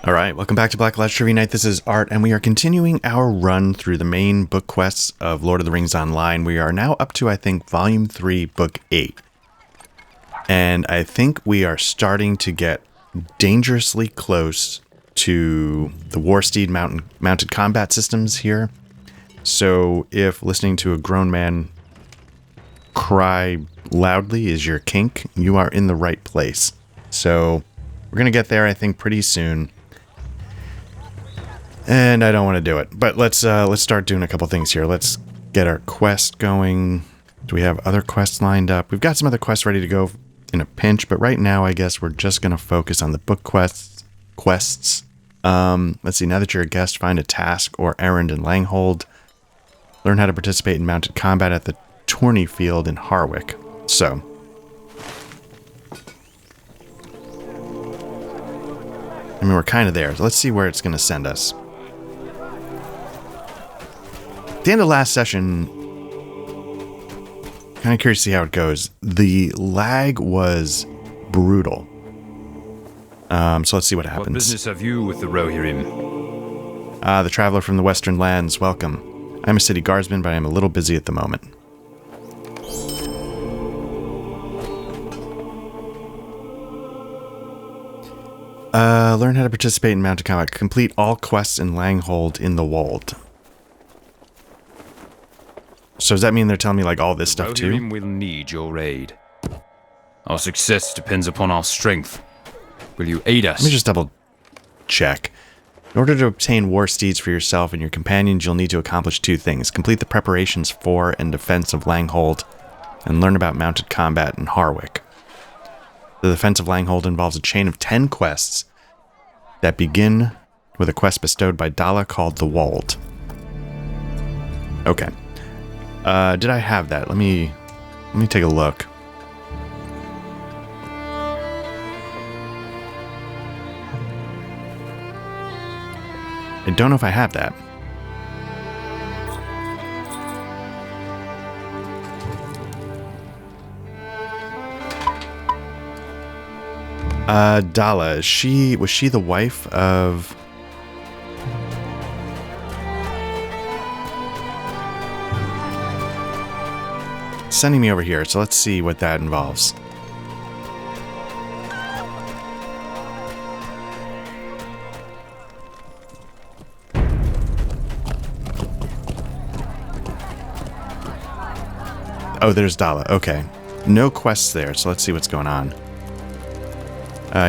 All right, welcome back to Black Lodge Trivia Night. This is Art, and we are continuing our run through the main book quests of Lord of the Rings Online. We are now up to, I think, Volume 3, Book 8. And I think we are starting to get dangerously close to the war steed mounted combat systems here. So if listening to a grown man cry loudly is your kink, you are in the right place. So we're going to get there, I think, pretty soon. And I don't want to do it, but let's start doing a couple things here. Let's get our quest going. Do we have other quests lined up? We've got some other quests ready to go in a pinch, but right now I guess we're just going to focus on the book quests. Let's see, now that you're a guest, find a task or errand in Langhold. Learn how to participate in mounted combat at the tourney field in Harwick. So, I mean, we're kind of there. So let's see where it's going to send us. At the end of last session, kind of curious to see how it goes. The lag was brutal. So let's see what happens. What business have you with the Rohirrim? The traveler from the western lands, welcome. I'm a city guardsman, but I'm a little busy at the moment. Learn how to participate in mounted combat. Complete all quests in Langhold in the Wold. So does that mean they're telling me like all this stuff too? Rohirrim will need your aid. Our success depends upon our strength. Will you aid us? Let me just double check. In order to obtain war steeds for yourself and your companions, you'll need to accomplish two things. Complete the preparations for and defense of Langhold, and learn about mounted combat in Harwick. The defense of Langhold involves a chain of 10 quests that begin with a quest bestowed by Dala called the Wold. Okay. Did I have that? Let me take a look. I don't know if I have that. Dala, was she the wife of... Sending me over here, so let's see what that involves. Oh, there's Dala. Okay. No quests there, so let's see what's going on.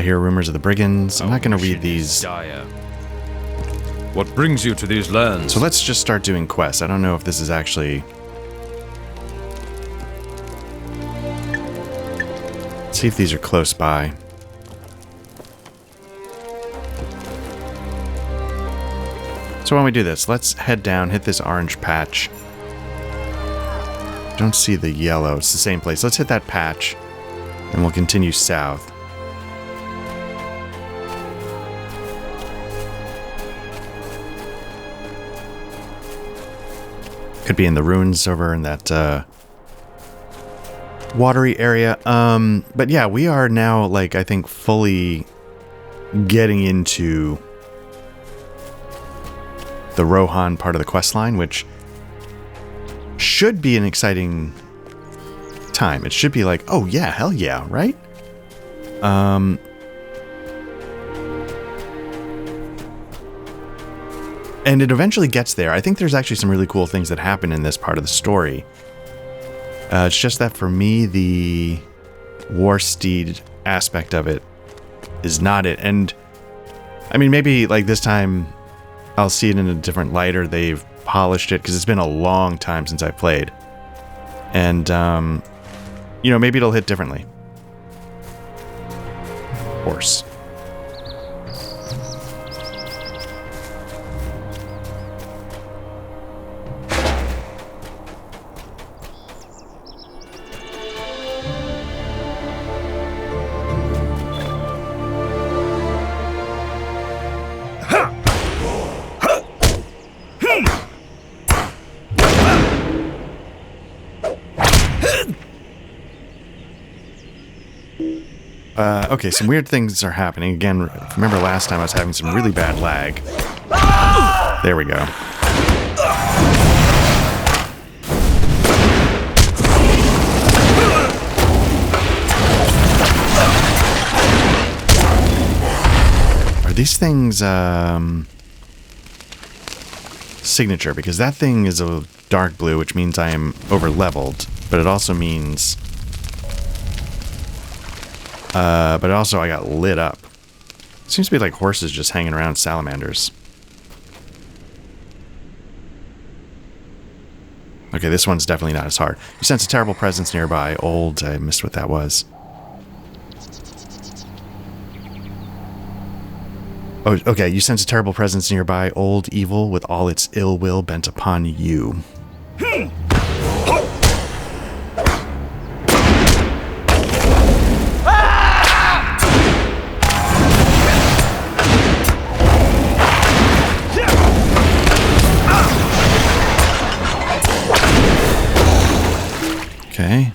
Here are rumors of the brigands. I'm not going to read these. Dire. What brings you to these lands? So let's just start doing quests. I don't know if this is actually... See if these are close by. So why don't we do this? Let's head down, hit this orange patch. Don't see the yellow. It's the same place. Let's hit that patch, and we'll continue south. Could be in the ruins over in that watery area. But yeah, we are now, like, I think fully getting into the Rohan part of the quest line, which should be an exciting time. It should be like, oh yeah, hell yeah, right? And it eventually gets there. I think there's actually some really cool things that happen in this part of the story. It's just that for me, the war steed aspect of it is not it. And I mean, maybe like this time I'll see it in a different light, or they've polished it, because it's been a long time since I played. And, you know, maybe it'll hit differently. Horse. Okay, some weird things are happening. Again, remember last time I was having some really bad lag. There we go. Are these things, signature? Because that thing is a dark blue, which means I am over-leveled. But it also means... but also I got lit up. Seems to be like horses just hanging around salamanders. Okay, this one's definitely not as hard. You sense a terrible presence nearby. Old, I missed what that was. Oh, okay, you sense a terrible presence nearby. Old, evil, with all its ill will bent upon you. Okay.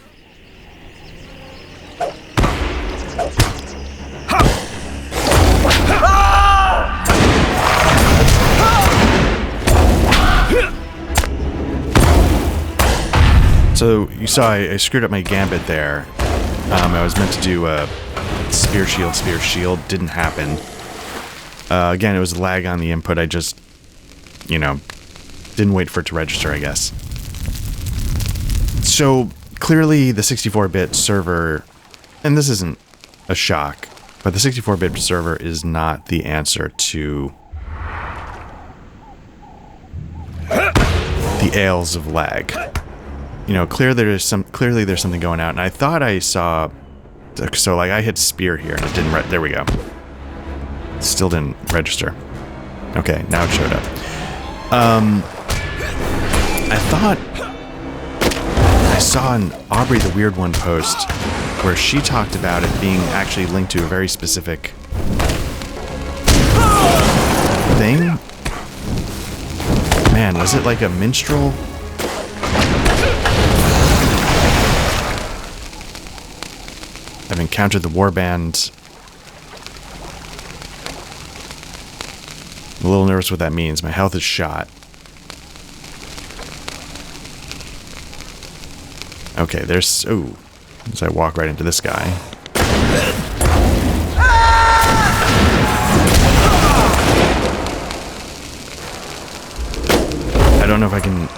So you saw I screwed up my gambit there. I was meant to do a spear shield, didn't happen. Again, it was lag on the input. I just, you know, didn't wait for it to register, I guess. So clearly the 64-bit server, and this isn't a shock, but the 64-bit server is not the answer to the ails of lag. You know, clearly there's something going out, and I thought I saw, so like I hit spear here and it didn't, there we go. Still didn't register. Okay, now it showed up. I thought I saw an Aubrey the Weird One post where she talked about it being actually linked to a very specific thing. Man, was it like a minstrel? I've encountered the warband. I'm a little nervous what that means. My health is shot. Okay, there's... Ooh. As I walk right into this guy. I don't know if I can...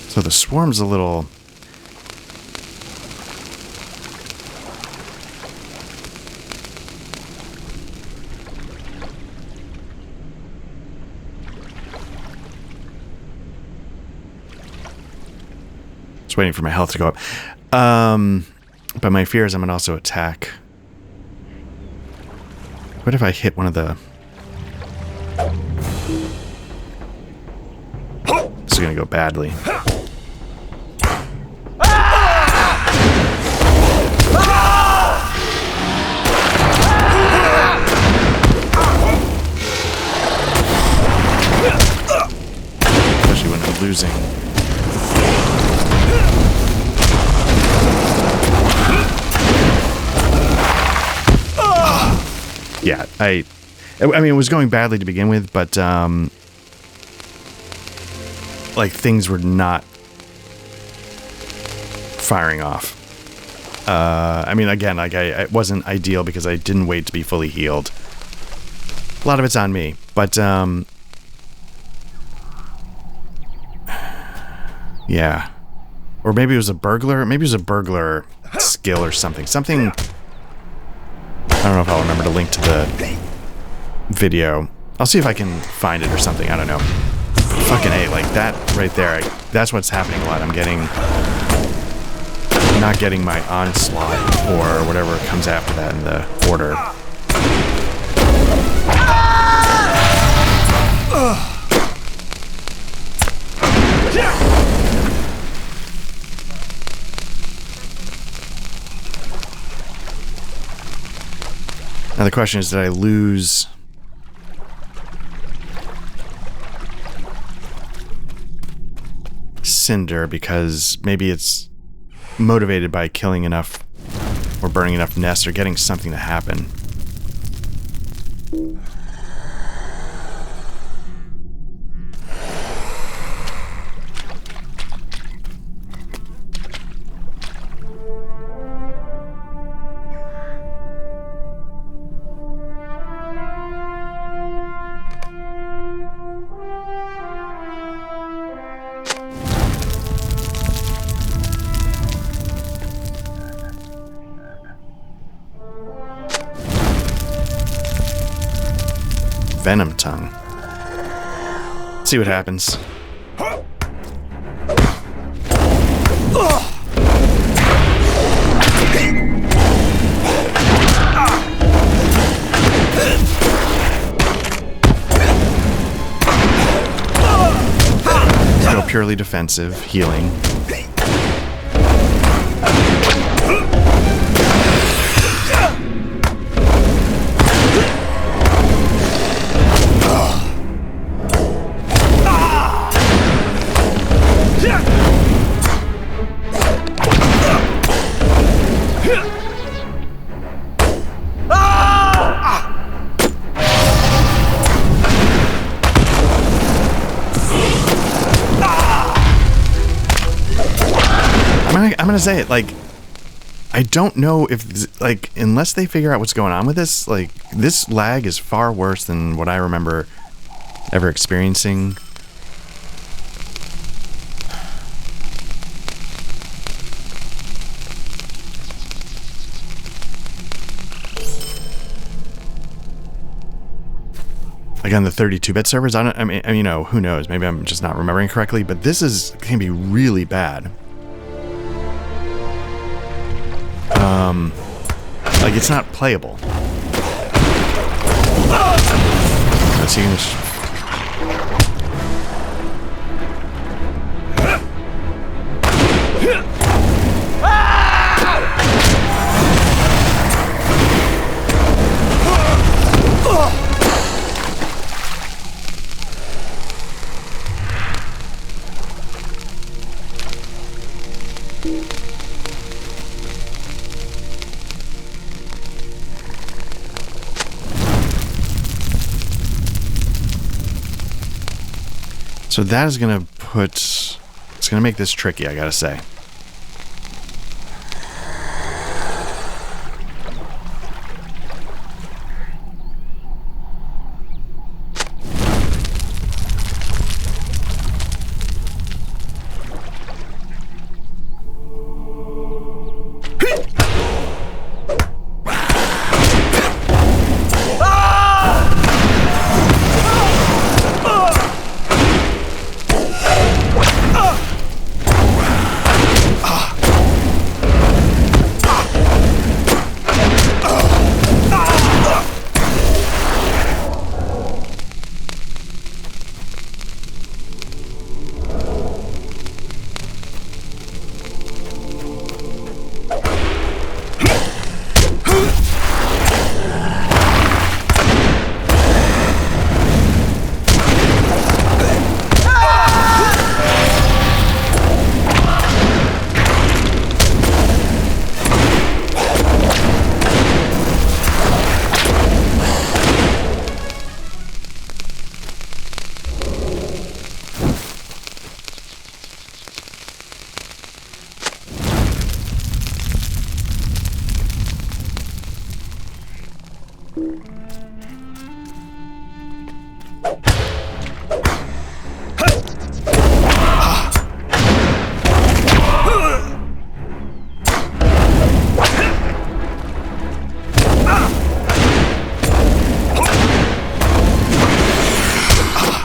So the swarm's a little... Just waiting for my health to go up. But my fear is I'm going to also attack. What if I hit one of the... This is going to go badly. Especially when I'm losing. Yeah, I mean, it was going badly to begin with, but, like, things were not firing off. I mean, again, like, it wasn't ideal because I didn't wait to be fully healed. A lot of it's on me, but, yeah. Or maybe it was a burglar. Maybe it was a burglar skill or something. Something... I don't know if I'll remember to link to the video. I'll see if I can find it or something. I don't know. Fucking A, like that right there. That's what's happening a lot. I'm not getting my onslaught or whatever comes after that in the order. Now the question is, did I lose cinder because maybe it's motivated by killing enough or burning enough nests or getting something to happen. Venom tongue. Let's see what happens. Go purely defensive, healing. I'm gonna say it, like, I don't know if, like, unless they figure out what's going on with this, like, this lag is far worse than what I remember ever experiencing. Like on the 32-bit servers, I mean, you know, who knows? Maybe I'm just not remembering correctly, but this can be really bad. Like, it's not playable. Let's see. So that is going to it's going to make this tricky, I gotta say.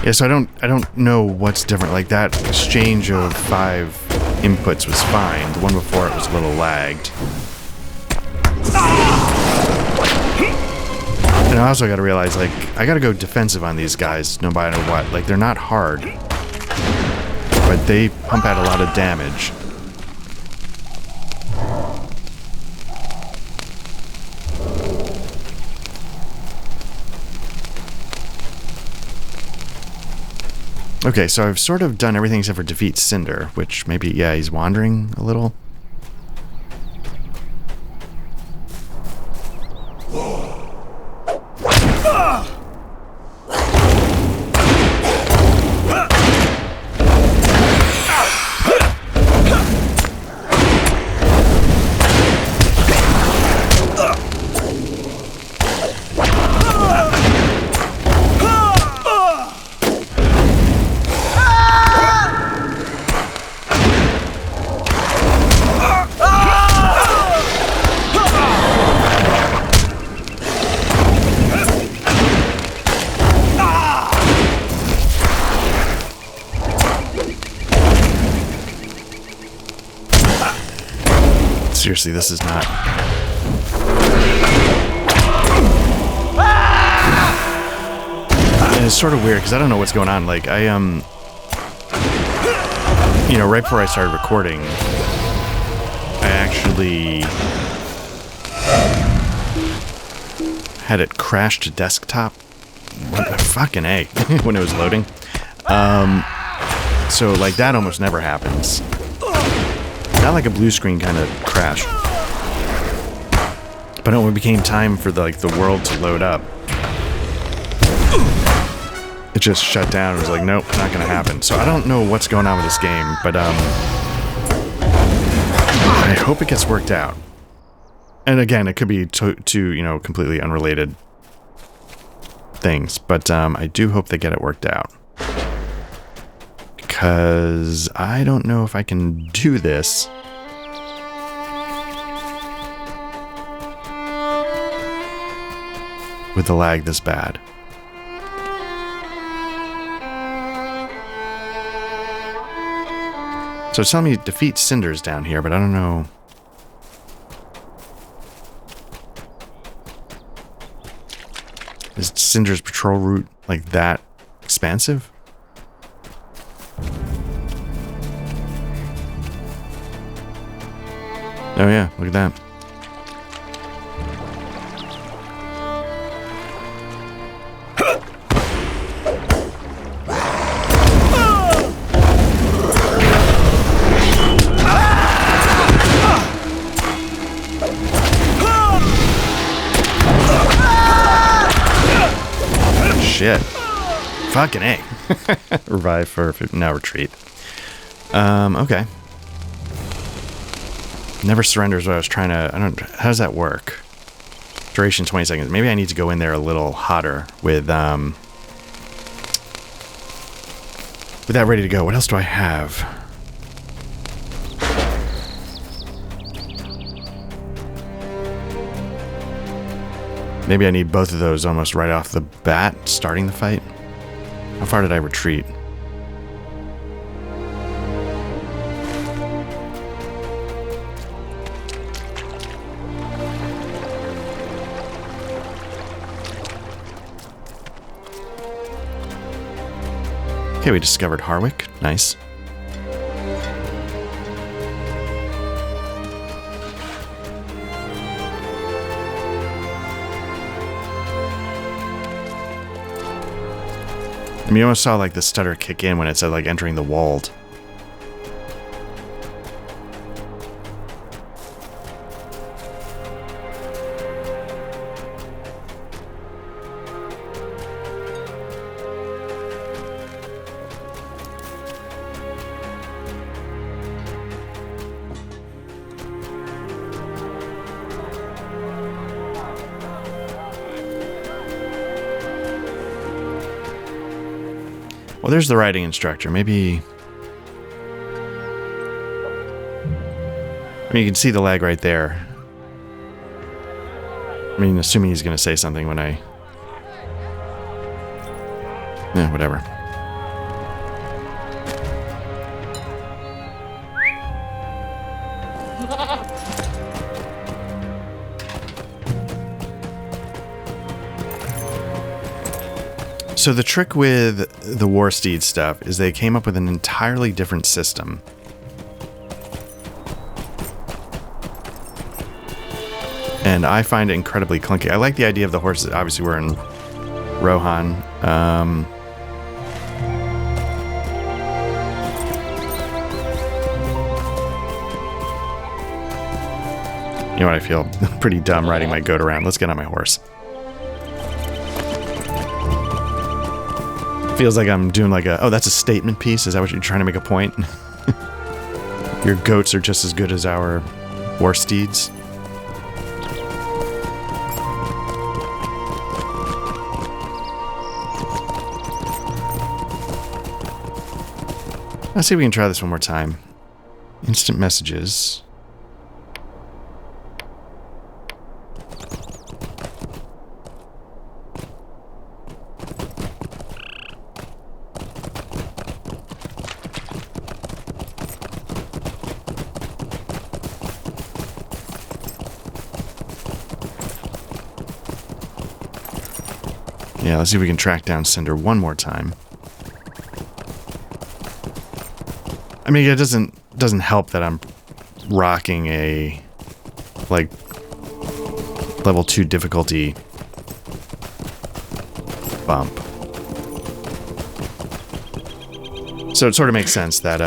Yeah, so I don't know what's different. Like, that exchange of 5 inputs was fine. The one before it was a little lagged. And I also got to realize, like, I got to go defensive on these guys no matter what. Like, they're not hard, but they pump out a lot of damage. Okay, so I've sort of done everything except for defeat Cinder, which maybe, yeah, he's wandering a little. Seriously, this is not... And it's sort of weird, because I don't know what's going on. Like, I, you know, right before I started recording, I actually had it crash to desktop. Fucking A, when it was loading. So, like, that almost never happens. Not like a blue screen kind of crash. But when it became time for the world to load up, it just shut down. It was like, nope, not gonna happen. So I don't know what's going on with this game, but I hope it gets worked out. And again, it could be two you know, completely unrelated things, but I do hope they get it worked out. Because I don't know if I can do this with the lag this bad. So it's telling me defeat Cinder's down here, but I don't know. Is Cinder's patrol route like that expansive? Oh yeah, look at that. Shit. Fucking A. Revive for now retreat. Okay. Never surrenders what I was trying to... how does that work? Duration 20 seconds. Maybe I need to go in there a little hotter with that ready to go. What else do I have? Maybe I need both of those almost right off the bat, starting the fight. How far did I retreat? Okay, we discovered Harwick. Nice. I mean, you almost saw like the stutter kick in when it said like entering the Walled. Well, there's the riding instructor. Maybe... I mean, you can see the lag right there. I mean, assuming he's going to say something when I... Yeah, whatever. So the trick with the War Steed stuff is they came up with an entirely different system. And I find it incredibly clunky. I like the idea of the horses. Obviously, we're in Rohan. You know what? I feel pretty dumb riding my goat around. Let's get on my horse. Feels like I'm doing like a... Oh, that's a statement piece? Is that what you're trying to make a point? Your goats are just as good as our war steeds. Let's see if we can try this one more time. Instant messages. Yeah, let's see if we can track down Cinder one more time. I mean, it doesn't help that I'm rocking a like level 2 difficulty bump. So it sort of makes sense that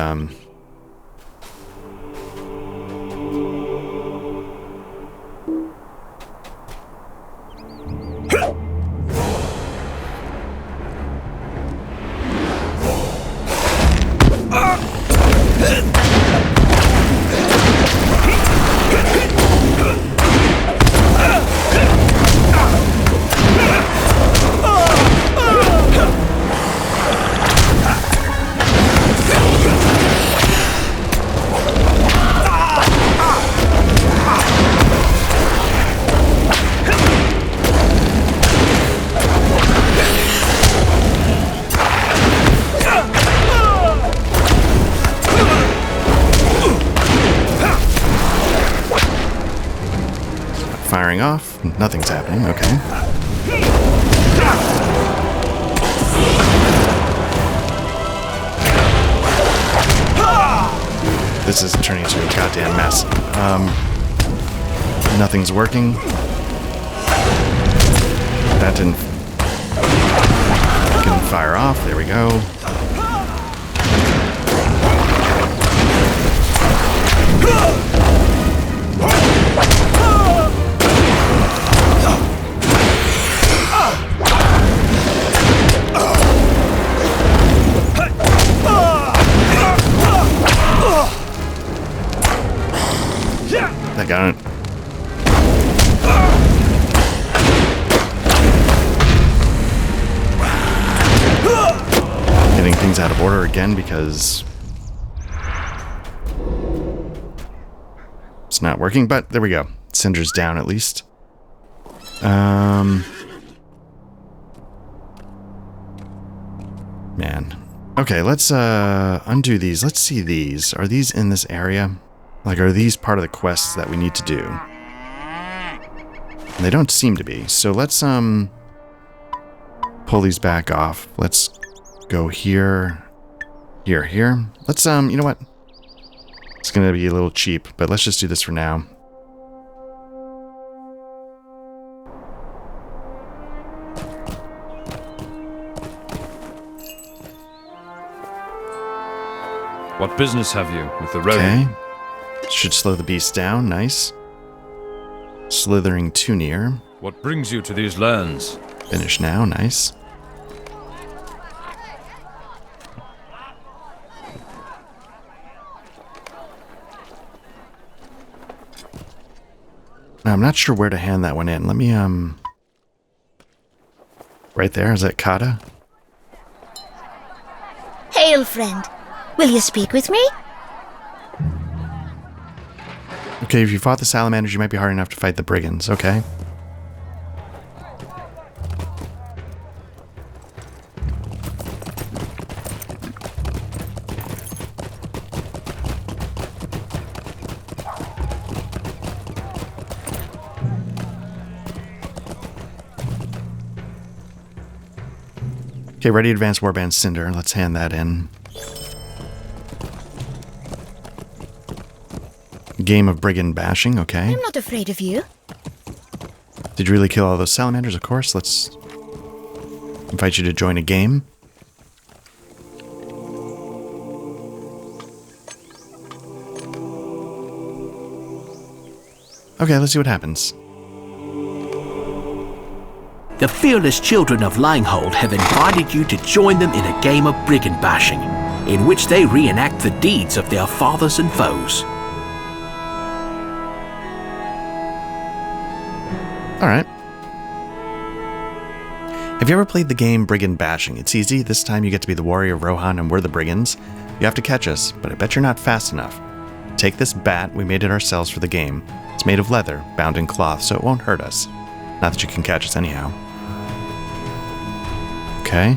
firing off. Nothing's happening. Okay. This is turning into a goddamn mess. Nothing's working. That didn't fire off. There we go. I got it. Getting things out of order again because it's not working, but there we go. Cinder's down at least. Man. Okay, let's undo these. Let's see these. Are these in this area? Like, are these part of the quests that we need to do? And they don't seem to be. So let's pull these back off. Let's go here, here, here. Let's you know what? It's gonna be a little cheap, but let's just do this for now. What business have you with the Rohan? Okay. Should slow the beast down. Nice. Slithering too near. What brings you to these lands? Finish now. Nice. Now, I'm not sure where to hand that one in. Let me, right there. Is that Kata? Hail, friend. Will you speak with me? Okay, if you fought the salamanders, you might be hard enough to fight the brigands. Okay. Okay, ready to advance Warband Cinder. Let's hand that in. Game of brigand bashing, okay. I'm not afraid of you. Did you really kill all those salamanders? Of course. Let's invite you to join a game. Okay, let's see what happens. The fearless children of Langhold have invited you to join them in a game of brigand bashing, in which they reenact the deeds of their fathers and foes. Alright. Have you ever played the game Brigand Bashing? It's easy. This time you get to be the warrior Rohan and we're the brigands. You have to catch us, but I bet you're not fast enough. Take this bat, we made it ourselves for the game. It's made of leather, bound in cloth, so it won't hurt us. Not that you can catch us anyhow. Okay.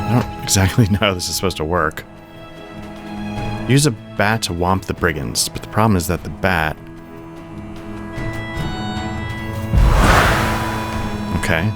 I don't exactly know how this is supposed to work. Use a bat to whomp the brigands, but the problem is that the bat... Okay.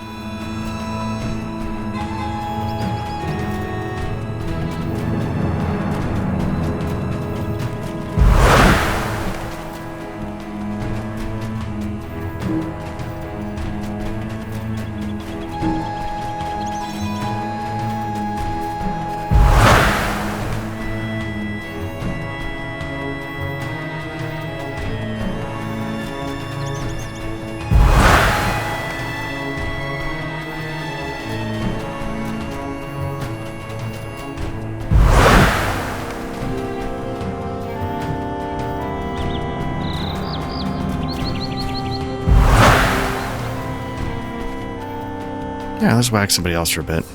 Yeah, let's whack somebody else for a bit.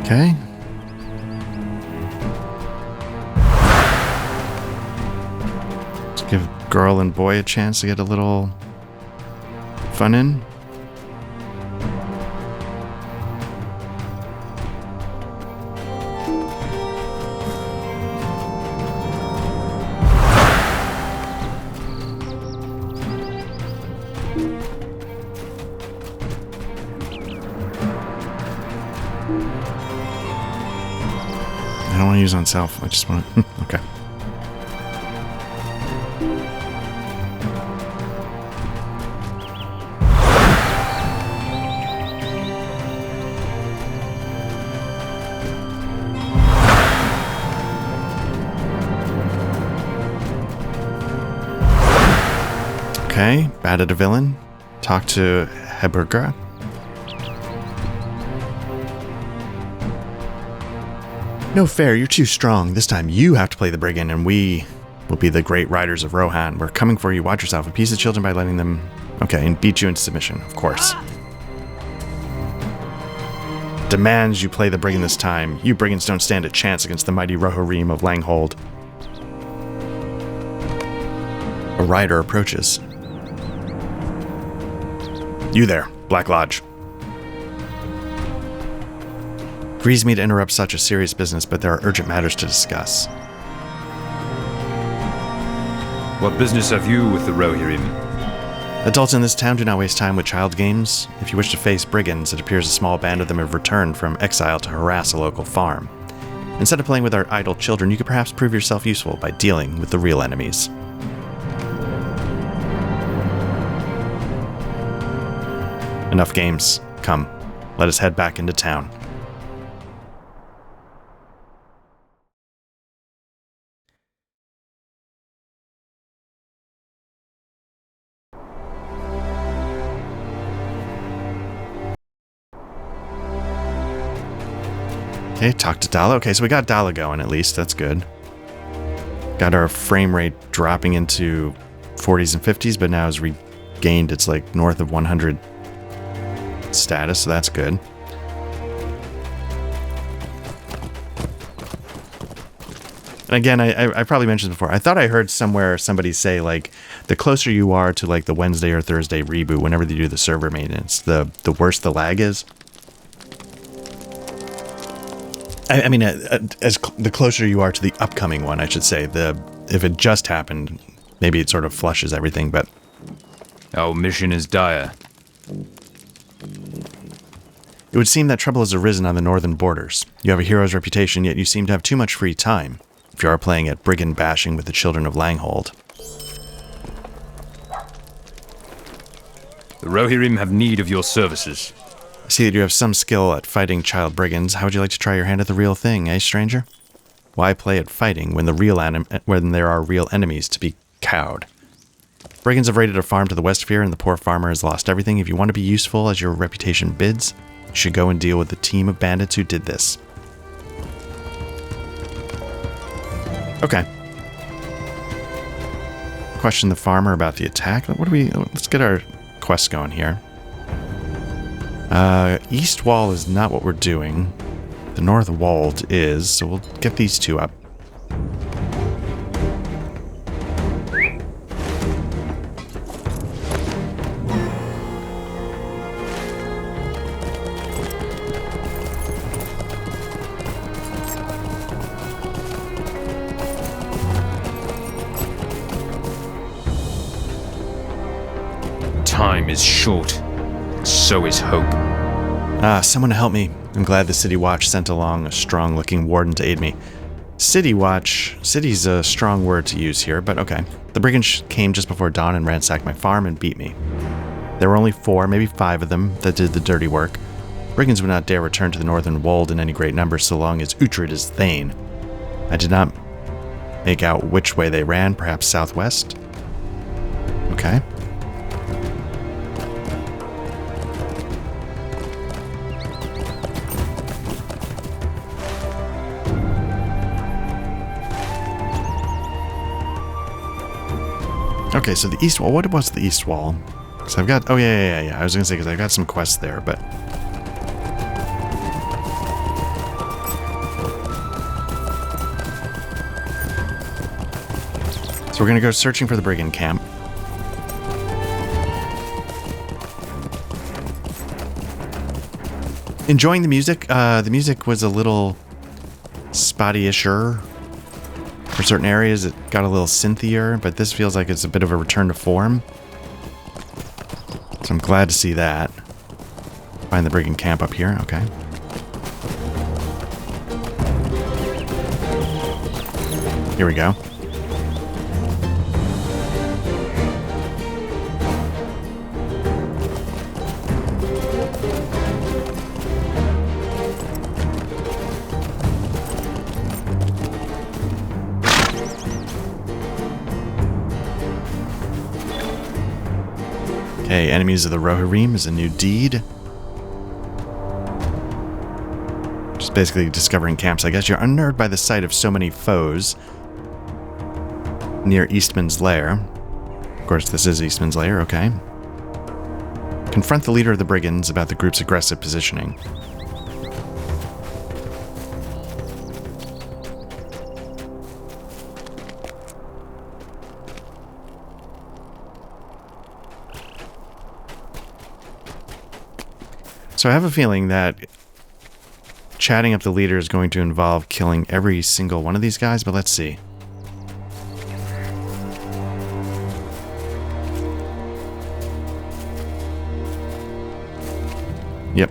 Okay. Let's give girl and boy a chance to get a little fun in. I don't want to use on self. I just want to... Okay. Okay. Batted a villain. Talk to Heberga. No fair, you're too strong. This time you have to play the brigand and we will be the great riders of Rohan. We're coming for you. Watch yourself. Appease the children by letting them... Okay, and beat you into submission, of course. Demands you play the brigand this time. You brigands don't stand a chance against the mighty Rohirrim of Langhold. A rider approaches. You there, Black Lodge. Grieves me to interrupt such a serious business, but there are urgent matters to discuss. What business have you with the Rohirrim? Adults in this town do not waste time with child games. If you wish to face brigands, it appears a small band of them have returned from exile to harass a local farm. Instead of playing with our idle children, you could perhaps prove yourself useful by dealing with the real enemies. Enough games. Come, let us head back into town. Okay, talk to Dala. Okay, so we got Dala going at least. That's good. Got our frame rate dropping into 40s and 50s, but now has regained its like north of 100 status, so that's good. Again, I probably mentioned before. I thought I heard somewhere somebody say, like, the closer you are to, like, the Wednesday or Thursday reboot, whenever they do the server maintenance, the worse the lag is. I mean, the closer you are to the upcoming one, I should say. If it just happened, maybe it sort of flushes everything, but... Our mission is dire. It would seem that trouble has arisen on the northern borders. You have a hero's reputation, yet you seem to have too much free time, if you are playing at brigand bashing with the children of Langhold. The Rohirrim have need of your services. I see that you have some skill at fighting child brigands. How would you like to try your hand at the real thing, eh, stranger? Why play at fighting when there are real enemies to be cowed? Brigands have raided a farm to the west of here, and the poor farmer has lost everything. If you want to be useful as your reputation bids, you should go and deal with the team of bandits who did this. Okay. Question the farmer about the attack. Let's get our quest going here. East wall is not what we're doing. The north wall is, so we'll get these two up. Time is short. So is hope. Someone help me. I'm glad the City Watch sent along a strong-looking warden to aid me. City Watch. City's a strong word to use here, but okay. The brigands came just before dawn and ransacked my farm and beat me. There were only 4, maybe 5 of them that did the dirty work. Brigands would not dare return to the northern wold in any great numbers so long as Uhtred is Thane. I did not make out which way they ran, perhaps southwest? Okay. Okay, so the east wall. What was the east wall? Because I've got... Oh, yeah. I was going to say, because I've got some quests there, but... So we're going to go searching for the brigand camp. Enjoying the music. The music was a little spotty-isher. For certain areas, it got a little synthier, but this feels like it's a bit of a return to form. So I'm glad to see that. Find the brigand camp up here. Okay. Here we go. Okay, enemies of the Rohirrim is a new deed. Just basically discovering camps. I guess you're unnerved by the sight of so many foes near Eastman's lair. Of course, this is Eastman's lair, okay. Confront the leader of the brigands about the group's aggressive positioning. So I have a feeling that chatting up the leader is going to involve killing every single one of these guys, but let's see. Yep.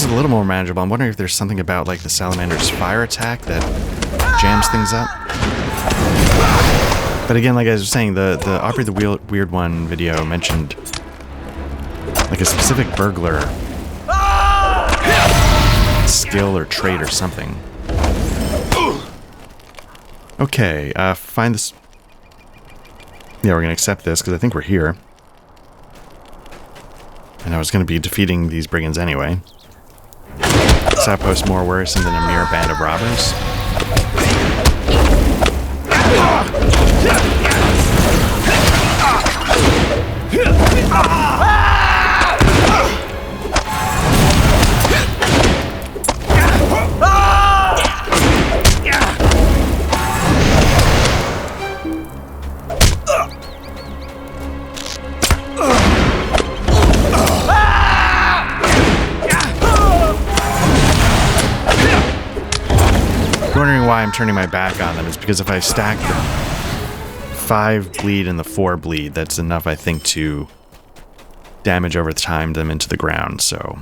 a little more manageable. I'm wondering if there's something about like the salamander's fire attack that jams things up. But again, like I was saying, the Aubrey the Weird One video mentioned like a specific burglar skill or trait or something. Okay, find this. Yeah, we're gonna accept this because I think we're here. And I was gonna be defeating these brigands anyway. This outpost more worrisome than a mere band of robbers. Wondering why I'm turning my back on them is because if I stack the 5 bleed and the 4 bleed, that's enough, I think, to damage over time them into the ground, so...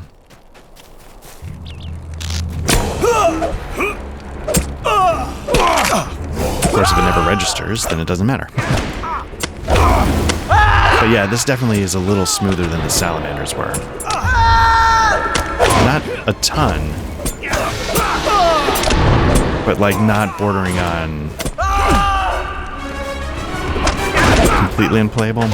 Of course, if it never registers, then it doesn't matter. But yeah, this definitely is a little smoother than the salamanders were. Not a ton, but like not bordering on completely unplayable.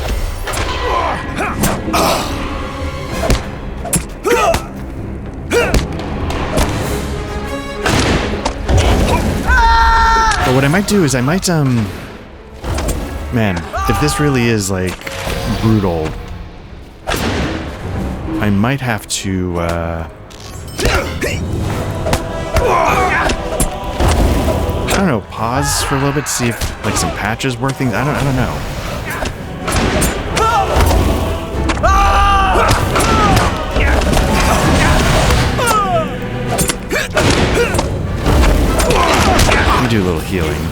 But what I might do is I might, man, if this really is like brutal, I might have to, I don't know, pause for a little bit to see if like some patches work things. I don't know. Let me do a little healing.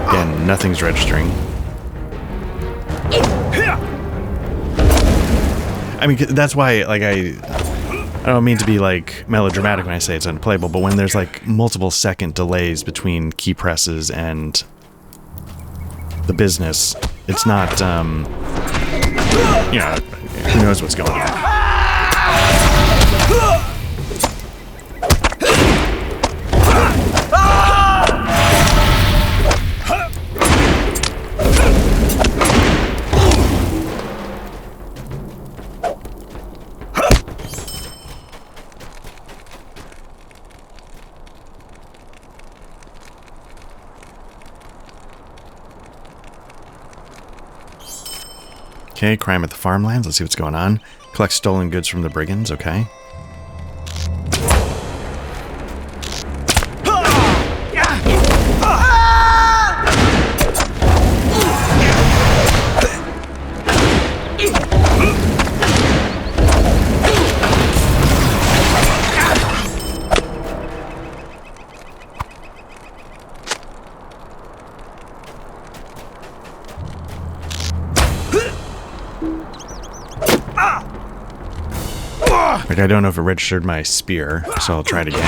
Again, nothing's registering. I mean, that's why, like, I don't mean to be, like, melodramatic when I say it's unplayable, but when there's, like, multiple second delays between key presses and the business, it's not, you know, who knows what's going on. Okay, crime at the farmlands. Let's see what's going on. Collect stolen goods from the brigands. Okay. I don't know if it registered my spear, so I'll try it again.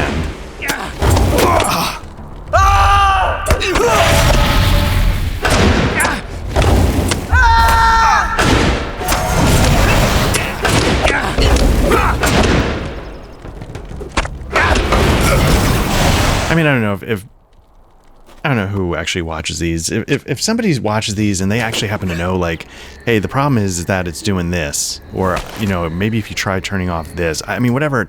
I mean, I don't know if I don't know who actually watches these. If somebody watches these and they actually happen to know, like, hey, the problem is that it's doing this, or, you know, maybe if you try turning off this, I mean, whatever.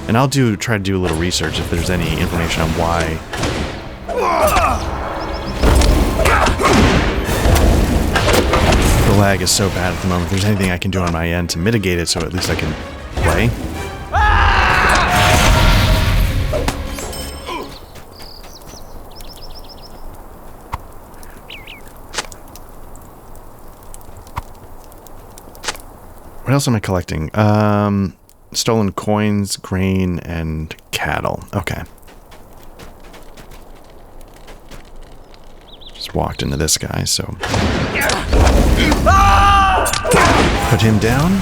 And I'll try to do a little research if there's any information on why. The lag is so bad at the moment. If there's anything I can do on my end to mitigate it so at least I can play. What else am I collecting? stolen coins, grain, and cattle. Okay. Just walked into this guy, so... Put him down.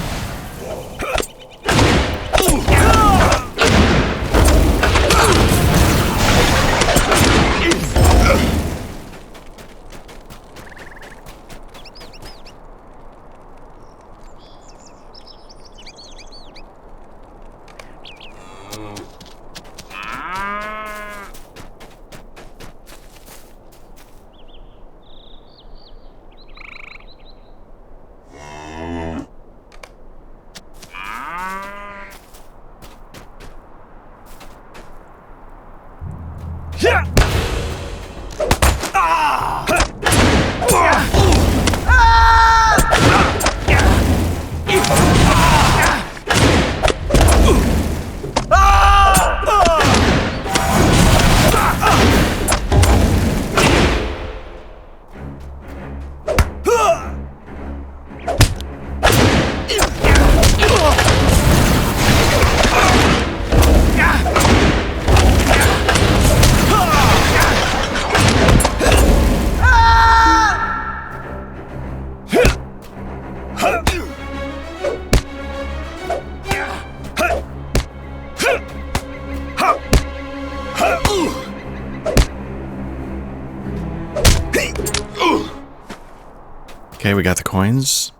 Okay, we got the coins.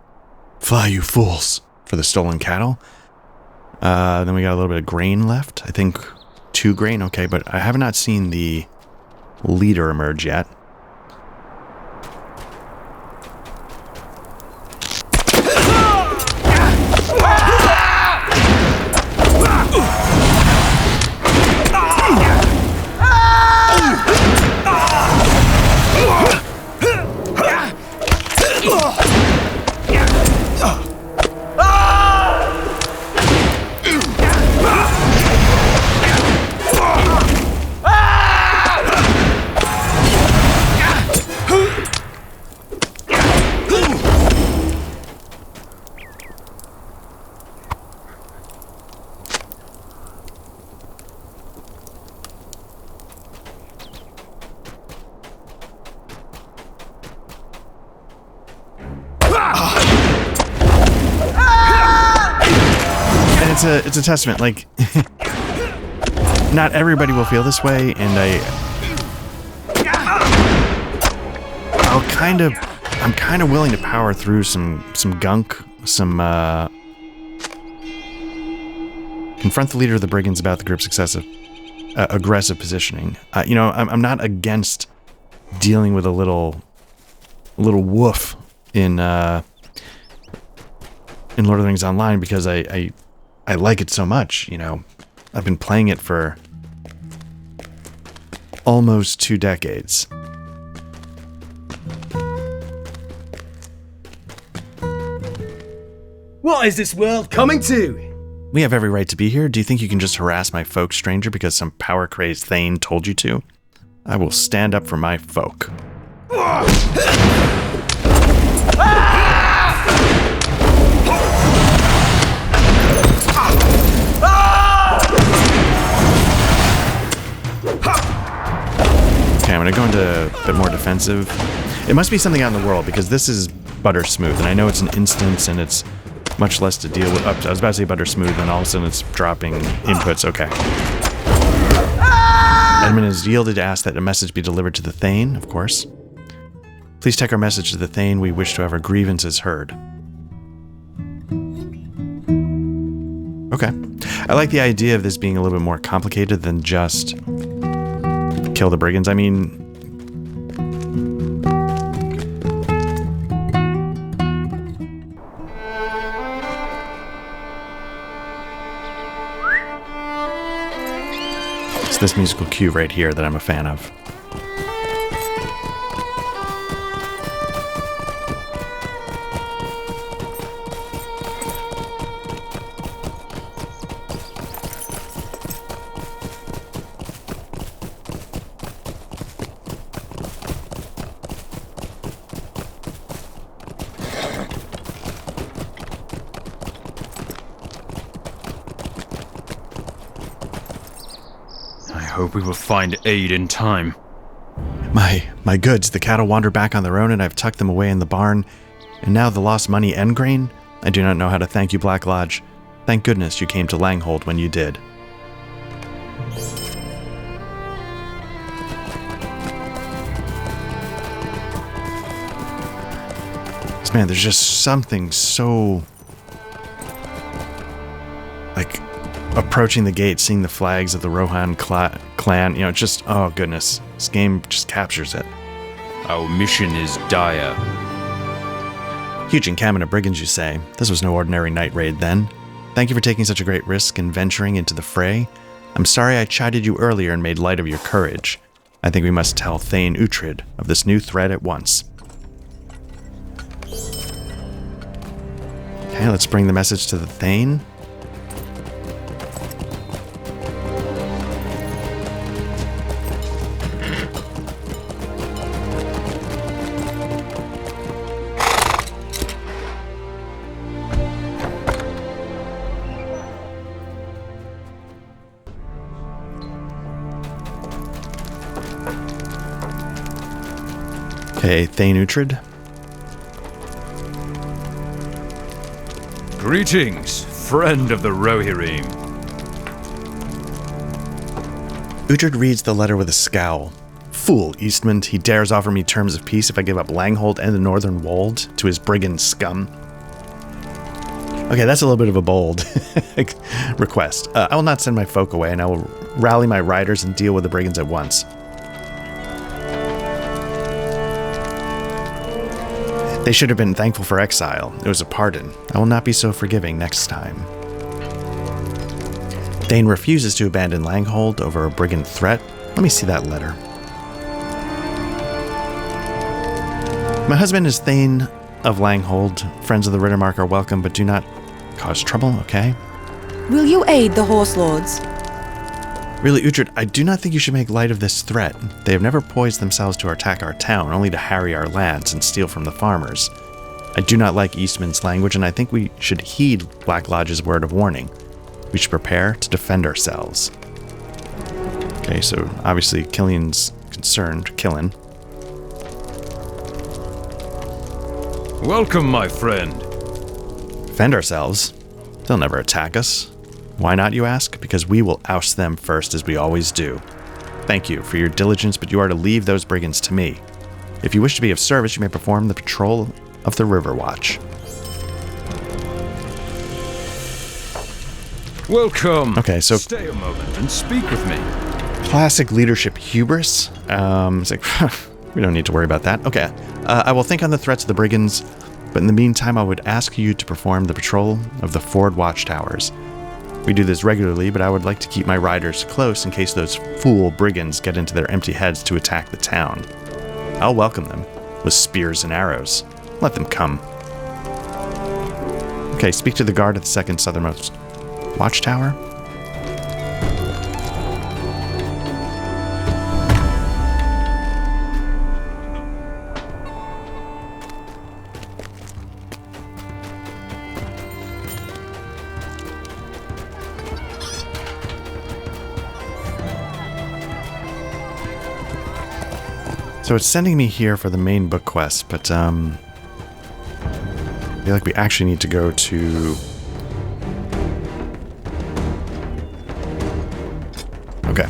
Fly, you fools, for the stolen cattle. Then we got a little bit of grain left. I think 2 grain. Okay, but I have not seen the leader emerge yet. It's a testament, like, not everybody will feel this way, and I'm kind of willing to power through some gunk, some, confront the leader of the brigands about the group's aggressive positioning. You know, I'm not against dealing with a little woof in Lord of the Rings Online, because I like it so much, you know. I've been playing it for almost 2 decades. What is this world coming to? We have every right to be here. Do you think you can just harass my folk, stranger, because some power-crazed thane told you to? I will stand up for my folk. Okay, I'm gonna go into a bit more defensive. It must be something out in the world, because this is butter smooth, and I know it's an instance and it's much less to deal with. I was about to say butter smooth, and all of a sudden it's dropping inputs. Okay. Edmund has yielded to ask that a message be delivered to the Thane, of course. Please take our message to the Thane. We wish to have our grievances heard. Okay. I like the idea of this being a little bit more complicated than just kill the brigands. I mean, it's this musical cue right here that I'm a fan of. hope we will find aid in time. My goods, the cattle wander back on their own and I've tucked them away in the barn. And now the lost money and grain? I do not know how to thank you, Black Lodge. Thank goodness you came to Langhold when you did. Man, there's just something so... like, approaching the gate, seeing the flags of the Rohan clan, it's just, oh goodness. This game just captures it. Our mission is dire. Huge encampment of brigands, you say? This was no ordinary night raid then. Thank you for taking such a great risk and venturing into the fray. I'm sorry I chided you earlier and made light of your courage. I think we must tell Thane Uhtred of this new threat at once. Okay, let's bring the message to the Thane. Okay, Thane Uhtred. Greetings, friend of the Rohirrim. Uhtred reads the letter with a scowl. Fool, Eastman, he dares offer me terms of peace if I give up Langhold and the Northern Wold to his brigand scum. Okay, that's a little bit of a bold request. I will not send my folk away, and I will rally my riders and deal with the brigands at once. They should have been thankful for exile. It was a pardon. I will not be so forgiving next time. Thane refuses to abandon Langhold over a brigand threat. Let me see that letter. My husband is Thane of Langhold. Friends of the Rittermark are welcome, but do not cause trouble, okay? Will you aid the horse lords? Really, Uhtred, I do not think you should make light of this threat. They have never poised themselves to attack our town, only to harry our lands and steal from the farmers. I do not like Eastman's language, and I think we should heed Black Lodge's word of warning. We should prepare to defend ourselves. Okay, so obviously Killian's concerned. Killian. Welcome, my friend. Defend ourselves? They'll never attack us. Why not, you ask? Because we will oust them first, as we always do. Thank you for your diligence, but you are to leave those brigands to me. If you wish to be of service, you may perform the patrol of the River Watch. Welcome. Okay, so stay a moment and speak with me. Classic leadership hubris. It's like, we don't need to worry about that. Okay, I will think on the threats of the brigands, but in the meantime, I would ask you to perform the patrol of the Ford Watchtowers. We do this regularly, but I would like to keep my riders close in case those fool brigands get into their empty heads to attack the town. I'll welcome them with spears and arrows. Let them come. Okay, speak to the guard at the second southernmost watchtower. So it's sending me here for the main book quest, but I feel like we actually need to go to... Okay.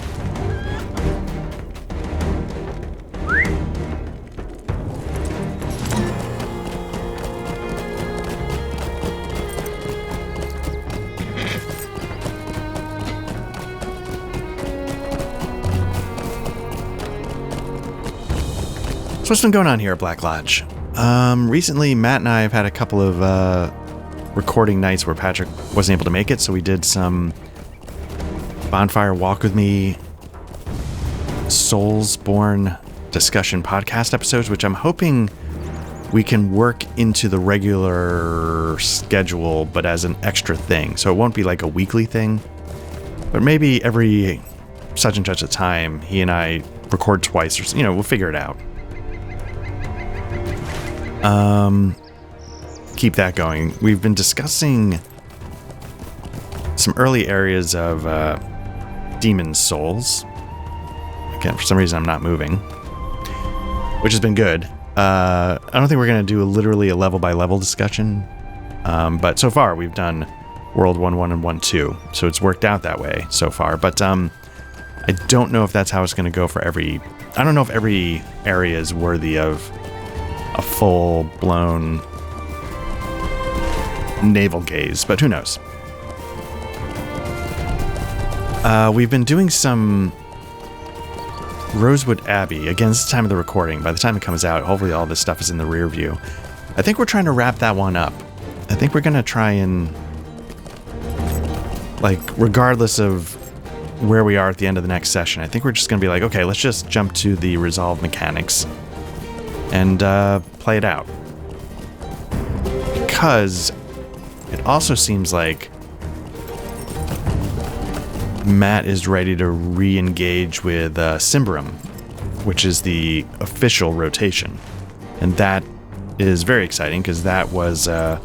So what's been going on here at Black Lodge? Recently, Matt and I have had a couple of recording nights where Patrick wasn't able to make it, so we did some Bonfire Walk With Me Soulsborne discussion podcast episodes, which I'm hoping we can work into the regular schedule, but as an extra thing. So it won't be like a weekly thing, but maybe every such and such a time, he and I record twice, or we'll figure it out. Keep that going. We've been discussing some early areas of Demon Souls. Again, for some reason I'm not moving, which has been good. I don't think we're going to do literally a level by level discussion, but so far we've done World 1.1 and 1.2, so it's worked out that way so far. But I don't know if that's how it's going to go for every... I don't know if every area is worthy of a full-blown navel gaze, but who knows. We've been doing some Rosewood Abbey. Again, this is the time of the recording. By the time it comes out, hopefully all this stuff is in the rear view. I think we're trying to wrap that one up. I think we're going to try and, like, regardless of where we are at the end of the next session, I think we're just going to be like, okay, let's just jump to the resolve mechanics and play it out. Because it also seems like Matt is ready to re-engage with Cymberum, which is the official rotation. And that is very exciting because that was a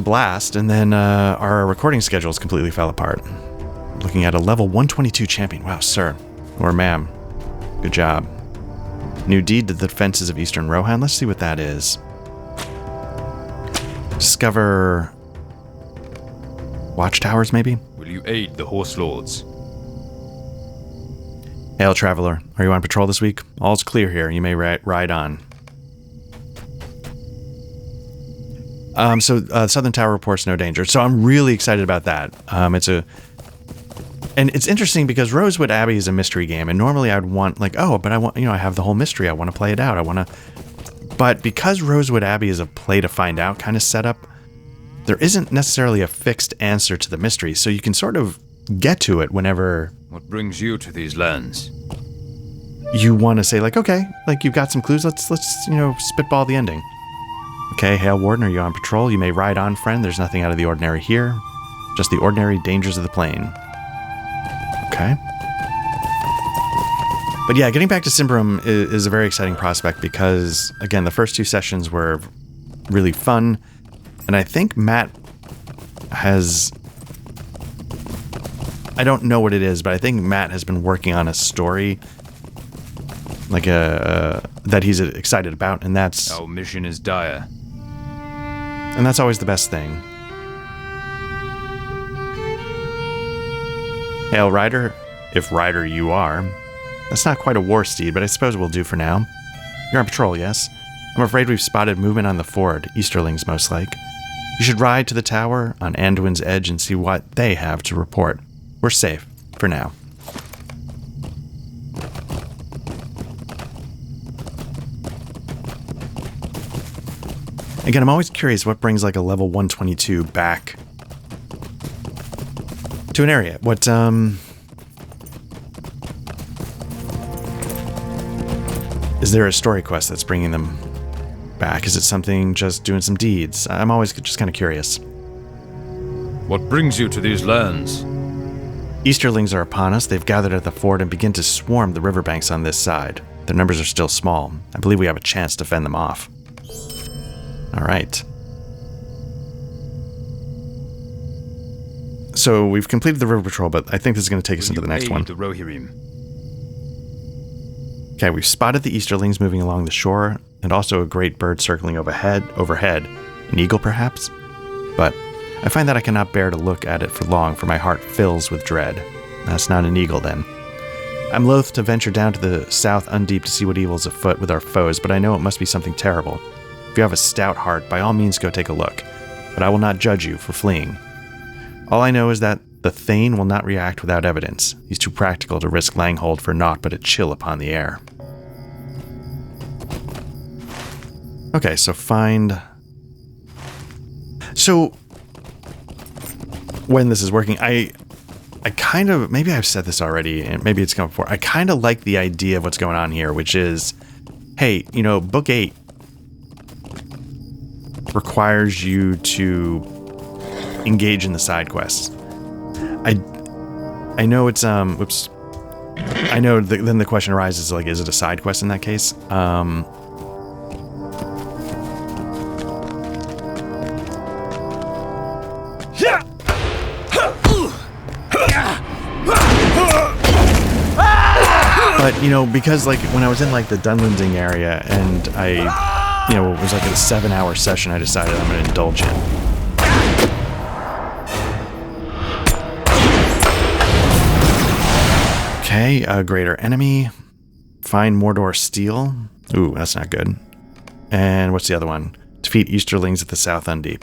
blast, and then our recording schedules completely fell apart. Looking at a level 122 champion. Wow, sir. Or ma'am. Good job. New deed to the defenses of Eastern Rohan. Let's see what that is. Discover watchtowers, maybe? Will you aid the Horse Lords? Hail, traveler. Are you on patrol this week? All's clear here. You may ride on. So Southern Tower reports no danger. So I'm really excited about that. And it's interesting because Rosewood Abbey is a mystery game, and normally I'd want, like, oh, but I want, I have the whole mystery. I want to play it out. But because Rosewood Abbey is a play to find out kind of setup, there isn't necessarily a fixed answer to the mystery, so you can sort of get to it whenever... What brings you to these lands? You want to say, like, okay, like, you've got some clues, let's spitball the ending. Okay, Hail Warden, are you on patrol? You may ride on, friend. There's nothing out of the ordinary here. Just the ordinary dangers of the plain. Okay. But yeah, getting back to Cymberum is a very exciting prospect because, again, the first two sessions were really fun. And I think Matt has... I don't know what it is, but I think Matt has been working on a story like that he's excited about, and that's... Our mission is dire. And that's always the best thing. Hail, rider, if rider you are. That's not quite a war steed, but I suppose we'll do for now. You're on patrol, yes? I'm afraid we've spotted movement on the ford, Easterlings most like. You should ride to the tower on Anduin's Edge and see what they have to report. We're safe, for now. Again, I'm always curious what brings like a level 122 back to an area. What, is there a story quest that's bringing them back? Is it something just doing some deeds? I'm always just kind of curious. What brings you to these lands? Easterlings are upon us. They've gathered at the ford and begin to swarm the riverbanks on this side. Their numbers are still small. I believe we have a chance to fend them off. All right. So we've completed the river patrol, but I think this is going to take us into the next one. The Rohirrim? Okay, we've spotted the Easterlings moving along the shore, and also a great bird circling overhead. An eagle, perhaps? But I find that I cannot bear to look at it for long, for my heart fills with dread. That's not an eagle, then. I'm loath to venture down to the south undeep to see what evil's afoot with our foes, but I know it must be something terrible. If you have a stout heart, by all means go take a look, but I will not judge you for fleeing. All I know is that the Thane will not react without evidence. He's too practical to risk Langhold for naught but a chill upon the air. Okay, so find... So, when this is working, I kind of... Maybe I've said this already, and maybe it's come before. I kind of like the idea of what's going on here, which is, hey, Book 8 requires you to engage in the side quests. I know it's oops. I know then the question arises, like, is it a side quest in that case? you know, because like when I was in like the Dunlending area and I, you know, it was like a 7-hour session, I decided I'm going to indulge in. Okay, a greater enemy. Find Mordor Steel. Ooh, that's not good. And what's the other one? Defeat Easterlings at the South Undeep.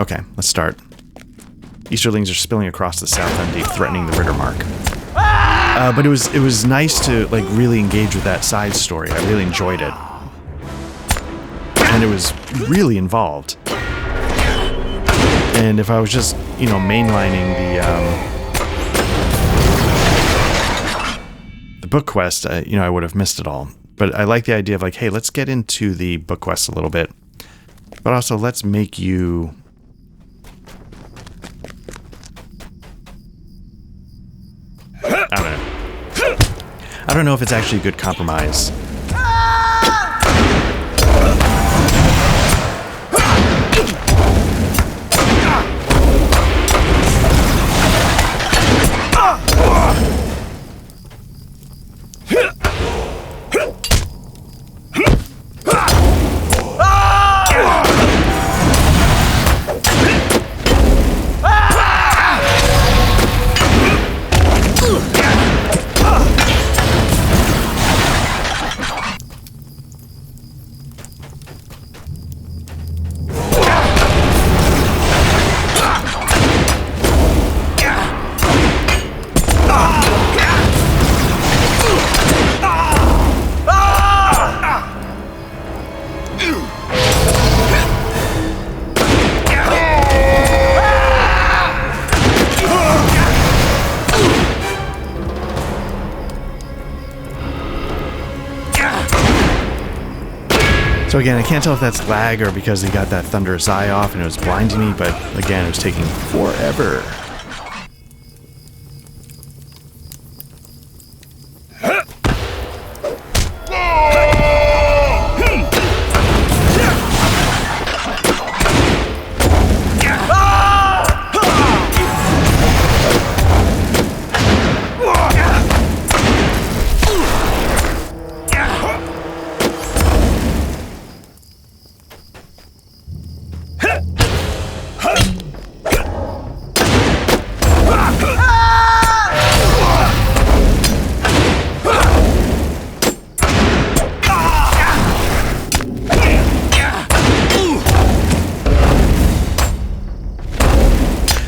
Okay, let's start. Easterlings are spilling across the South Undeep, threatening the Rittermark. But it was nice to like really engage with that side story. I really enjoyed it, and it was really involved. And if I was just, you know, mainlining the book quest, you know, I would have missed it all. But I like the idea of like, hey, let's get into the book quest a little bit, but also let's make you. I don't know if it's actually a good compromise. So again, I can't tell if that's lag or because he got that thunderous eye off and it was blinding me, but again, it was taking forever.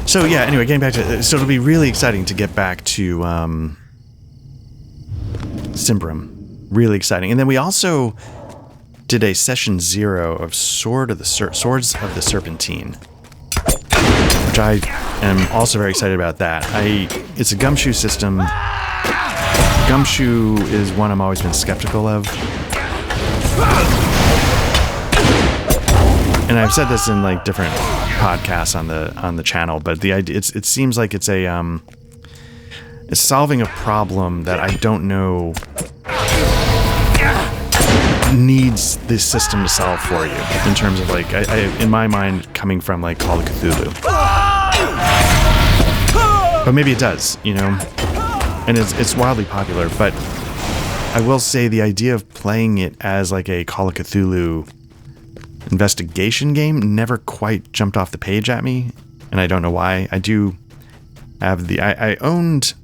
So yeah, anyway, getting back to, so it'll be really exciting to get back to Simbram. Really exciting. And then we also did a session 0 of Swords of the Serpentine, which I am also very excited about that. It's a gumshoe system. Gumshoe is one I'm always been skeptical of. And I've said this in like different podcasts on the channel, but the idea it seems like it's solving a problem that I don't know needs this system to solve for you, in terms of like I in my mind coming from like Call of Cthulhu, but maybe it does, you know, and it's wildly popular. But I will say the idea of playing it as like a Call of Cthulhu investigation game never quite jumped off the page at me, and I don't know why. I do have I owned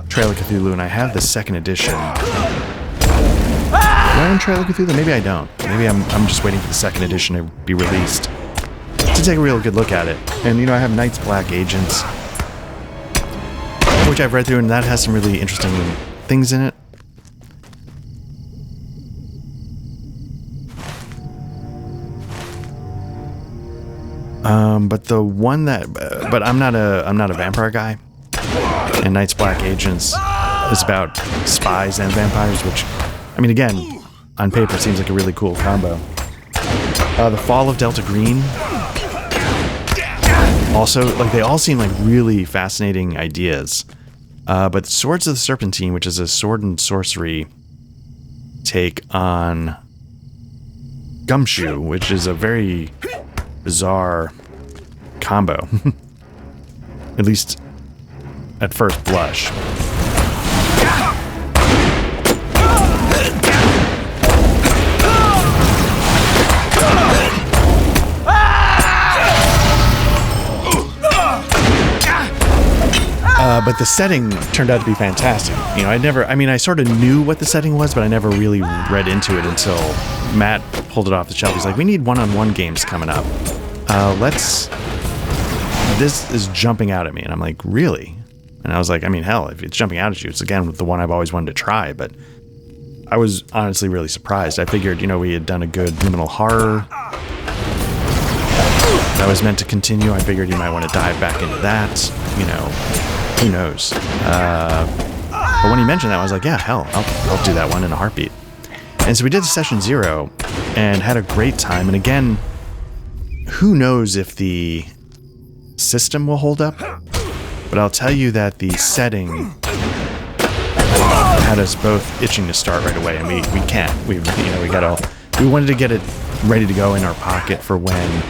Trail of Cthulhu, and I have the 2nd edition. Do I own Trail of Cthulhu? Maybe I don't. Maybe I'm just waiting for the 2nd edition to be released to take a real good look at it. And you know, I have Night's Black Agents, which I've read through, and that has some really interesting things in it. But the one that, but I'm not a vampire guy, and Night's Black Agents is about spies and vampires, which, I mean, again, on paper seems like a really cool combo. The Fall of Delta Green, also, like, they all seem like really fascinating ideas. But Swords of the Serpentine, which is a sword and sorcery take on Gumshoe, which is a very bizarre combo. At least at first blush. But the setting turned out to be fantastic. You know, I sort of knew what the setting was, but I never really read into it until Matt pulled it off the shelf. He's like, we need one-on-one games coming up. This is jumping out at me. And I'm like, really? And I was like, I mean, hell, if it's jumping out at you, it's again the one I've always wanted to try. But I was honestly really surprised. I figured, you know, we had done a good liminal horror that was meant to continue. I figured you might want to dive back into that, you know. Who knows? But when he mentioned that, I was like, yeah, hell, I'll do that one in a heartbeat. And so we did session 0 and had a great time. And again, who knows if the system will hold up? But I'll tell you that the setting had us both itching to start right away, and we can't. We wanted to get it ready to go in our pocket for when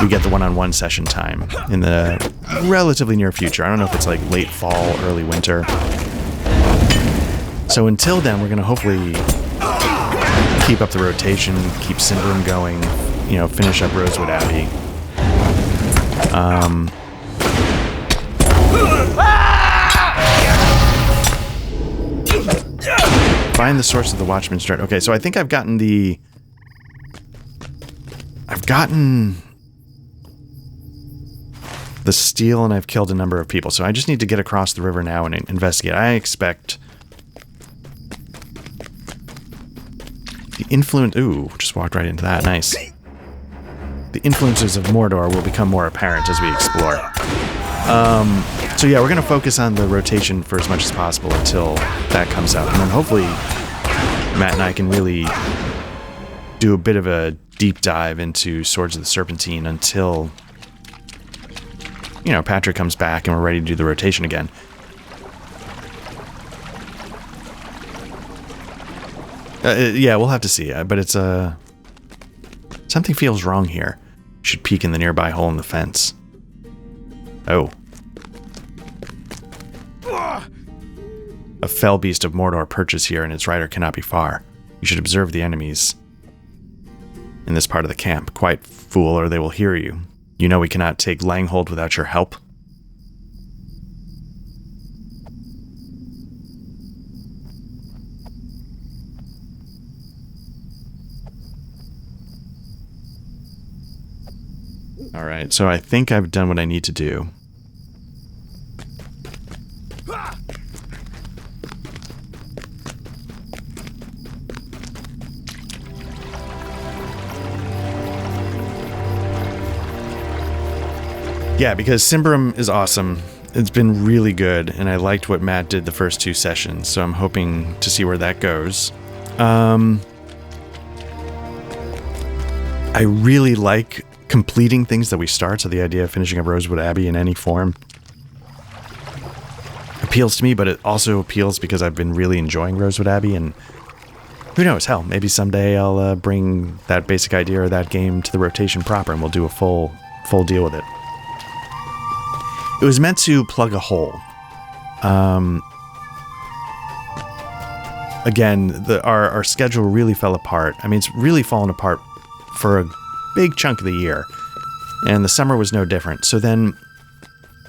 we get the one-on-one session time in the relatively near future. I don't know if it's like late fall, early winter. So until then, we're going to hopefully keep up the rotation, keep Symbaroum going, you know, finish up Rosewood Abbey. Find the source of the Watchman's Dread. Okay, so I think I've gotten the steel, and I've killed a number of people. So I just need to get across the river now and investigate. I expect the influence... Ooh, just walked right into that. Nice. The influences of Mordor will become more apparent as we explore. So yeah, we're going to focus on the rotation for as much as possible until that comes out. And then hopefully Matt and I can really do a bit of a deep dive into Swords of the Serpentine until, you know, Patrick comes back and we're ready to do the rotation again. Yeah, we'll have to see. But it's something feels wrong here. Should peek in the nearby hole in the fence. Oh. A fell beast of Mordor perches here, and its rider cannot be far. You should observe the enemies in this part of the camp. Quiet, fool, or they will hear you. You know we cannot take Langhold without your help. Alright, so I think I've done what I need to do. Yeah, because Symbaroum is awesome. It's been really good, and I liked what Matt did the first 2 sessions, so I'm hoping to see where that goes. I really like completing things that we start, so the idea of finishing up Rosewood Abbey in any form appeals to me, but it also appeals because I've been really enjoying Rosewood Abbey, and who knows, hell, maybe someday I'll bring that basic idea or that game to the rotation proper, and we'll do a full deal with it. It was meant to plug a hole. Again, our schedule really fell apart. I mean, it's really fallen apart for a big chunk of the year, and the summer was no different. So then,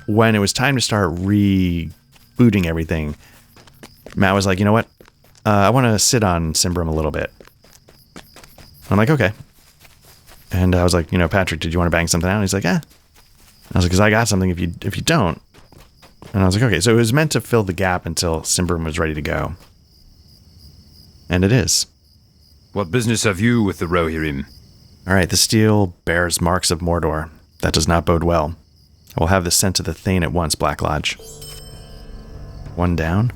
when it was time to start rebooting everything, Matt was like, you know what? I want to sit on Symbaroum a little bit. I'm like, okay. And I was like, you know, Patrick, did you want to bang something out? And he's like, eh. I was like, because I got something if you don't. And I was like, okay, so it was meant to fill the gap until Symbaroum was ready to go. And it is. What business have you with the Rohirrim? Alright, the steel bears marks of Mordor. That does not bode well. I will have this sent to the Thane at once, Black Lodge. 1 down.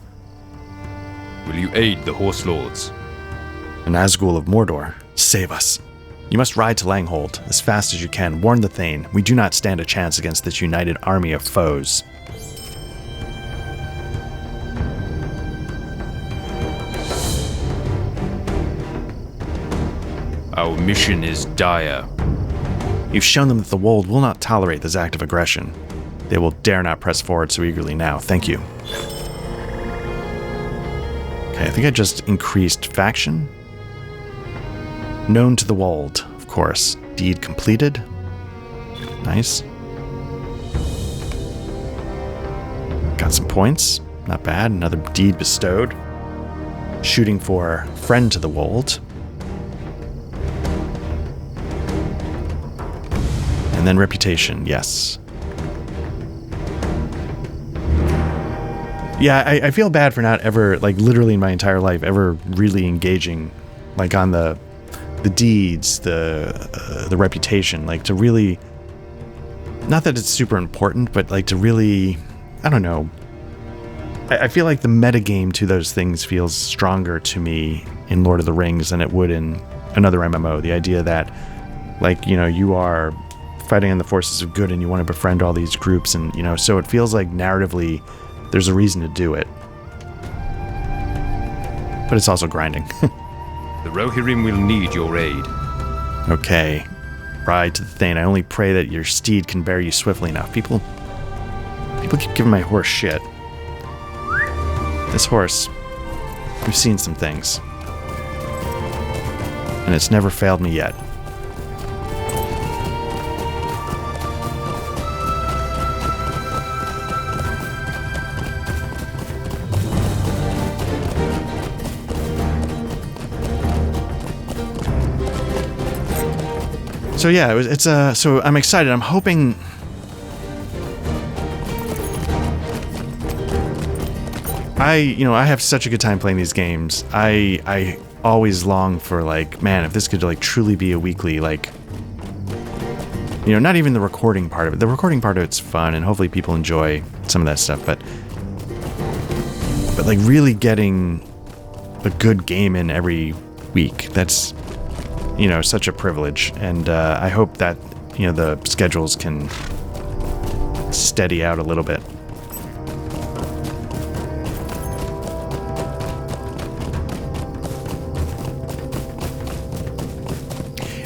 Will you aid the Horse Lords? An Nazgul of Mordor, save us. You must ride to Langhold as fast as you can. Warn the Thane, we do not stand a chance against this united army of foes. Our mission is dire. You've shown them that the Wold will not tolerate this act of aggression. They will dare not press forward so eagerly now. Thank you. Okay, I think I just increased faction. Known to the wold, of course. Deed completed. Nice. Got some points. Not bad. Another deed bestowed. Shooting for friend to the wold. And then reputation, yes. Yeah, I feel bad for not ever, like literally in my entire life, ever really engaging, like on the deeds, the reputation, like to really, not that it's super important, but like to really, I don't know. I feel like the metagame to those things feels stronger to me in Lord of the Rings than it would in another MMO. The idea that, like, you know, you are fighting on the forces of good and you want to befriend all these groups, and, you know, so it feels like narratively there's a reason to do it. But it's also grinding. The Rohirrim will need your aid. Okay. Ride to the Thane. I only pray that your steed can bear you swiftly enough. People keep giving my horse shit. This horse, we've seen some things. And it's never failed me yet. So yeah, so I'm excited. I'm hoping I have such a good time playing these games. I always long for, like, man, if this could, like, truly be a weekly, like, you know, not even the recording part of it. The recording part of it's fun, and hopefully people enjoy some of that stuff, but like really getting a good game in every week, that's, you know, such a privilege. And I hope that, you know, the schedules can steady out a little bit.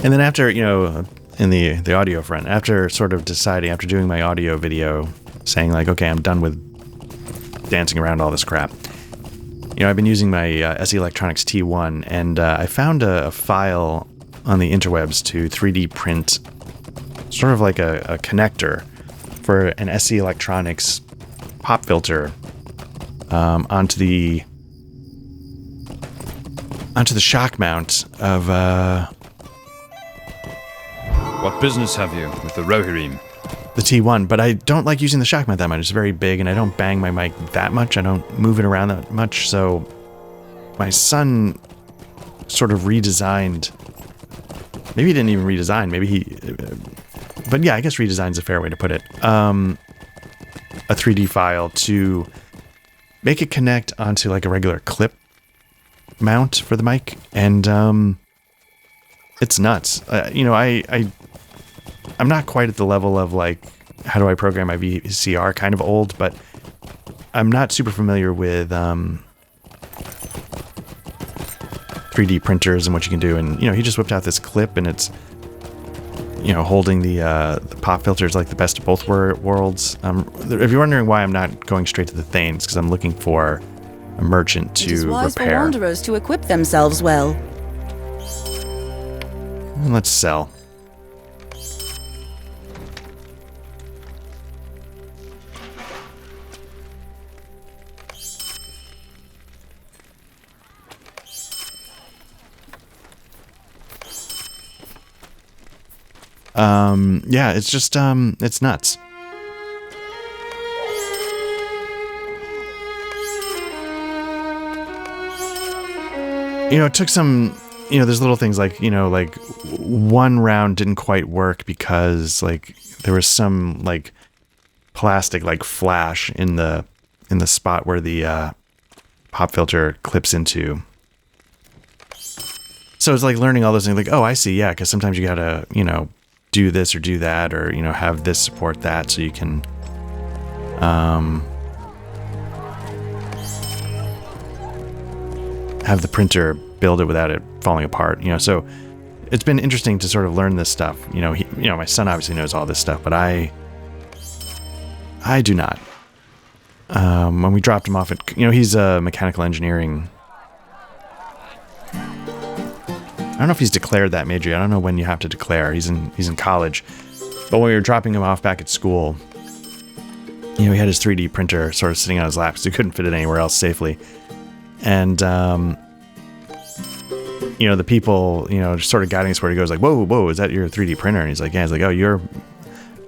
And then after, you know, in the audio front, after sort of deciding, after doing my audio video, saying like, okay, I'm done with dancing around all this crap. You know, I've been using my SE Electronics T1, and I found a file on the interwebs to 3D print sort of like a connector for an SE Electronics pop filter onto the shock mount of What business have you with the Rohirrim? the T1, but I don't like using the shock mount that much. It's very big, and I don't bang my mic that much. I don't move it around that much, so my son sort of redesigned. Maybe he didn't even redesign. Maybe he... But yeah, I guess redesign's a fair way to put it. A 3D file to make it connect onto like a regular clip mount for the mic, and it's nuts. You know, I'm not quite at the level of like, how do I program my VCR? Kind of old, but I'm not super familiar with 3D printers and what you can do. And, you know, he just whipped out this clip, and it's, you know, holding the pop filters like the best of both worlds. If you're wondering why I'm not going straight to the Thanes, because I'm looking for a merchant to It is wise for repair. wanderers to equip themselves well. And let's sell. Yeah, it's just, it's nuts. You know, it took some, you know, there's little things like, you know, like one round didn't quite work because like there was some like plastic like flash in the spot where the pop filter clips into. So it's like learning all those things like, oh, I see. Yeah. Cause sometimes you gotta, you know, do this or do that, or, you know, have this support that so you can, have the printer build it without it falling apart, you know. So it's been interesting to sort of learn this stuff. You know, my son obviously knows all this stuff, but I I do not. When we dropped him off at, he's a mechanical engineering. I don't know if he's declared that major. I don't know when you have to declare. He's in college. But when we were dropping him off back at school, he had his 3D printer sort of sitting on his lap because he couldn't fit it anywhere else safely. And, the people, sort of guiding us where he goes like, whoa, is that your 3D printer? And he's like, yeah. He's like, oh, you're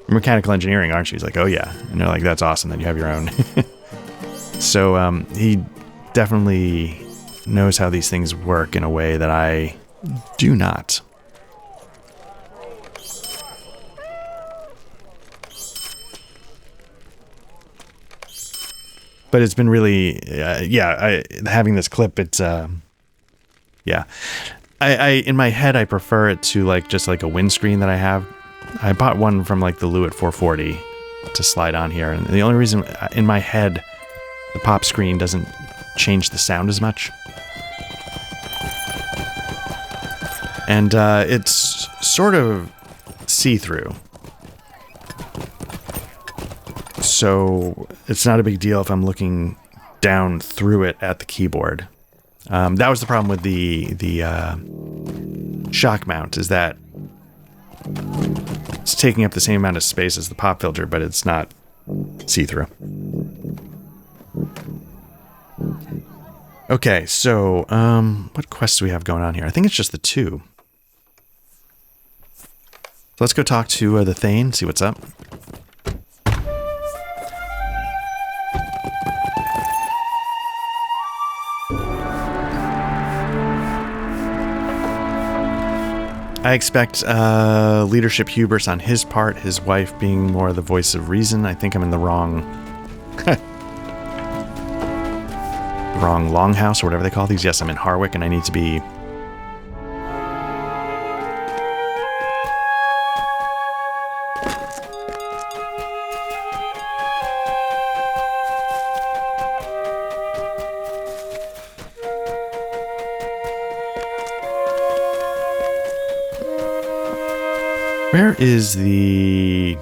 mechanical engineering, aren't you? He's like, oh, yeah. And they're like, that's awesome. Then you have your own. So he definitely knows how these things work in a way that I do not. But it's been really, having this clip, it's, yeah. I in my head, I prefer it to like just like a windscreen that I have. I bought one from like the Lewitt 440 to slide on here. And the only reason in my head, the pop screen doesn't change the sound as much. And it's sort of see-through. So it's not a big deal if I'm looking down through it at the keyboard. That was the problem with the shock mount, is that it's taking up the same amount of space as the pop filter, but it's not see-through. Okay, so what quests do we have going on here? I think it's just the 2. So let's go talk to the Thane, see what's up. I expect leadership hubris on his part, his wife being more the voice of reason. I think I'm in the wrong longhouse or whatever they call these. Yes, I'm in Harwick and I need to be... Where is the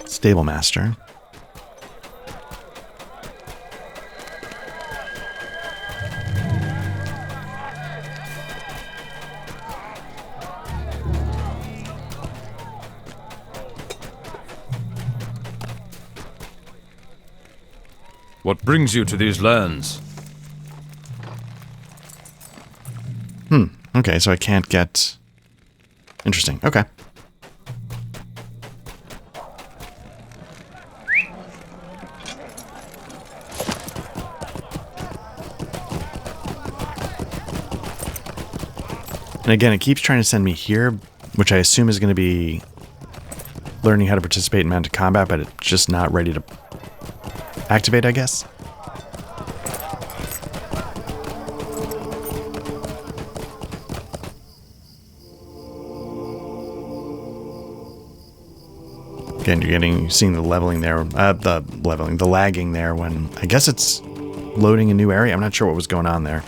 stable master? What brings you to these lands? Okay, so I can't get... Interesting. Okay. And again, it keeps trying to send me here, which I assume is going to be learning how to participate in mounted combat, but it's just not ready to activate, I guess. Again, you're seeing the leveling there, the lagging there when I guess it's loading a new area. I'm not sure what was going on there.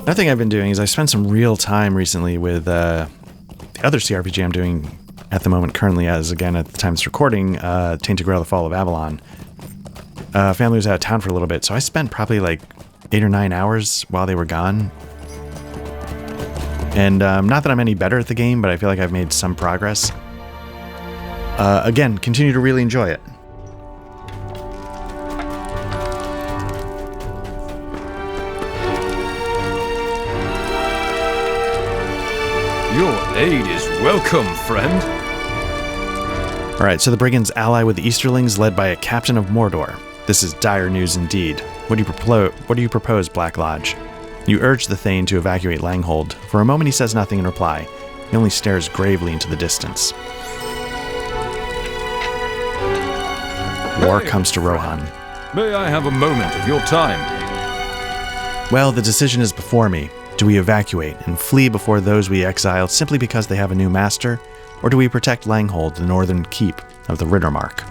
Another thing I've been doing is I spent some real time recently with the other CRPG I'm doing at the moment, currently, as again at the time of this recording, Tainted Grail: The Fall of Avalon. Family was out of town for a little bit, so I spent probably like 8 or 9 hours while they were gone. And not that I'm any better at the game, but I feel like I've made some progress. Again, continue to really enjoy it. Your aid is welcome, friend. Alright, so the brigands ally with the Easterlings led by a captain of Mordor. This is dire news indeed. What do you propose, Black Lodge? You urge the Thane to evacuate Langhold. For a moment he says nothing in reply. He only stares gravely into the distance. War comes to Rohan. May I have a moment of your time? Well, the decision is before me. Do we evacuate and flee before those we exiled simply because they have a new master? Or do we protect Langhold, the northern keep of the Rittermark?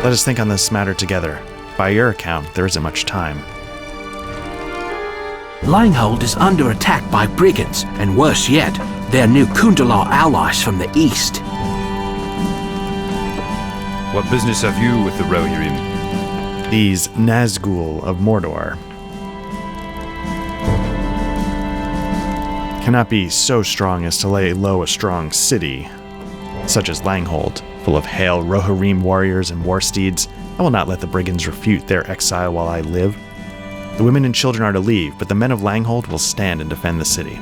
Let us think on this matter together. By your account, there isn't much time. Langhold is under attack by brigands, and worse yet, their new Kundalar allies from the east. What business have you with the Rohirrim? These Nazgul of Mordor cannot be so strong as to lay low a strong city, such as Langhold, full of hale Rohirrim warriors and war steeds. I will not let the brigands refute their exile while I live. The women and children are to leave, but the men of Langhold will stand and defend the city.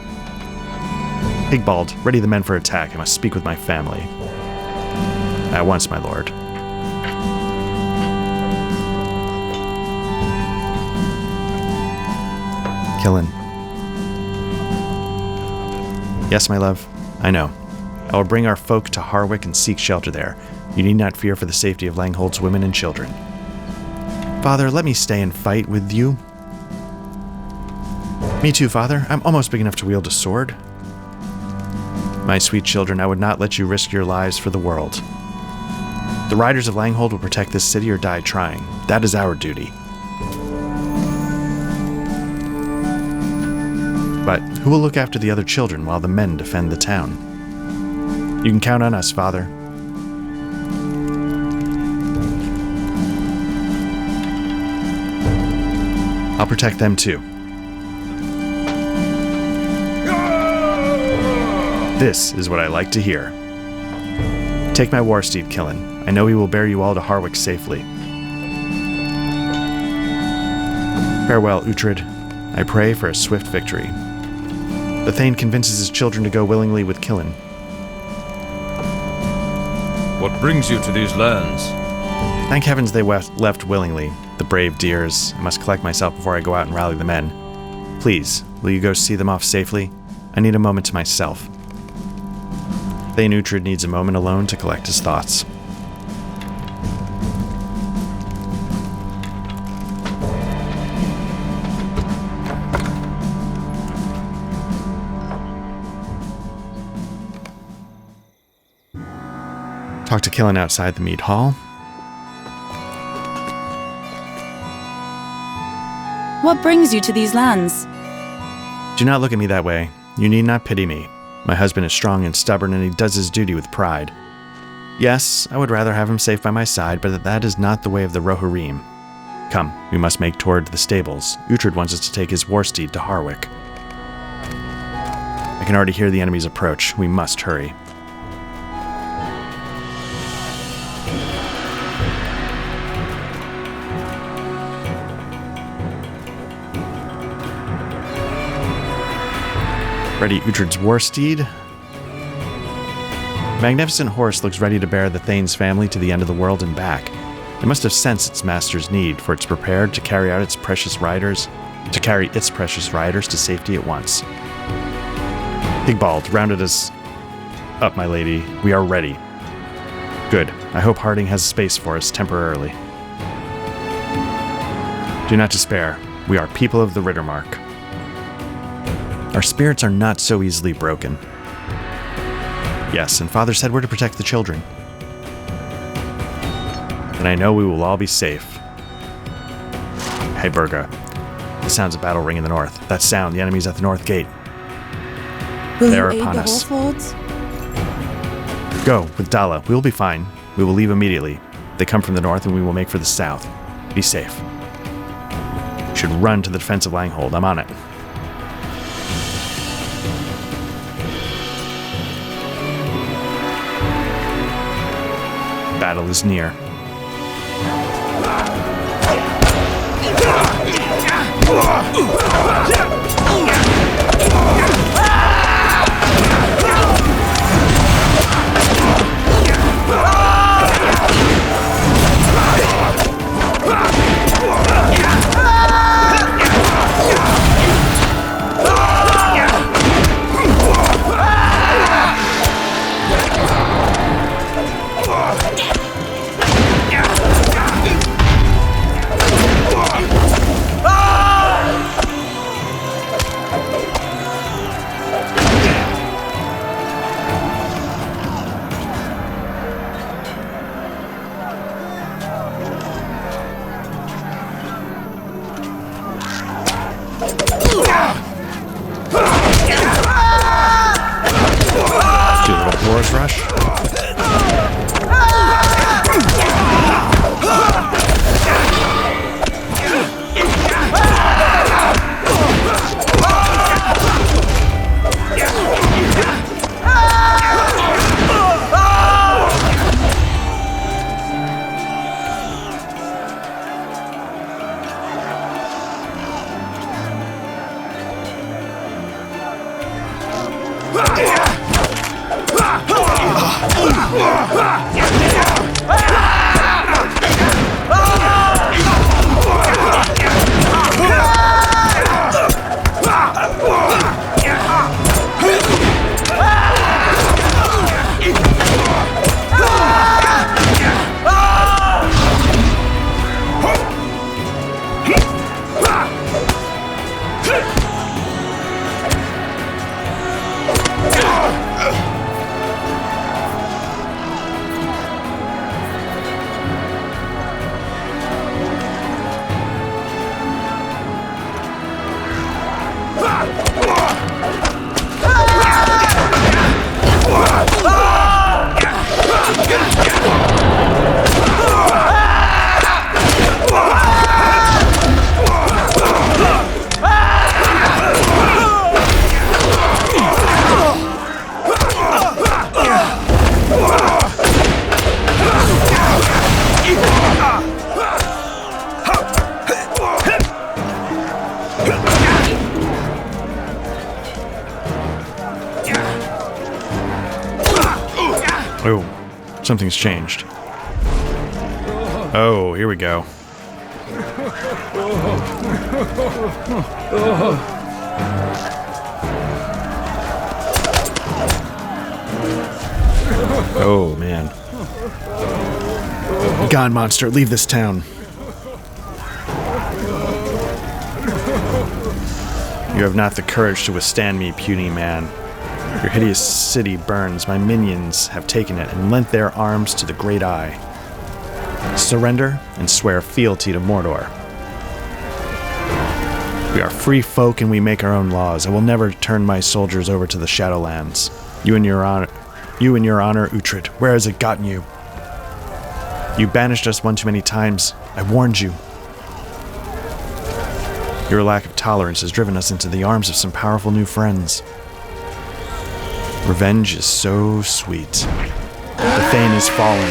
Higbald, ready the men for attack. I must speak with my family. At once, my lord. Killen. Yes, my love. I know. I will bring our folk to Harwick and seek shelter there. You need not fear for the safety of Langhold's women and children. Father, let me stay and fight with you. Me too, Father. I'm almost big enough to wield a sword. My sweet children, I would not let you risk your lives for the world. The riders of Langhold will protect this city or die trying. That is our duty. But who will look after the other children while the men defend the town? You can count on us, Father. I'll protect them too. This is what I like to hear. Take my war steed, Killen. I know he will bear you all to Harwick safely. Farewell, Uhtred. I pray for a swift victory. The Thane convinces his children to go willingly with Killen. What brings you to these lands? Thank heavens they left willingly. The brave dears. I must collect myself before I go out and rally the men. Please, will you go see them off safely? I need a moment to myself. Thane Uhtred needs a moment alone to collect his thoughts. Talk to Killen outside the mead hall. What brings you to these lands? Do not look at me that way. You need not pity me. My husband is strong and stubborn, and he does his duty with pride. Yes, I would rather have him safe by my side, but that is not the way of the Rohirrim. Come, we must make toward the stables. Uhtred wants us to take his war steed to Harwick. I can already hear the enemy's approach. We must hurry. Ready Uhtred's war steed. Magnificent horse looks ready to bear the Thane's family to the end of the world and back. It must have sensed its master's need, for it's prepared to carry its precious riders to safety at once. Higbald, rounded us up, my lady. We are ready. Good. I hope Harding has space for us temporarily. Do not despair. We are people of the Rittermark. Our spirits are not so easily broken. Yes, and Father said we're to protect the children. And I know we will all be safe. Hey, Berga. The sounds of battle ring in the north. That sound, the enemy's at the north gate. Will They are you aid upon the us. Horselords? Go, with Dala. We will be fine. We will leave immediately. They come from the north and we will make for the south. Be safe. We should run to the defense of Langhold. I'm on it. Battle is near. Something's changed. Oh, here we go. Oh, man. Gone, monster. Leave this town. You have not the courage to withstand me, puny man. Your hideous city burns. My minions have taken it and lent their arms to the Great Eye. Surrender and swear fealty to Mordor. We are free folk and we make our own laws. I will never turn my soldiers over to the Shadowlands. You and your honor, Uhtred, where has it gotten you? You banished us one too many times. I warned you. Your lack of tolerance has driven us into the arms of some powerful new friends. Revenge is so sweet. The Thane is fallen,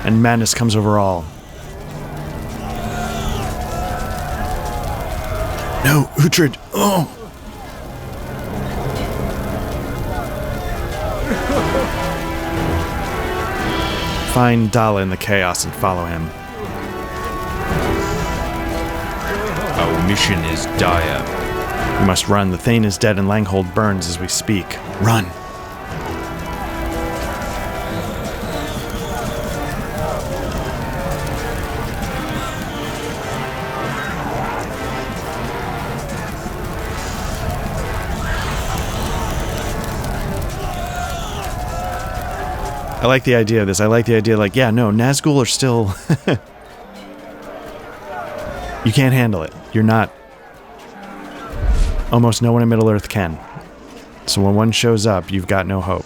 and madness comes over all. No, Uhtred! Oh! Find Dala in the chaos and follow him. Our mission is dire. We must run. The Thane is dead and Langhold burns as we speak. Run! I like the idea of this. I like the idea like, yeah, no, Nazgul are still... You can't handle it. You're not... Almost no one in Middle-earth can. So when one shows up, you've got no hope.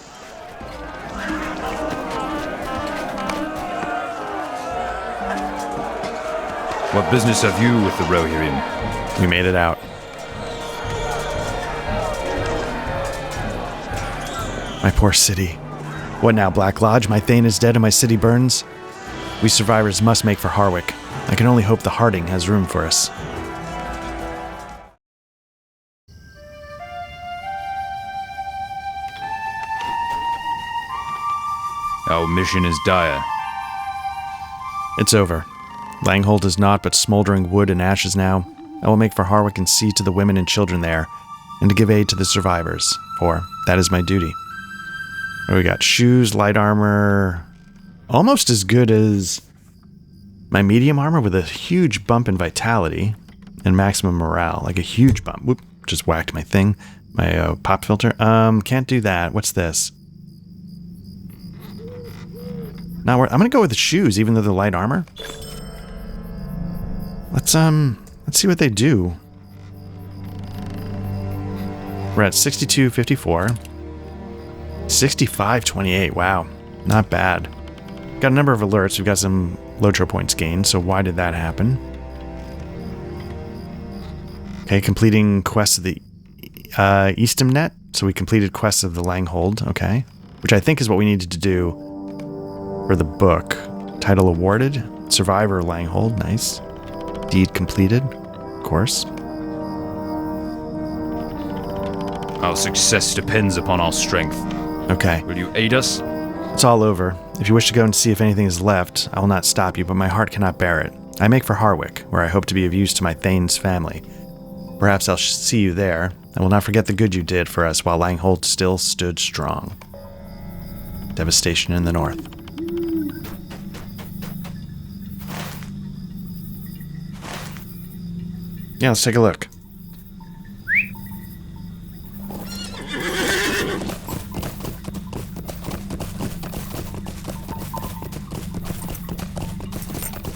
What business have you with the Rohirrim? We made it out. My poor city. What now, Black Lodge? My Thane is dead and my city burns? We survivors must make for Harwick. I can only hope the Harding has room for us. Our mission is dire. It's over. Langhold is naught but smoldering wood and ashes now. I will make for Harwick and see to the women and children there, and to give aid to the survivors, for that is my duty. We got shoes, light armor, almost as good as my medium armor with a huge bump in vitality and maximum morale, like a huge bump. Whoop, just whacked my thing, my pop filter. Can't do that. What's this? Not worth. I'm gonna go with the shoes, even though they're light armor. Let's see what they do. We're at 62.54. 65.28, wow. Not bad. Got a number of alerts. We've got some Lotro points gained, so why did that happen? Okay, completing quests of the Eastamnet. So we completed quests of the Langhold, okay. Which I think is what we needed to do for the book. Title awarded. Survivor Langhold, nice. Deed completed, of course. Our success depends upon our strength. Okay. Will you aid us? It's all over. If you wish to go and see if anything is left, I will not stop you, but my heart cannot bear it. I make for Harwick, where I hope to be of use to my Thane's family. Perhaps I'll see you there. I will not forget the good you did for us while Langhold still stood strong. Devastation in the north. Yeah, let's take a look.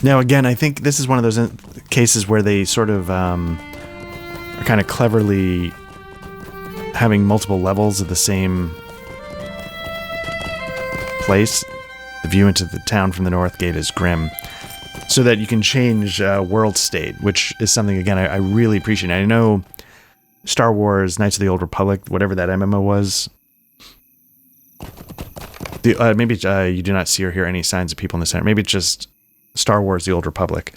Now, again, I think this is one of those cases where they sort of are kind of cleverly having multiple levels of the same place. The view into the town from the north gate is grim. So that you can change world state, which is something, again, I really appreciate. I know Star Wars Knights of the Old Republic, whatever that MMO was. Maybe you do not see or hear any signs of people in the center. Maybe it's just Star Wars The Old Republic.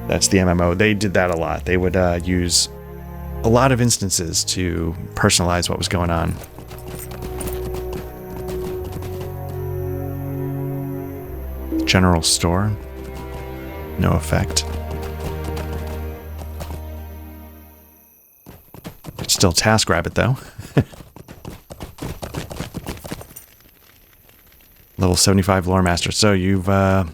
That's the MMO. They did that a lot. They would use a lot of instances to personalize what was going on. General store. No effect. It's still TaskRabbit though. Level 75 Lore Master. So you've, the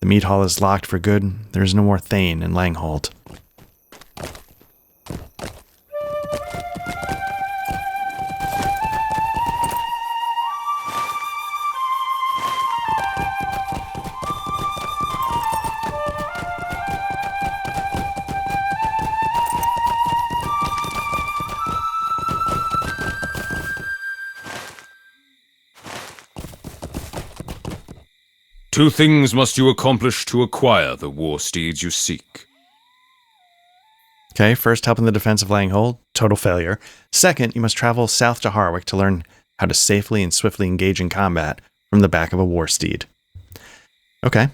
meat hall is locked for good. There's no more Thane in Langhold. Two things must you accomplish to acquire the war steeds you seek. Okay, first, help in the defense of Langhold. Total failure. Second, you must travel south to Harwick to learn how to safely and swiftly engage in combat from the back of a war steed. Okay.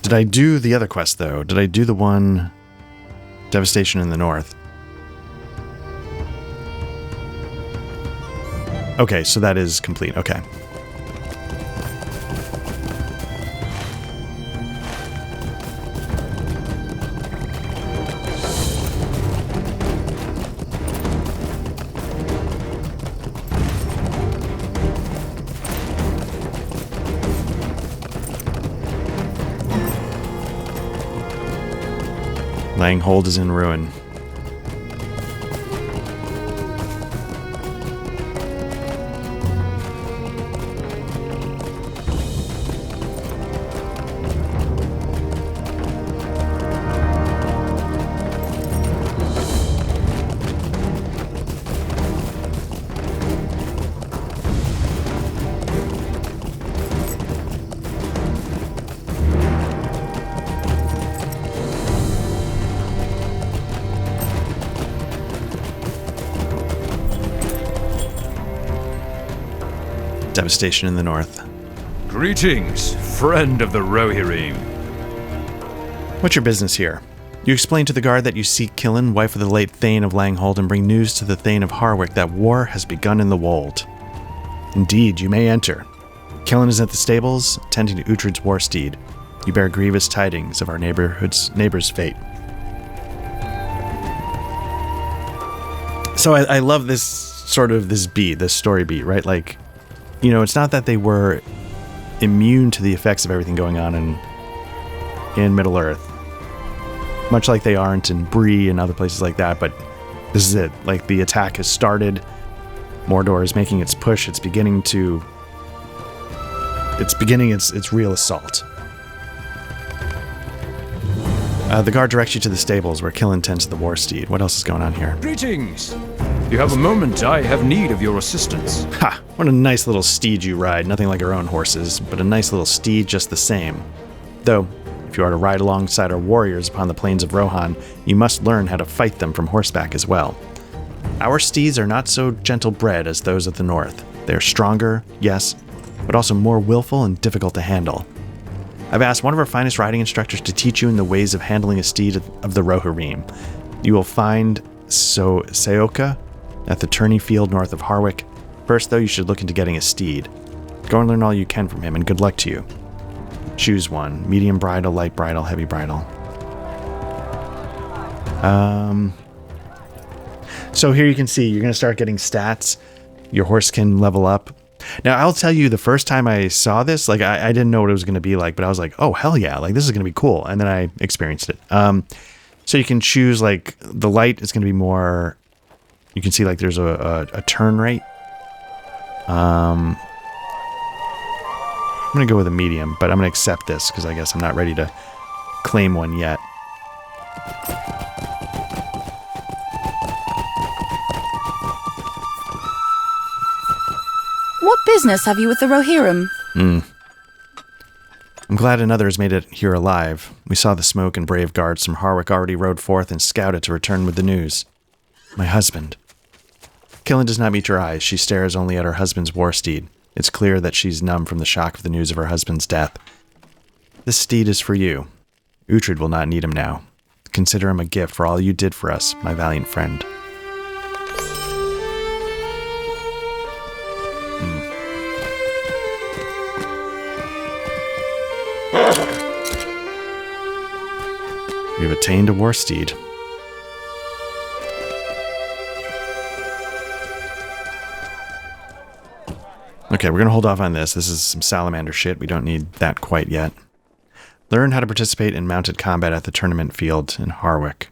Did I do the other quest, though? Did I do the one... Devastation in the North? Okay, so that is complete. Okay. Langhold is in ruin. Devastation in the North. Greetings, friend of the Rohirrim. What's your business here? You explain to the guard that you seek Killen, wife of the late Thane of Langhold, and bring news to the Thane of Harwick that war has begun in the Wold. Indeed, you may enter. Killen is at the stables, tending to Uhtred's war steed. You bear grievous tidings of our neighbor's fate. So I love this sort of this story beat, right? Like, you know, it's not that they were immune to the effects of everything going on in Middle-earth. Much like they aren't in Bree and other places like that, but this is it. Like, the attack has started. Mordor is making its push. It's beginning its real assault. The guard directs you to the stables where Killen tends to the war steed. What else is going on here? Greetings! You have a moment, I have need of your assistance. Ha! What a nice little steed you ride. Nothing like our own horses, but a nice little steed just the same. Though, if you are to ride alongside our warriors upon the plains of Rohan, you must learn how to fight them from horseback as well. Our steeds are not so gentle-bred as those of the north. They are stronger, yes, but also more willful and difficult to handle. I've asked one of our finest riding instructors to teach you in the ways of handling a steed of the Rohirrim. You will find Seoka at the tourney field north of Harwick. First, though, you should look into getting a steed. Go and learn all you can from him, and good luck to you. Choose one. Medium bridle, light bridle, heavy bridle. So here you can see, you're going to start getting stats. Your horse can level up. Now, I'll tell you, the first time I saw this, like, I didn't know what it was going to be like, but I was like, oh, hell yeah, like, this is going to be cool. And then I experienced it. So you can choose, like, the light is going to be more... You can see, like, there's a turn rate. I'm going to go with a medium, but I'm going to accept this because I guess I'm not ready to claim one yet. What business have you with the Rohirrim? I'm glad another has made it here alive. We saw the smoke and brave guards from Harwick already rode forth and scouted to return with the news. My husband. Killen does not meet your eyes. She stares only at her husband's war steed. It's clear that she's numb from the shock of the news of her husband's death. This steed is for you. Uhtred will not need him now. Consider him a gift for all you did for us, my valiant friend. We've attained a war steed. Okay, we're going to hold off on this. This is some salamander shit. We don't need that quite yet. Learn how to participate in mounted combat at the tournament field in Harwick.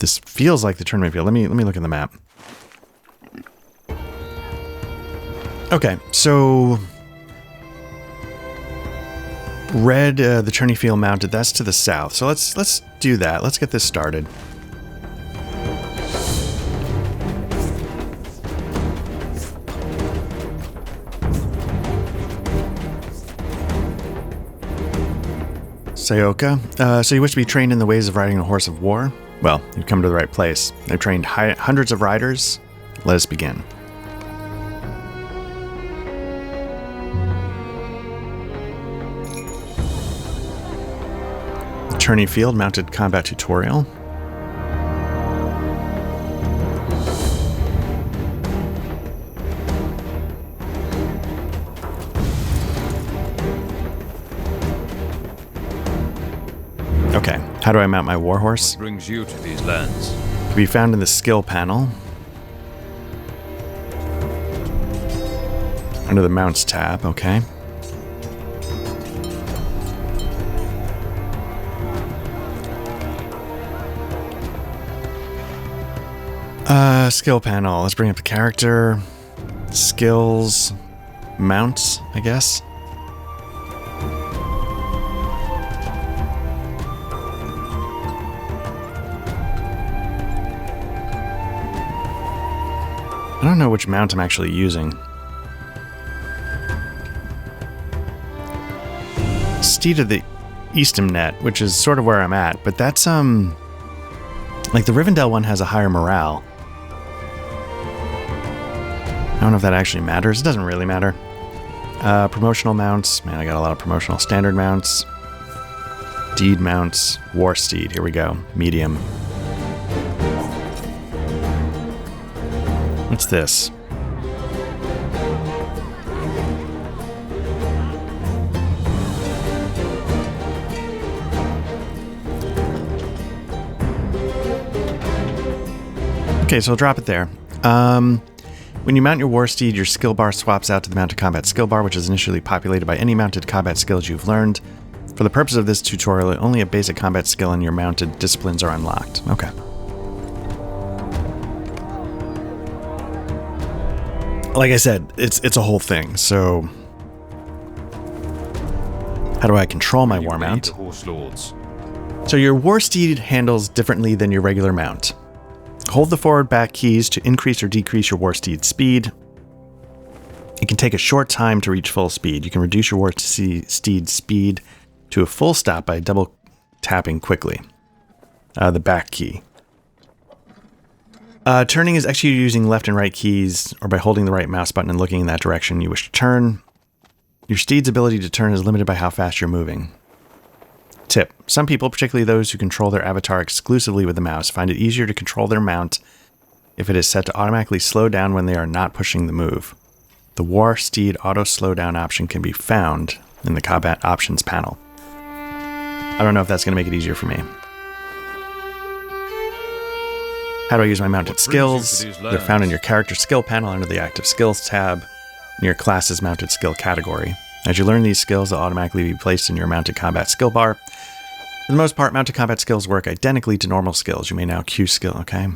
This feels like the tournament field. Let me look at the map. Okay, so red, the tourney field mounted. That's to the south. So let's do that. Let's get this started. Sayoka, so you wish to be trained in the ways of riding a horse of war? Well, you've come to the right place. They've trained hundreds of riders. Let us begin. Tourney field mounted combat tutorial. Okay, how do I mount my warhorse? What brings you to these lands? To be found in the skill panel. Under the mounts tab, okay. Skill panel. Let's bring up the character. Skills. Mounts, I guess. I don't know which mount I'm actually using. Steed of the Eastham, which is sort of where I'm at, but that's, like the Rivendell one has a higher morale. I don't know if that actually matters. It doesn't really matter. Promotional mounts. Man, I got a lot of promotional. Standard mounts. Deed mounts. War steed. Here we go. Medium. What's this? Okay, so I'll drop it there. When you mount your war steed, your skill bar swaps out to the mounted combat skill bar, which is initially populated by any mounted combat skills you've learned. For the purpose of this tutorial, only a basic combat skill and your mounted disciplines are unlocked. Okay. Like I said, it's a whole thing, so how do I control my war mount? Horse lords. So your war steed handles differently than your regular mount. Hold the forward back keys to increase or decrease your war steed's speed. It can take a short time to reach full speed. You can reduce your war steed's speed to a full stop by double tapping quickly. The back key. Turning is executed using left and right keys, or by holding the right mouse button and looking in that direction you wish to turn. Your steed's ability to turn is limited by how fast you're moving. Tip. Some people, particularly those who control their avatar exclusively with the mouse, find it easier to control their mount if it is set to automatically slow down when they are not pushing the move. The War Steed Auto Slowdown option can be found in the Combat Options panel. I don't know if that's going to make it easier for me. How do I use my mounted skills? They're found in your character skill panel under the active skills tab in your class's mounted skill category. As you learn these skills, they'll automatically be placed in your mounted combat skill bar. For the most part, mounted combat skills work identically to normal skills. You may now queue skill, okay?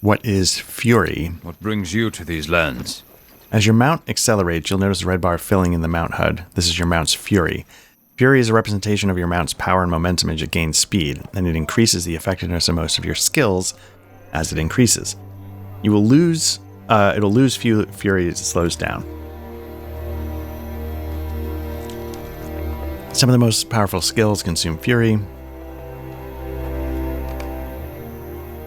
What is Fury? What brings you to these lands? As your mount accelerates, you'll notice a red bar filling in the mount HUD. This is your mount's Fury. Fury is a representation of your mount's power and momentum as it gains speed, and it increases the effectiveness of most of your skills as it increases. You will lose, it'll lose Fury as it slows down. Some of the most powerful skills consume Fury.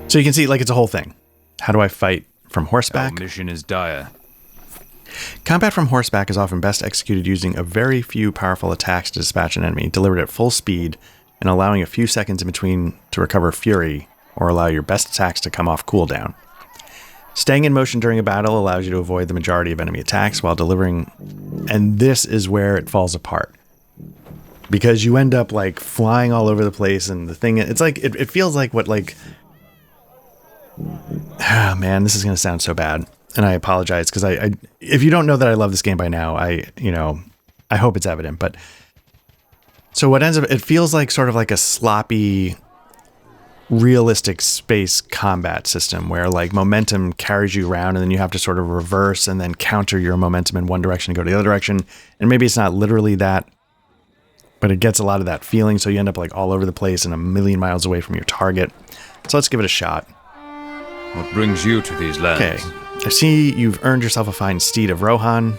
So you can see, like, it's a whole thing. How do I fight from horseback? Our mission is dire. Combat from horseback is often best executed using a very few powerful attacks to dispatch an enemy, delivered at full speed, and allowing a few seconds in between to recover Fury, or allow your best attacks to come off cooldown. Staying in motion during a battle allows you to avoid the majority of enemy attacks while delivering, and this is where it falls apart. Because you end up like flying all over the place, and the thing, it's like, it feels like what like, man, this is going to sound so bad. And I apologize because I, if you don't know that I love this game by now, I hope it's evident. But so what ends up, it feels like sort of like a sloppy, realistic space combat system where like momentum carries you around and then you have to sort of reverse and then counter your momentum in one direction and go to the other direction. And maybe it's not literally that, but it gets a lot of that feeling. So you end up like all over the place and a million miles away from your target. So let's give it a shot. What brings you to these lands? Okay. I see you've earned yourself a fine steed of Rohan.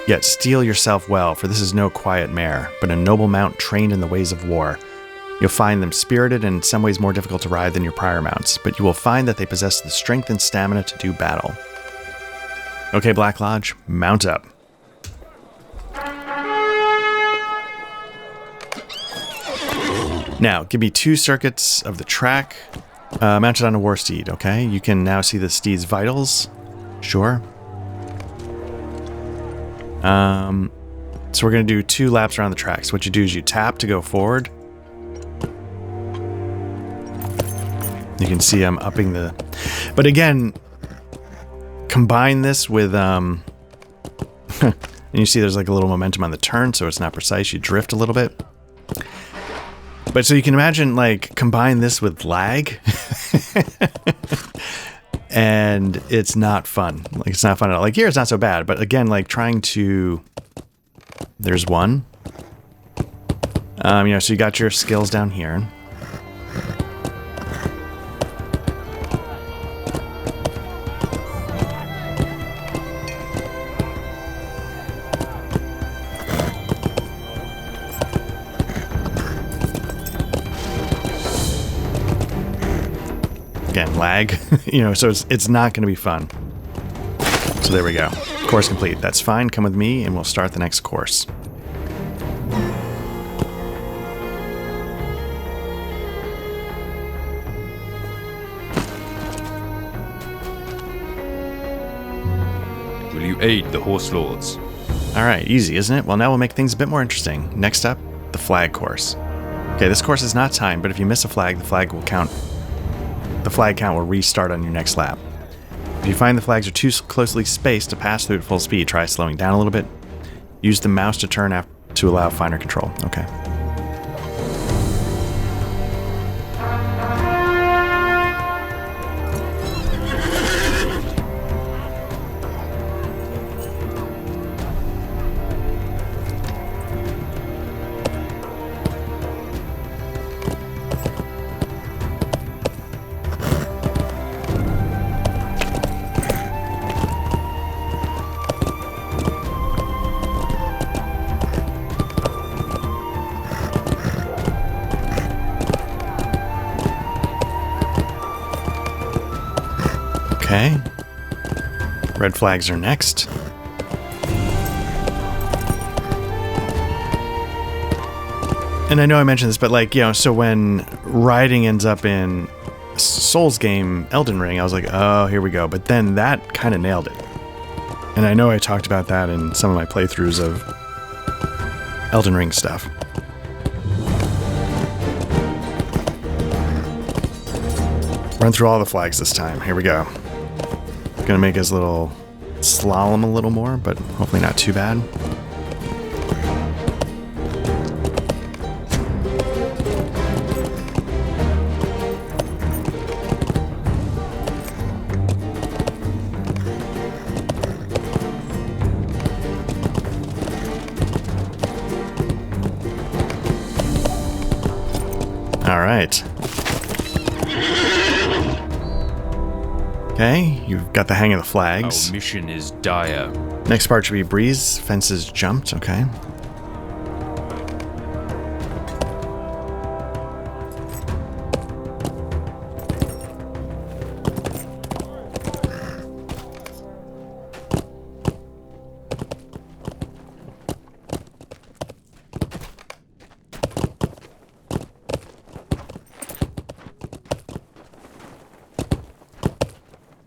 Yet steel yourself well, for this is no quiet mare, but a noble mount trained in the ways of war. You'll find them spirited and in some ways more difficult to ride than your prior mounts, but you will find that they possess the strength and stamina to do battle. Okay, Black Lodge, mount up. Now, give me 2 circuits of the track, mounted on a war steed, okay? You can now see the steed's vitals. Sure. So we're going to do 2 laps around the track. So what you do is you tap to go forward. You can see I'm upping the... But again, combine this with... and you see there's like a little momentum on the turn, so it's not precise. You drift a little bit. But so you can imagine, like, combine this with lag. And it's not fun. Like, it's not fun at all. Like, here it's not so bad. But again, like, trying to... There's one. So you got your skills down here. Again, lag. So it's not going to be fun. So there we go. Course complete. That's fine. Come with me and we'll start the next course. Will you aid the horse lords? Alright, easy, isn't it? Well, now we'll make things a bit more interesting. Next up, the flag course. Okay, this course is not timed, but if you miss a flag, the flag will count. The flag count will restart on your next lap. If you find the flags are too closely spaced to pass through at full speed, try slowing down a little bit. Use the mouse to turn to allow finer control. Okay. Okay. Red flags are next. And I know I mentioned this, but so when riding ends up in Souls game Elden Ring, I was like, oh, here we go. But then that kind of nailed it. And I know I talked about that in some of my playthroughs of Elden Ring stuff. Run through all the flags this time. Here we go. Gonna make his little slalom a little more, but hopefully not too bad. All right. Okay, you've got the hang of the flags. Our mission is dire. Next part should be breeze, fences jumped, okay.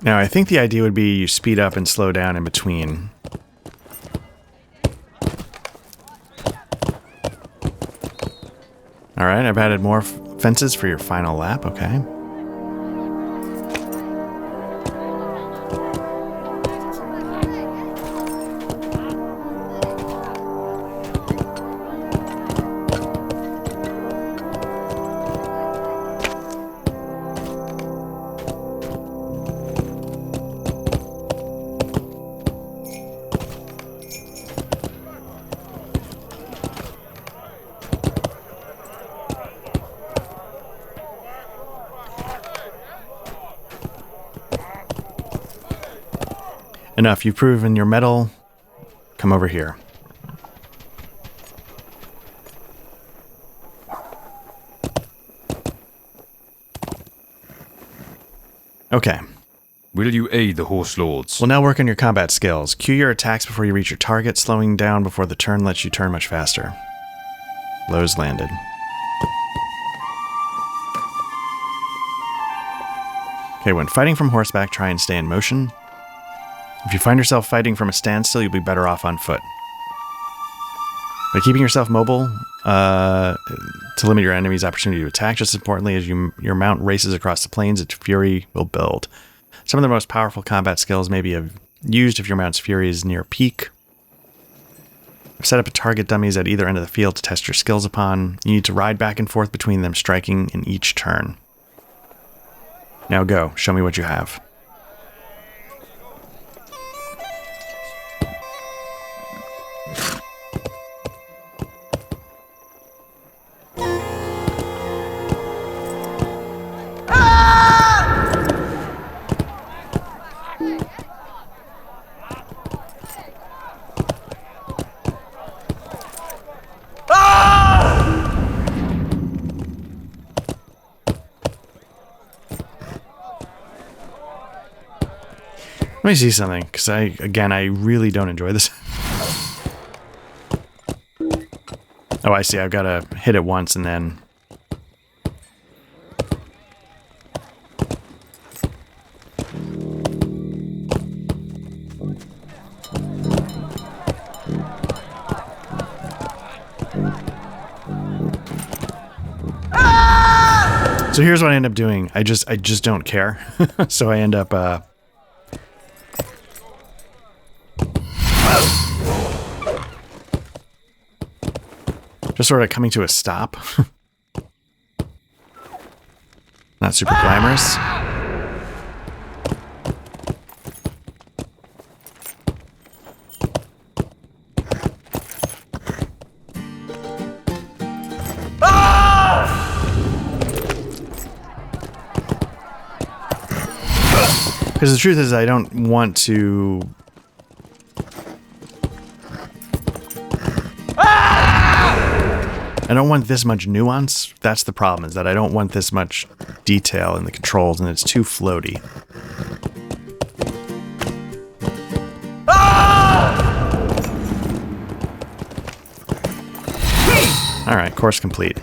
Now, I think the idea would be you speed up and slow down in between. All right, I've added more fences for your final lap, okay. Enough, you've proven your mettle. Come over here. Okay. Will you aid the horse lords? We'll now work on your combat skills. Cue your attacks before you reach your target, slowing down before the turn lets you turn much faster. Blows landed. Okay, when fighting from horseback, try and stay in motion. If you find yourself fighting from a standstill, you'll be better off on foot. By keeping yourself mobile to limit your enemy's opportunity to attack, just as importantly as your mount races across the plains, its fury will build. Some of the most powerful combat skills may be used if your mount's fury is near peak. Set up a target dummies at either end of the field to test your skills upon. You need to ride back and forth between them, striking in each turn. Now go, show me what you have. Let me see something, because I really don't enjoy this. Oh, I see. I've got to hit it once and then... So here's what I end up doing. I just don't care. So I end up just sort of coming to a stop. Not super glamorous. Because the truth is, I don't want to... I don't want this much nuance. That's the problem, is that I don't want this much detail in the controls, and it's too floaty. Alright, course complete.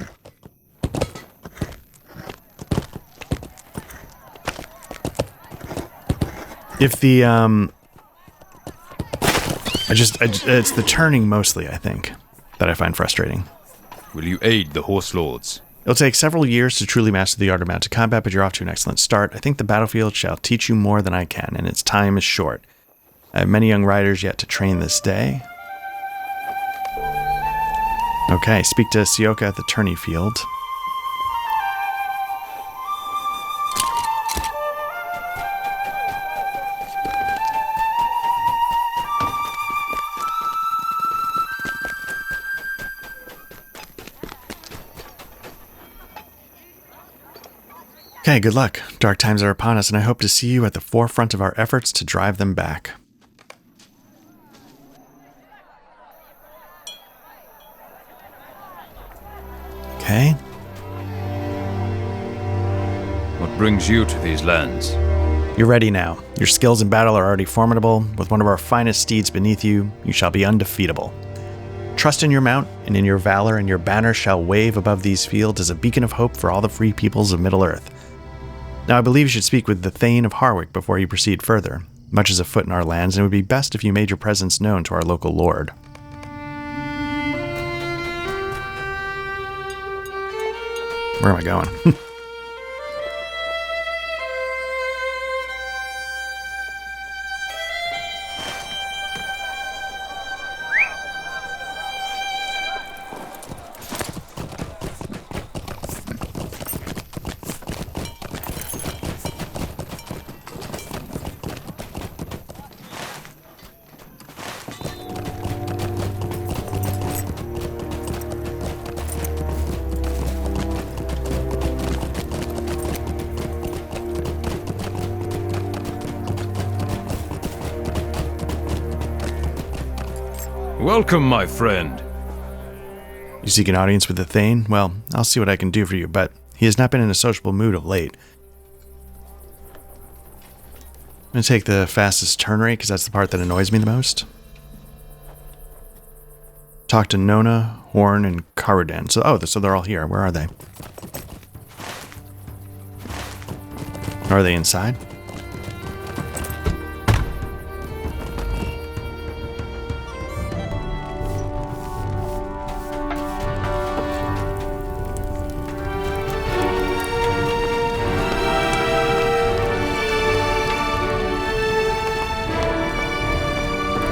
If the, it's the turning mostly, I think, that I find frustrating. Will you aid the horse lords? It'll take several years to truly master the art of mounted combat, but you're off to an excellent start. I think the battlefield shall teach you more than I can, and its time is short. I have many young riders yet to train this day. Okay, speak to Sioka at the tourney field. Okay, good luck. Dark times are upon us, and I hope to see you at the forefront of our efforts to drive them back. Okay. What brings you to these lands? You're ready now. Your skills in battle are already formidable. With one of our finest steeds beneath you, you shall be undefeatable. Trust in your mount and in your valor, and your banner shall wave above these fields as a beacon of hope for all the free peoples of Middle-earth. Now, I believe you should speak with the Thane of Harwick before you proceed further. Much is afoot in our lands, and it would be best if you made your presence known to our local lord. Where am I going? Welcome, my friend. You seek an audience with the Thane? Well, I'll see what I can do for you, but he has not been in a sociable mood of late. I'm going to take the fastest turn rate, because that's the part that annoys me the most. Talk to Nona, Horn, and Karudan. So they're all here. Where are they? Are they inside?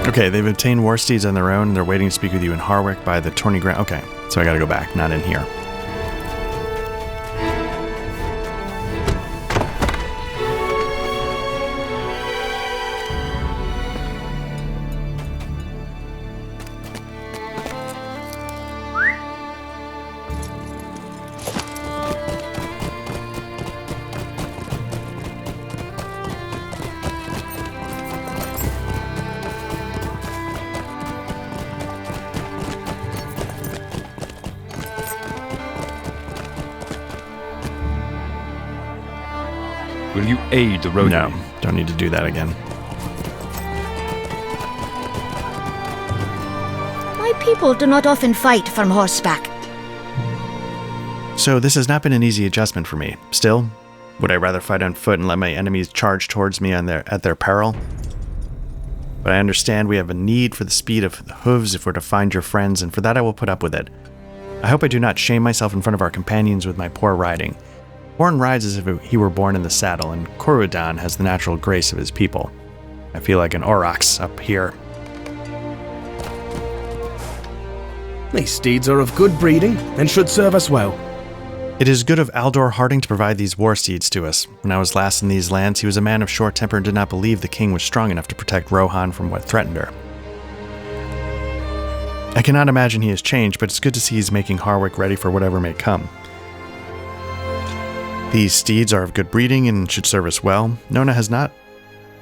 Okay, they've obtained war steeds on their own, and they're waiting to speak with you in Harwick by the tourney ground. Okay, so I gotta go back, not in here. Will you aid the Rohan? No, don't need to do that again. My people do not often fight from horseback. So this has not been an easy adjustment for me. Still, would I rather fight on foot and let my enemies charge towards me at their peril? But I understand we have a need for the speed of the hooves if we're to find your friends, and for that I will put up with it. I hope I do not shame myself in front of our companions with my poor riding. Horn rides as if he were born in the saddle, and Karudan has the natural grace of his people. I feel like an aurochs up here. These steeds are of good breeding and should serve us well. It is good of Aldor Harding to provide these war steeds to us. When I was last in these lands, he was a man of short temper and did not believe the king was strong enough to protect Rohan from what threatened her. I cannot imagine he has changed, but it's good to see he's making Harwick ready for whatever may come. These steeds are of good breeding and should serve us well. Nona has not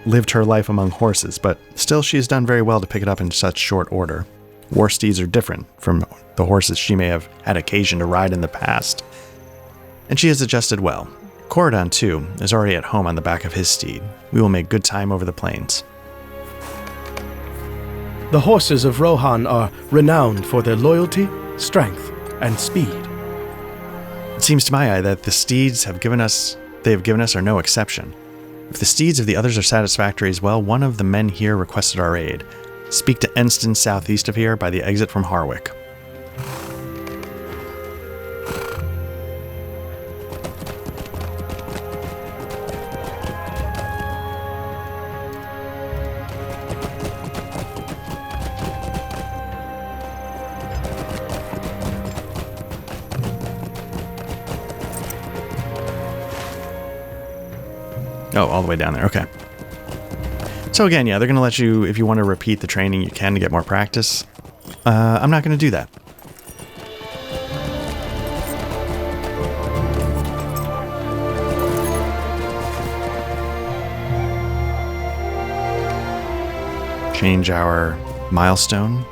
lived her life among horses, but still she has done very well to pick it up in such short order. War steeds are different from the horses she may have had occasion to ride in the past, and she has adjusted well. Karudan, too, is already at home on the back of his steed. We will make good time over the plains. The horses of Rohan are renowned for their loyalty, strength, and speed. It seems to my eye that the steeds they have given us are no exception. If the steeds of the others are satisfactory as well, one of the men here requested our aid. Speak to Enston southeast of here by the exit from Harwick. Oh, all the way down there. Okay. So again, yeah, they're going to let you, if you want to repeat the training, you can to get more practice. I'm not going to do that. Change our milestone.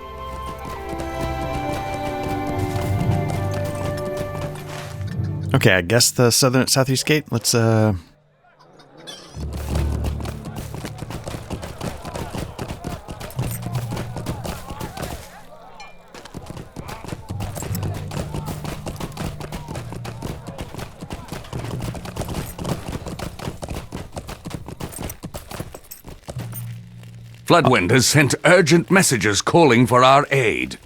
Okay, I guess the southeast gate. Let's Floodwind has sent urgent messages calling for our aid.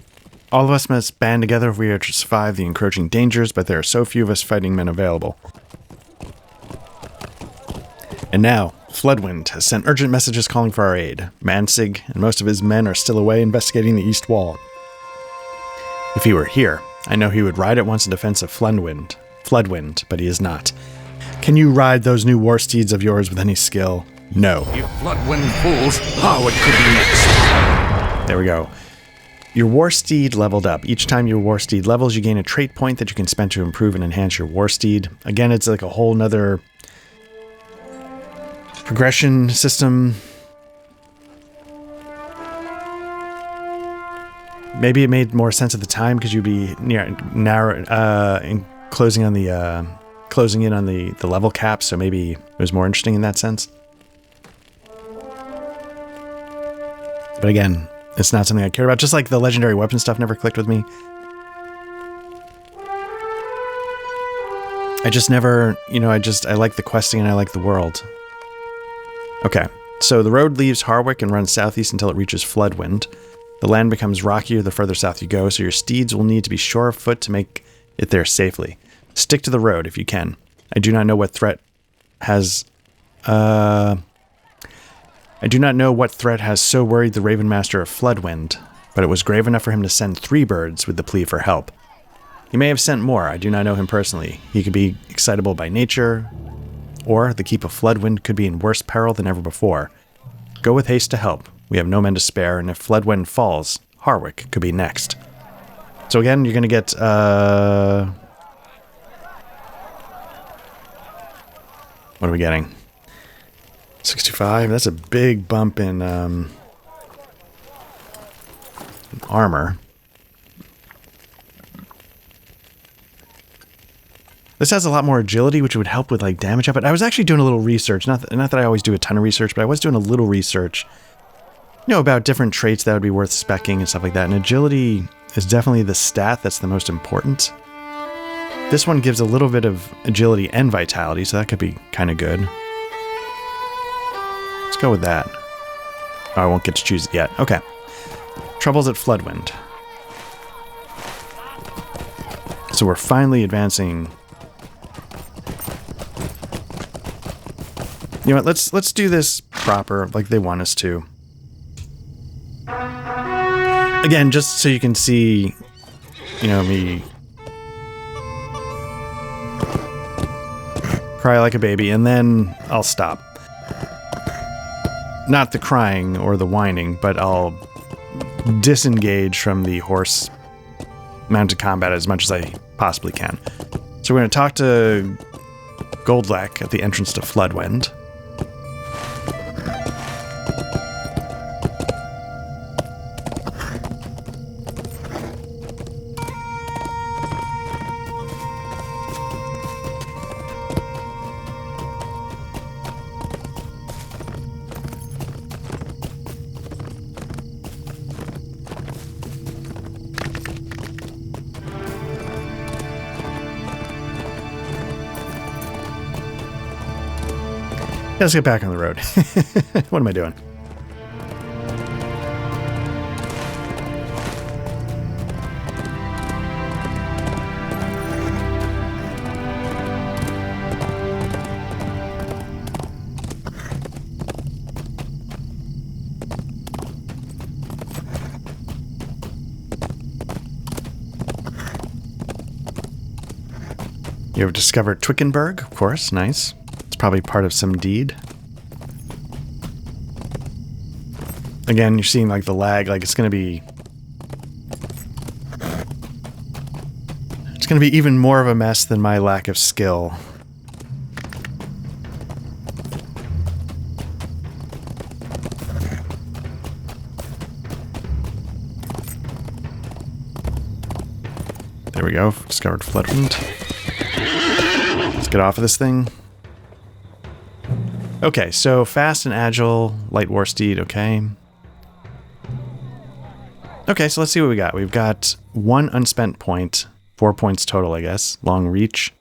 All of us must band together if we are to survive the encroaching dangers, but there are so few of us fighting men available. And now, Floodwind has sent urgent messages calling for our aid. Mansig and most of his men are still away investigating the east wall. If he were here, I know he would ride at once in defense of Floodwind, but he is not. Can you ride those new war steeds of yours with any skill? No. If Floodwind falls, Harwood could be next. There we go. Your war steed leveled up. Each time your war steed levels, you gain a trait point that you can spend to improve and enhance your war steed. Again, it's like a whole nother progression system. Maybe it made more sense at the time because you'd be closing in on the level cap, so maybe it was more interesting in that sense. But again, it's not something I care about. Just like the legendary weapon stuff never clicked with me. I just never, I like the questing and I like the world. Okay, so the road leaves Harwick and runs southeast until it reaches Floodwind. The land becomes rockier the further south you go, so your steeds will need to be sure of foot to make it there safely. Stick to the road if you can. I do not know what threat has so worried the Raven Master of Floodwind, but it was grave enough for him to send 3 birds with the plea for help. He may have sent more, I do not know him personally. He could be excitable by nature, or the keep of Floodwind could be in worse peril than ever before. Go with haste to help. We have no men to spare, and if Floodwind falls, Harwick could be next. So again, you're going to get, what are we getting? 65, that's a big bump in armor. This has a lot more agility, which would help with like damage up. But I was actually doing a little research, not that I always do a ton of research, but I was doing a little research, about different traits that would be worth speccing and stuff like that. And agility is definitely the stat that's the most important. This one gives a little bit of agility and vitality, so that could be kind of good. Let's go with that. Oh, I won't get to choose it yet. Okay. Troubles at Floodwind. So we're finally advancing. You know what? Let's do this proper, like they want us to. Again, just so you can see, me cry like a baby, and then I'll stop. Not the crying or the whining, but I'll disengage from the horse-mounted combat as much as I possibly can. So we're going to talk to Goldlack at the entrance to Floodwind. Let's get back on the road. What am I doing? You have discovered Twickenberg, of course. Nice. Probably part of some deed. Again, you're seeing like the lag, like it's going to be even more of a mess than my lack of skill. There we go. Discovered Floodwind. Let's get off of this thing. Okay, so fast and agile, light war steed, okay. Okay, so let's see what we got. We've got 1 unspent point, 4 points total, I guess. Long reach.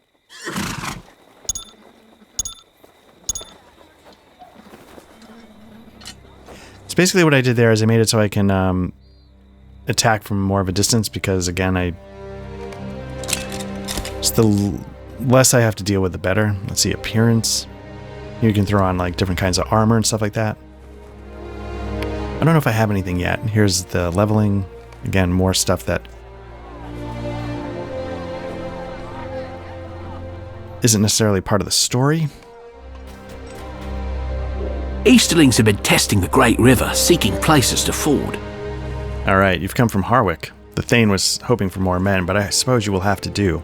It's basically what I did there is I made it so I can attack from more of a distance because, again, just the less I have to deal with, the better. Let's see, appearance. You can throw on like different kinds of armor and stuff like that. I don't know if I have anything yet. Here's the leveling. Again, more stuff that isn't necessarily part of the story. Easterlings have been testing the Great River, seeking places to ford. All right, you've come from Harwick. The Thane was hoping for more men, but I suppose you will have to do.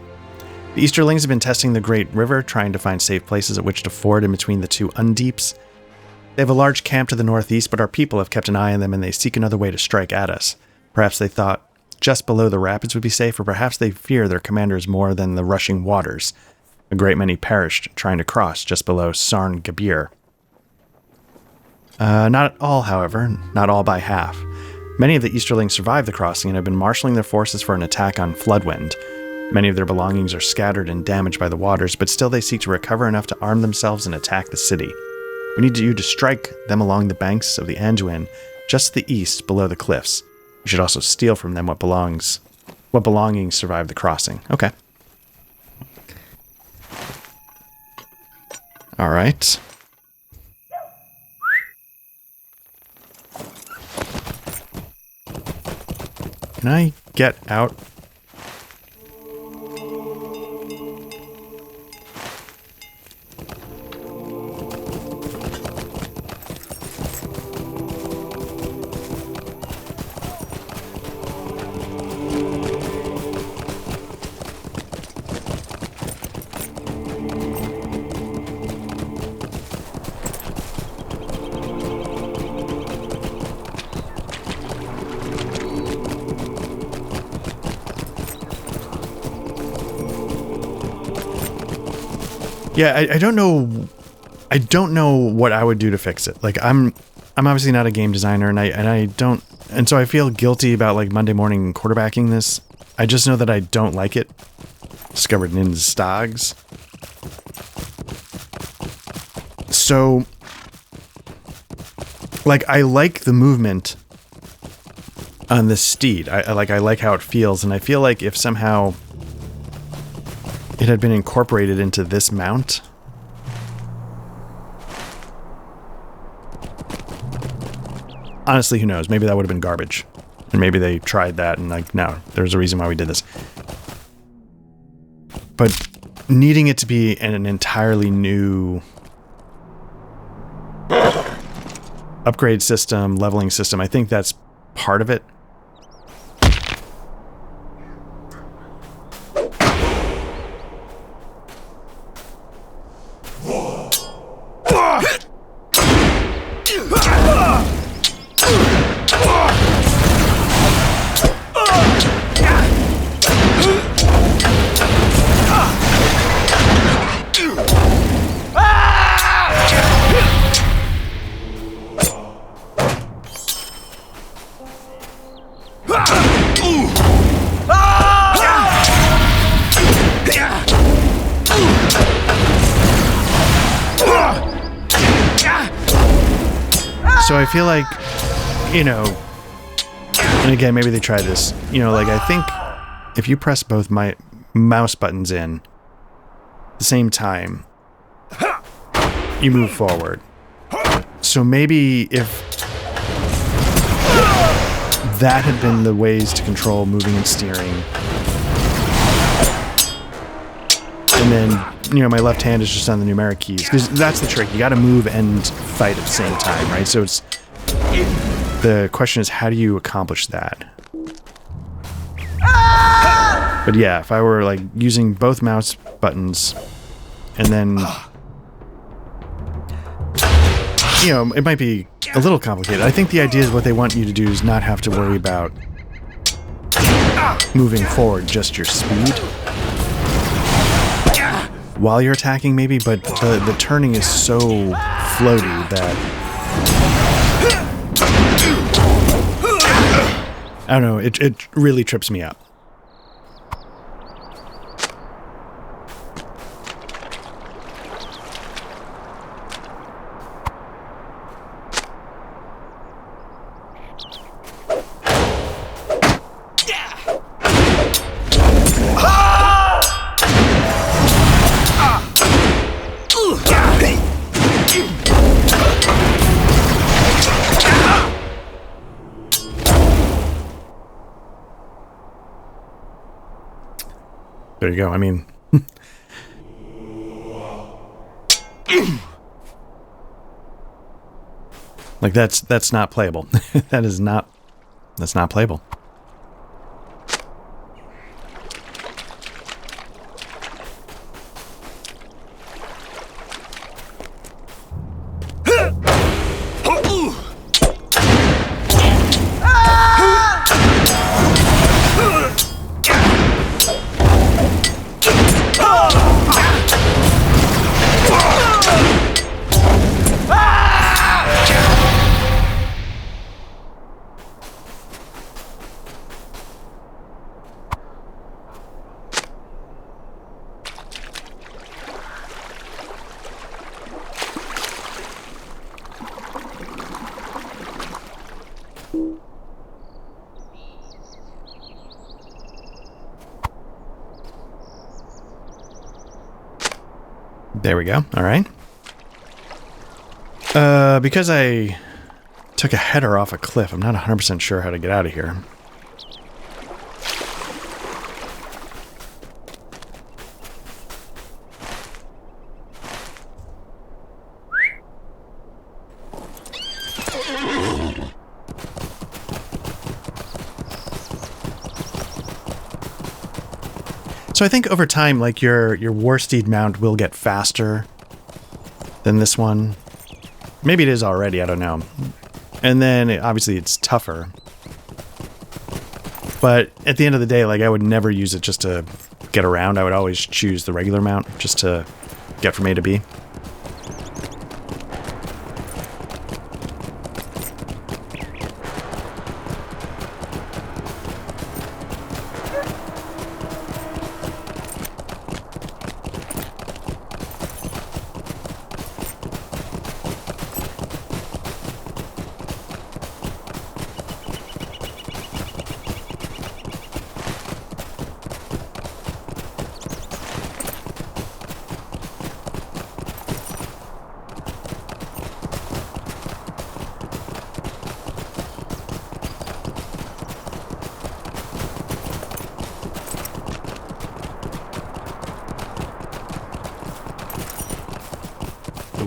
The Easterlings have been testing the Great River, trying to find safe places at which to ford in between the two Undeeps. They have a large camp to the northeast, but our people have kept an eye on them and they seek another way to strike at us. Perhaps they thought just below the rapids would be safe, or perhaps they fear their commanders more than the rushing waters. A great many perished trying to cross just below Sarn Gabir. Not all, however, not all by half. Many of the Easterlings survived the crossing and have been marshalling their forces for an attack on Floodwind. Many of their belongings are scattered and damaged by the waters, but still they seek to recover enough to arm themselves and attack the city. We need you to strike them along the banks of the Anduin, just to the east below the cliffs. We should also steal from them what belongings survived the crossing. Okay. All right. Can I get out? Yeah, I don't know. I don't know what I would do to fix it. Like I'm obviously not a game designer, and so I feel guilty about like Monday morning quarterbacking this. I just know that I don't like it. Discovered Ninja Stogs. So, like, I like the movement on this steed. I like how it feels, and I feel like if somehow it had been incorporated into this mount, honestly, who knows? Maybe that would have been garbage. And maybe they tried that and like, no, there's a reason why we did this. But needing it to be an entirely new upgrade system, leveling system, I think that's part of it. So I feel like, you know, and again, maybe they tried this, you know, like I think if you press both my mouse buttons in at the same time, you move forward. So maybe if that had been the ways to control moving and steering, and then, you know, my left hand is just on the numeric keys, because that's the trick. You got to move and fight at the same time, right? So it's the question is, how do you accomplish that? But yeah, if I were like using both mouse buttons, and then, you know, it might be a little complicated. I think the idea is what they want you to do is not have to worry about moving forward, just your speed while you're attacking, maybe, but the turning is so floaty that I don't know, it really trips me up. There you go. I mean, like that's not playable. That's not playable. There we go. All right. Because I took a header off a cliff, I'm not 100% sure how to get out of here. So I think over time, like your war steed mount will get faster than this one. Maybe it is already, I don't know. And then obviously it's tougher. But at the end of the day, like I would never use it just to get around. I would always choose the regular mount just to get from A to B.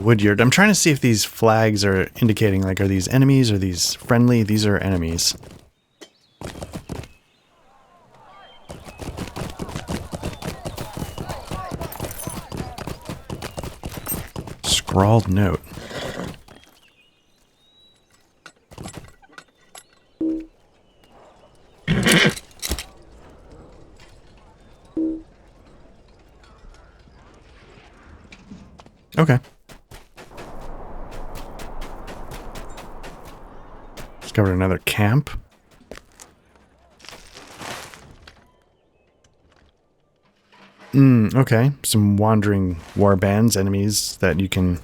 Woodyard. I'm trying to see if these flags are indicating, like, are these enemies? Are these friendly? These are enemies. Scrawled note. Okay. Discovered another camp. Okay. Some wandering war bands, enemies that you can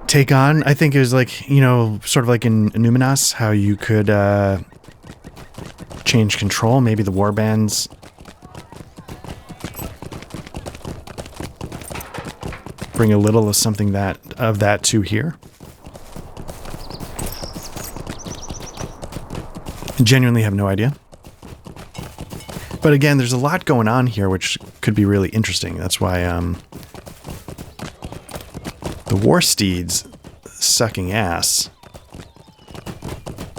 take on. I think it was like, you know, sort of like in Numinas, how you could change control. Maybe the war bands bring a little of something of that to here. I genuinely have no idea. But again, there's a lot going on here which could be really interesting. That's why the war steeds sucking ass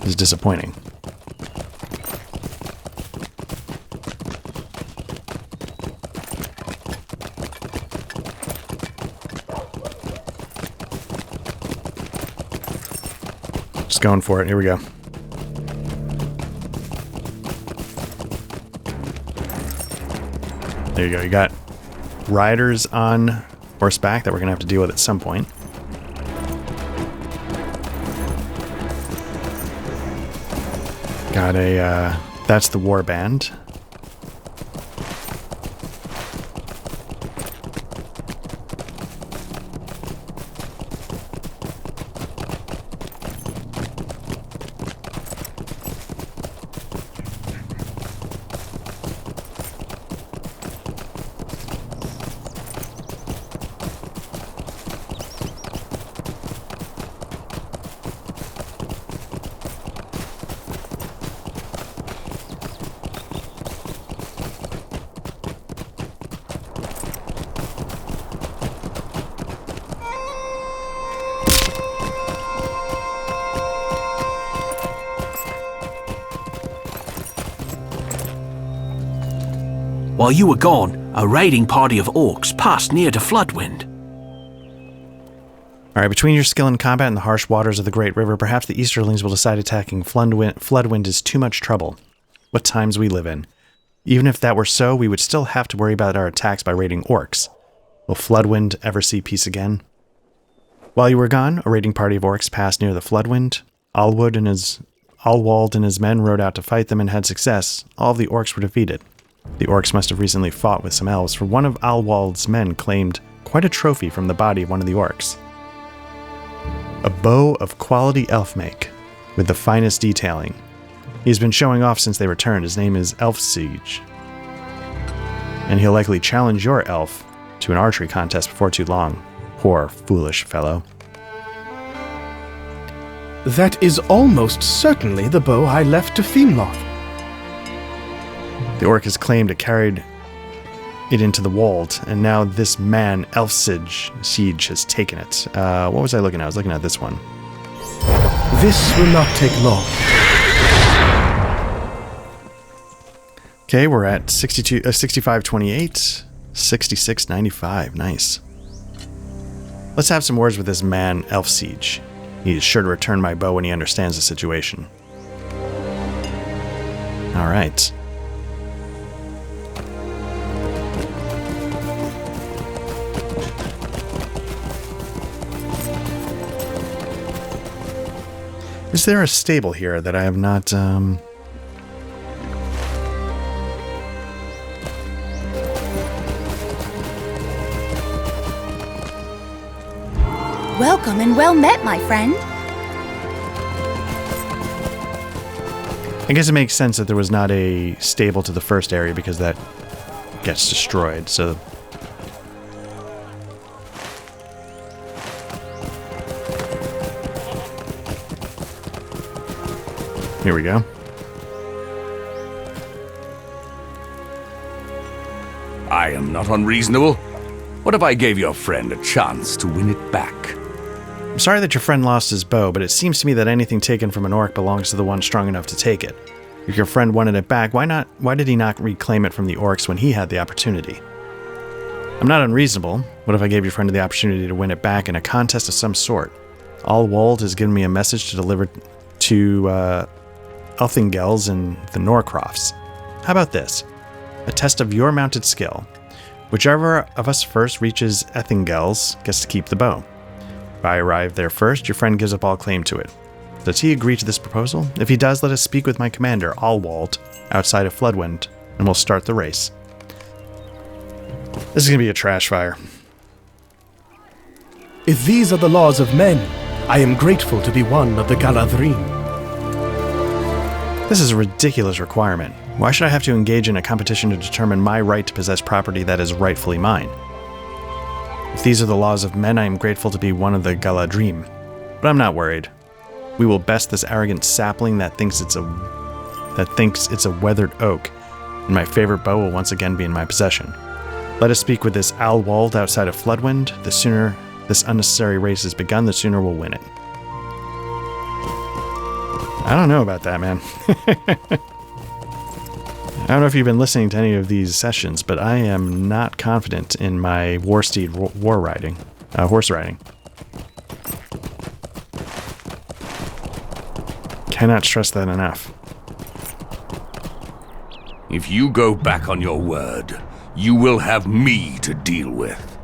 is disappointing. Just going for it. Here we go. There you go. You got riders on horseback that we're going to have to deal with at some point. Got a, that's the war band. While you were gone, a raiding party of orcs passed near to Floodwind. All right, between your skill in combat and the harsh waters of the Great River, perhaps the Easterlings will decide attacking Floodwind is too much trouble. What times we live in. Even if that were so, we would still have to worry about our attacks by raiding orcs. Will Floodwind ever see peace again? While you were gone, a raiding party of orcs passed near the Floodwind. Alwald and his men rode out to fight them and had success. All of the orcs were defeated. The orcs must have recently fought with some elves, for one of Alwald's men claimed quite a trophy from the body of one of the orcs. A bow of quality elf make, with the finest detailing. He's been showing off since they returned. His name is Elf Siege. And he'll likely challenge your elf to an archery contest before too long. Poor, foolish fellow. That is almost certainly the bow I left to Fiemloth. The orc has claimed it carried it into the wold, and now this man, Elf Siege, has taken it. What was I looking at? I was looking at this one. This will not take long. Okay, we're at 6528, 6695. Nice. Let's have some words with this man, Elf Siege. He is sure to return my bow when he understands the situation. All right. Is there a stable here that I have not, Welcome and well met, my friend. I guess it makes sense that there was not a stable to the first area because that gets destroyed, so... Here we go. I am not unreasonable. What if I gave your friend a chance to win it back? I'm sorry that your friend lost his bow, but it seems to me that anything taken from an orc belongs to the one strong enough to take it. If your friend wanted it back, why did he not reclaim it from the orcs when he had the opportunity? I'm not unreasonable. What if I gave your friend the opportunity to win it back in a contest of some sort? Alwald has given me a message to deliver to, Elthingels and the Norcrofts. How about this? A test of your mounted skill. Whichever of us first reaches Elthingels gets to keep the bow. If I arrive there first, your friend gives up all claim to it. Does he agree to this proposal? If he does, let us speak with my commander, Alwald, outside of Floodwind, and we'll start the race. This is going to be a trash fire. If these are the laws of men, I am grateful to be one of the Galadrim. This is a ridiculous requirement. Why should I have to engage in a competition to determine my right to possess property that is rightfully mine? If these are the laws of men, I am grateful to be one of the Galadrim. But I'm not worried. We will best this arrogant sapling that thinks it's a weathered oak, and my favorite bow will once again be in my possession. Let us speak with this Alwald outside of Floodwind. The sooner this unnecessary race is begun, the sooner we'll win it. I don't know about that, man. I don't know if you've been listening to any of these sessions, but I am not confident in my horse riding. Cannot stress that enough. If you go back on your word, you will have me to deal with.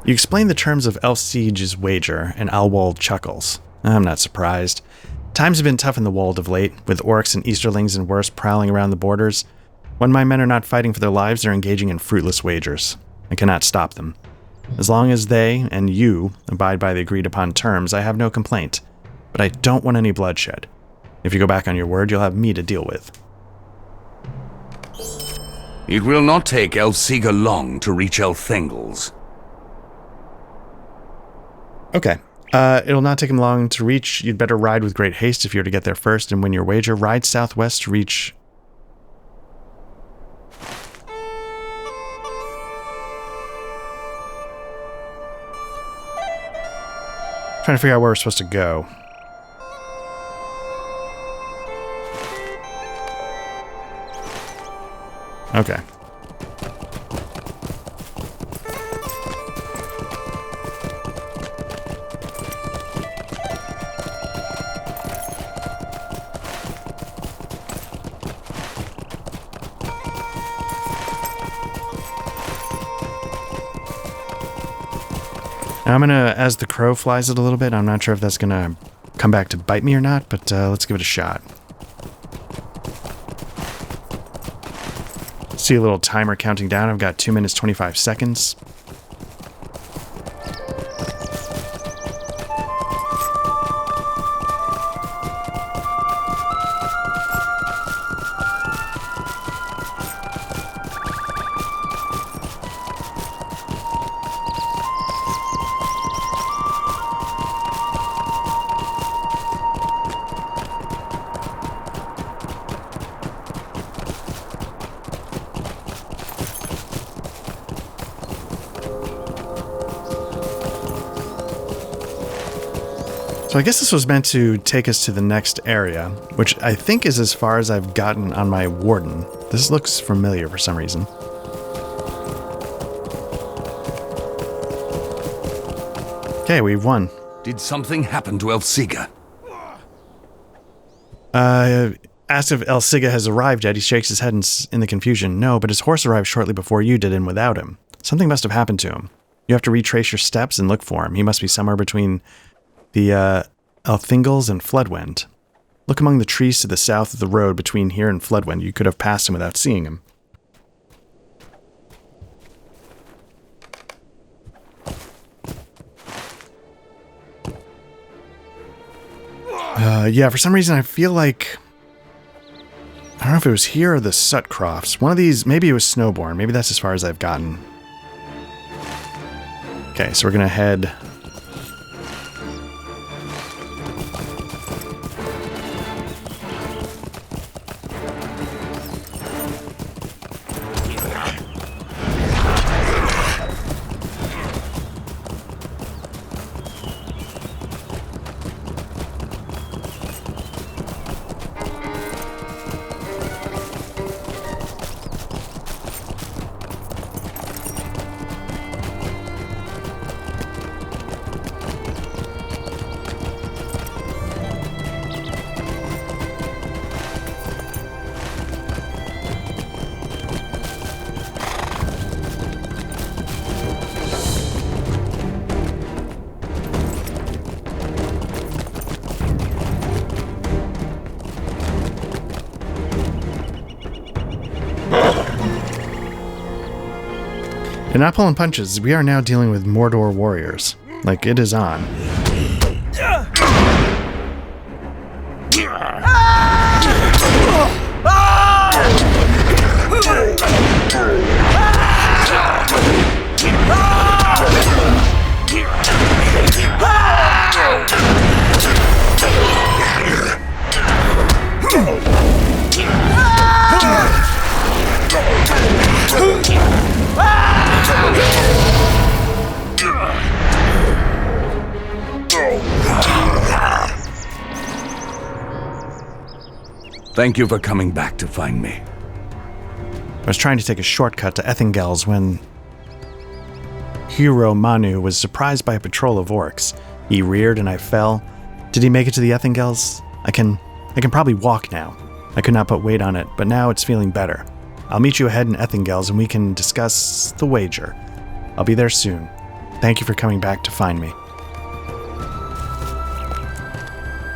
You explain the terms of Elf Siege's wager, and Alwald chuckles. I'm not surprised. Times have been tough in the wold of late, with orcs and Easterlings and worse prowling around the borders. When my men are not fighting for their lives, they're engaging in fruitless wagers. I cannot stop them. As long as they, and you, abide by the agreed-upon terms, I have no complaint. But I don't want any bloodshed. If you go back on your word, you'll have me to deal with. It will not take Elsiga long to reach Elthengels. Okay. It'll not take him long to reach. You'd better ride with great haste if you're to get there first and win your wager. Ride southwest to reach... Trying to figure out where we're supposed to go. Okay. I'm gonna, as the crow flies it a little bit, I'm not sure if that's gonna come back to bite me or not, but let's give it a shot. See a little timer counting down. I've got 2 minutes, 25 seconds. So I guess this was meant to take us to the next area, which I think is as far as I've gotten on my warden. This looks familiar for some reason. Okay, we've won. Did something happen to Elsiga? Asked if Elsiga has arrived yet. He shakes his head in the confusion. No, but his horse arrived shortly before you did and without him. Something must have happened to him. You have to retrace your steps and look for him. He must be somewhere between the Elthingals and Floodwind. Look among the trees to the south of the road between here and Floodwind. You could have passed him without seeing him. Yeah, for some reason I feel like... I don't know if it was here or the Sutcrofts. One of these, maybe it was Snowborn. Maybe that's as far as I've gotten. Okay, so we're gonna head... And not pulling punches, we are now dealing with Mordor warriors. Like, it is on. Thank you for coming back to find me. I was trying to take a shortcut to Ethingels when Hero Manu was surprised by a patrol of orcs. He reared and I fell. Did he make it to the Ethingels? I can probably walk now. I could not put weight on it, but now it's feeling better. I'll meet you ahead in Ethingels and we can discuss the wager. I'll be there soon. Thank you for coming back to find me.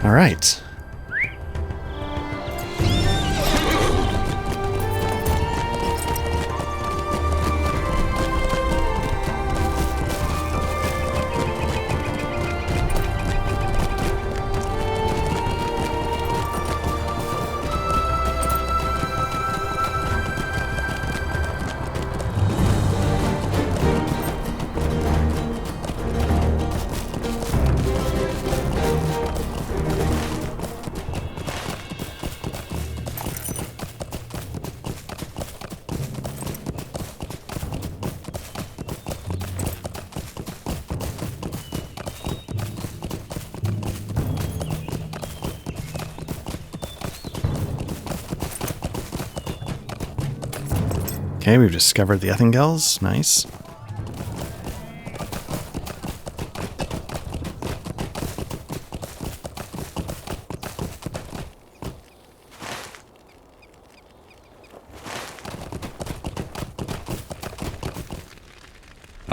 All right. Okay, we've discovered the Ethingels. Nice.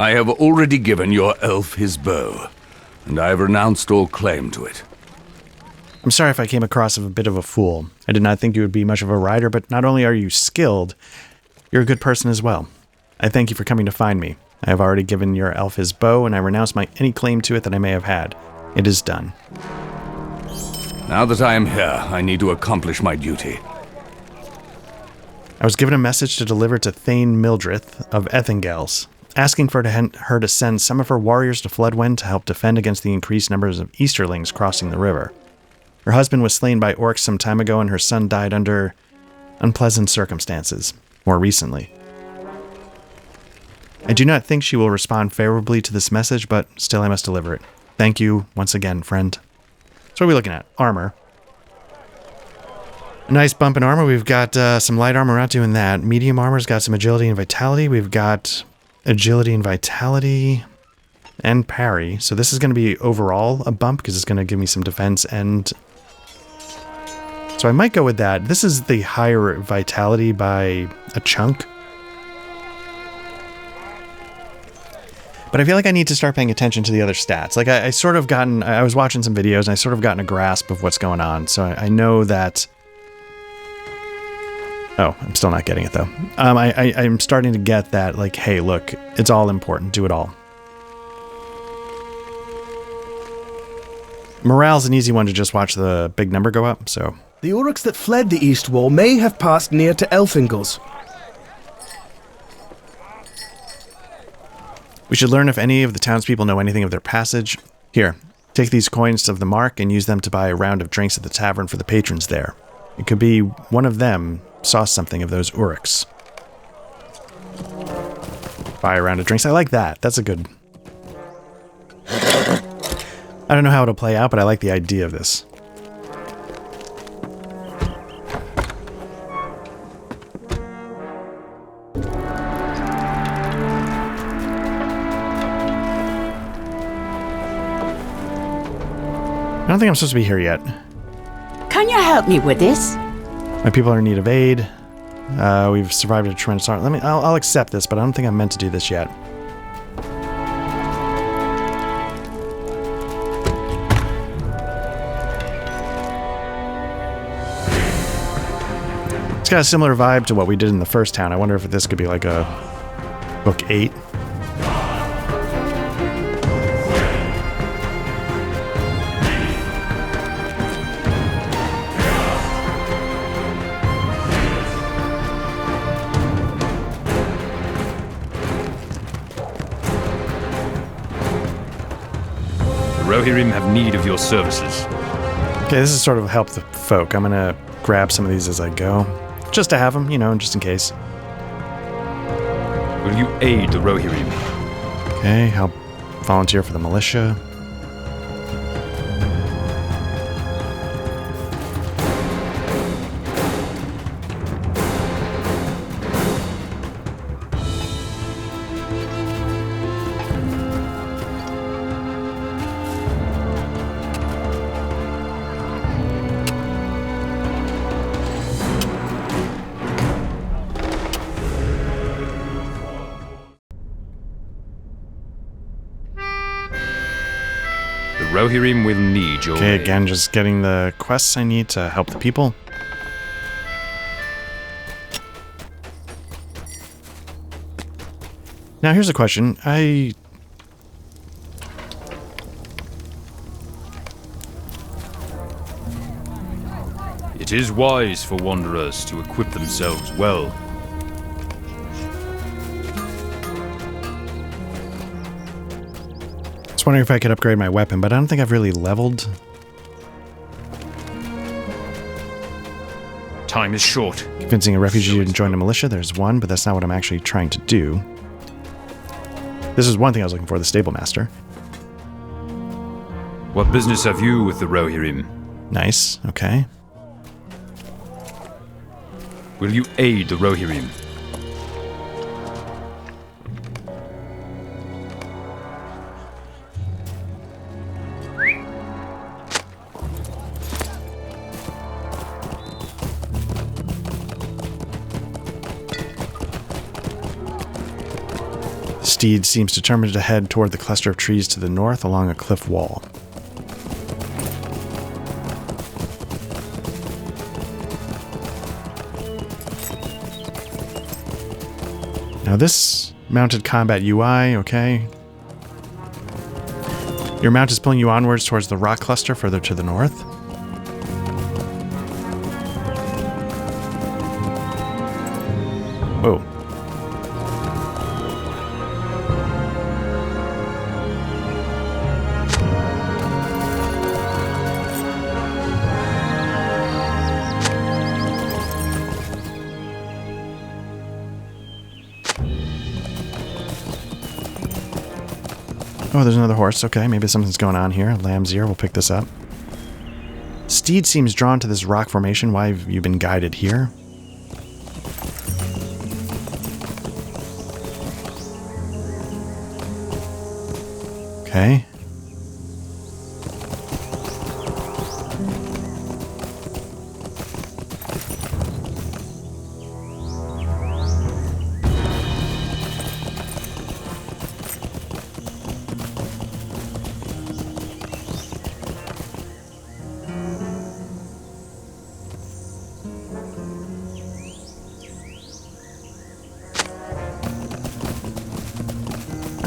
I have already given your elf his bow, and I have renounced all claim to it. I'm sorry if I came across as a bit of a fool. I did not think you would be much of a rider, but not only are you skilled, you're a good person as well. I thank you for coming to find me. I have already given your elf his bow, and I renounce any claim to it that I may have had. It is done. Now that I am here, I need to accomplish my duty. I was given a message to deliver to Thane Mildrith of Ethingels, asking for her to send some of her warriors to Floodwind to help defend against the increased numbers of Easterlings crossing the river. Her husband was slain by orcs some time ago, and her son died under unpleasant circumstances, more recently. I do not think she will respond favorably to this message, but still I must deliver it. Thank you once again, friend. So what are we looking at? Armor. A nice bump in armor. We've got some light armor. We're not doing that. Medium armor's got some agility and vitality. We've got agility and vitality and parry. So this is going to be overall a bump because it's going to give me some defense, and so I might go with that. This is the higher vitality by a chunk. But I feel like I need to start paying attention to the other stats. Like I was watching some videos and I sort of gotten a grasp of what's going on. So I know that. Oh, I'm still not getting it though. I'm starting to get that, like, hey, look, it's all important. Do it all. Morale's an easy one to just watch the big number go up, so. The orcs that fled the East Wall may have passed near to Elfingles. We should learn if any of the townspeople know anything of their passage. Here, take these coins of the mark and use them to buy a round of drinks at the tavern for the patrons there. It could be one of them saw something of those orcs. Buy a round of drinks. I like that. That's a good... I don't know how it'll play out, but I like the idea of this. I don't think I'm supposed to be here yet. Can you help me with this? My people are in need of aid. We've survived a tremendous storm. I'll accept this, but I don't think I'm meant to do this yet. It's got a similar vibe to what we did in the first town. I wonder if this could be like a book 8. Rohirrim have need of your services. Okay, this is sort of help the folk. I'm gonna grab some of these as I go. Just to have them, you know, just in case. Will you aid the Rohirrim? Okay, help volunteer for the militia. Rohirrim will need your Okay, aid. again, just getting the quests I need to help the people. Now, here's a question. It is wise for wanderers to equip themselves well. I was wondering if I could upgrade my weapon, but I don't think I've really leveled. Time is short. Convincing a refugee to join a militia, there's one, but that's not what I'm actually trying to do. This is one thing I was looking for, the stable master. What business have you with the Rohirrim? Nice, okay. Will you aid the Rohirrim? steed seems determined to head toward the cluster of trees to the north along a cliff wall. Now this mounted combat UI, okay. Your mount is pulling you onwards towards the rock cluster further to the north. Whoa. Oh, there's another horse. Okay, maybe something's going on here. Lamb's ear, we'll pick this up. Steed seems drawn to this rock formation. Why have you been guided here? Okay.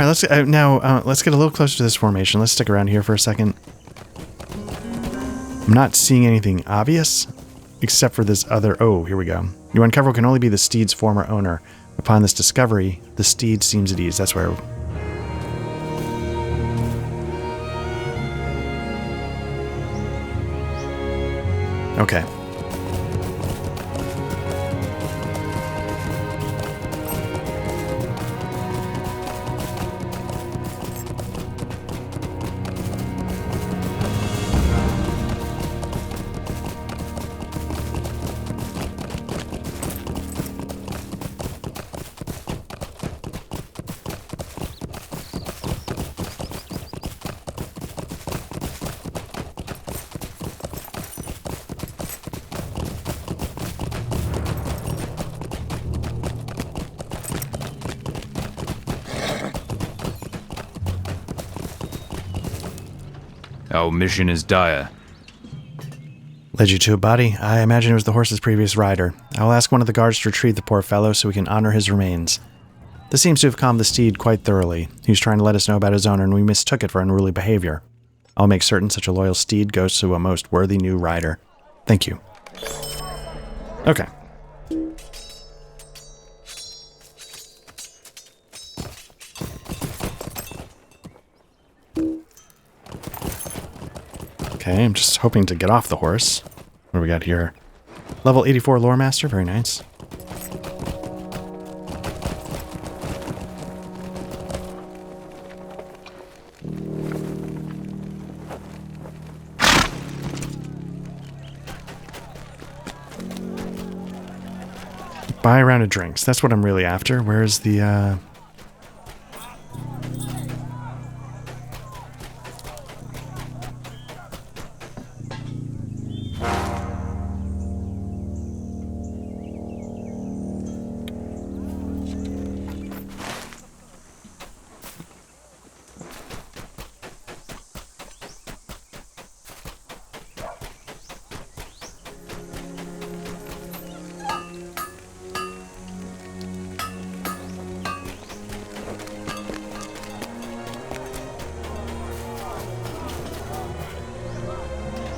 All right, let's get a little closer to this formation. Let's stick around here for a second. I'm not seeing anything obvious, except for this other... Oh, here we go. You uncover what can only be the steed's former owner. Upon this discovery, the steed seems at ease. That's where... Okay. Our mission is dire. Led you to a body? I imagine it was the horse's previous rider. I will ask one of the guards to retrieve the poor fellow so we can honor his remains. This seems to have calmed the steed quite thoroughly. He was trying to let us know about his owner, and we mistook it for unruly behavior. I'll make certain such a loyal steed goes to a most worthy new rider. Thank you. Okay. Okay, I'm just hoping to get off the horse. What do we got here? Level 84 Lore Master, very nice. Buy a round of drinks. That's what I'm really after. Where's the,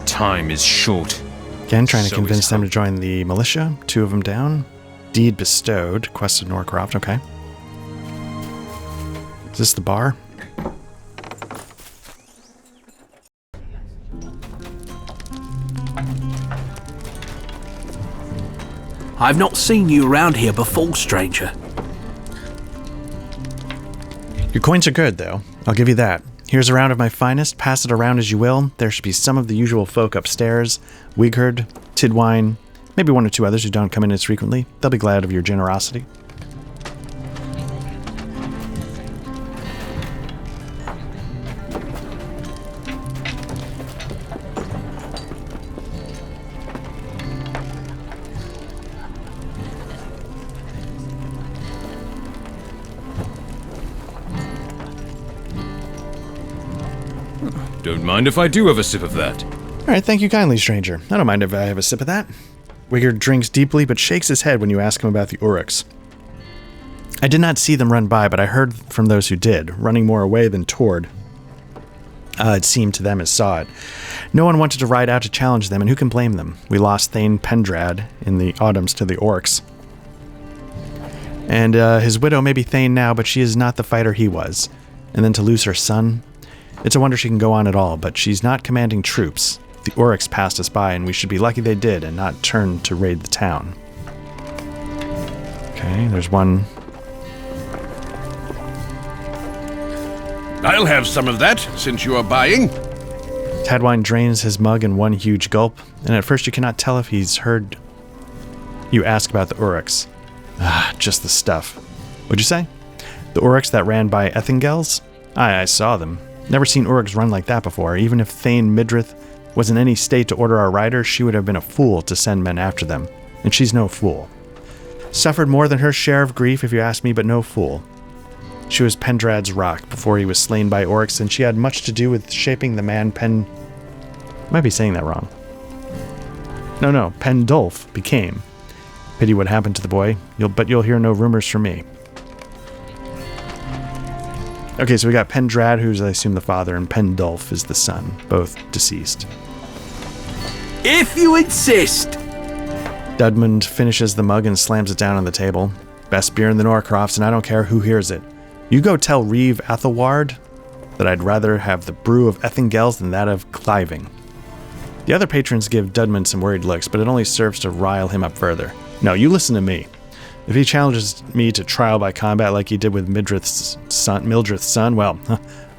Time is short. Again, trying to So convince is them hope. to join the militia. 2 of them down. Deed bestowed. Quest of Norcroft. Okay. Is this the bar? I've not seen you around here before, stranger. Your coins are good, though. I'll give you that. Here's a round of my finest. Pass it around as you will. There should be some of the usual folk upstairs. Wighard, Tidwine, maybe 1 or 2 others who don't come in as frequently. They'll be glad of your generosity. Don't mind if I do have a sip of that. All right, thank you kindly, stranger. I don't mind if I have a sip of that. Wigard drinks deeply, but shakes his head when you ask him about the Uruks. I did not see them run by, but I heard from those who did, running more away than toward. It seemed to them as saw it. No one wanted to ride out to challenge them, and who can blame them? We lost Thane Pendrad in the autumns to the orcs. And his widow may be Thane now, but she is not the fighter he was. And then to lose her son? It's a wonder she can go on at all, but she's not commanding troops. The orcs passed us by, and we should be lucky they did and not turn to raid the town. Okay, there's one. I'll have some of that, since you are buying. Tadwine drains his mug in one huge gulp, and at first you cannot tell if he's heard you ask about the Uruks. Just the stuff. What'd you say? The Uruks that ran by Ethingels? I saw them. Never seen Uruks run like that before. Even if Thane Midrith was in any state to order our riders, she would have been a fool to send men after them. And she's no fool. Suffered more than her share of grief, if you ask me, but no fool. She was Pendrad's rock before he was slain by orcs, and she had much to do with shaping the man I might be saying that wrong. No, Pendulf became. Pity what happened to the boy, but you'll hear no rumors from me. Okay, so we got Pendrad, who's, I assume, the father, and Pendulf is the son, both deceased. If you insist. Dudmund finishes the mug and slams it down on the table. Best beer in the Norcrofts, and I don't care who hears it. You go tell Reeve Athelward that I'd rather have the brew of Ethingels than that of Cliving. The other patrons give Dudmund some worried looks, but it only serves to rile him up further. No, you listen to me. If he challenges me to trial by combat like he did with Mildred's son, well,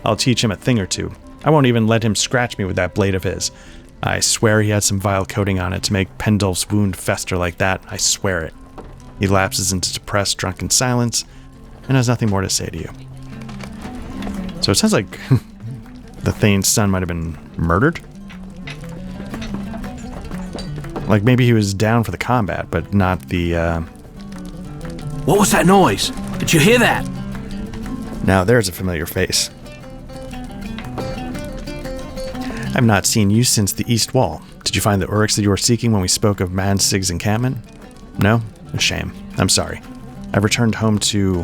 I'll teach him a thing or two. I won't even let him scratch me with that blade of his. I swear he had some vile coating on it to make Pendulf's wound fester like that. I swear it. He lapses into depressed, drunken silence and has nothing more to say to you. So it sounds like the Thane's son might have been murdered? Like maybe he was down for the combat, but not the, What was that noise? Did you hear that? Now there's a familiar face. I've not seen you since the East Wall. Did you find the Uruks that you were seeking when we spoke of Mansig's encampment? No? A shame. I'm sorry. I've returned home to...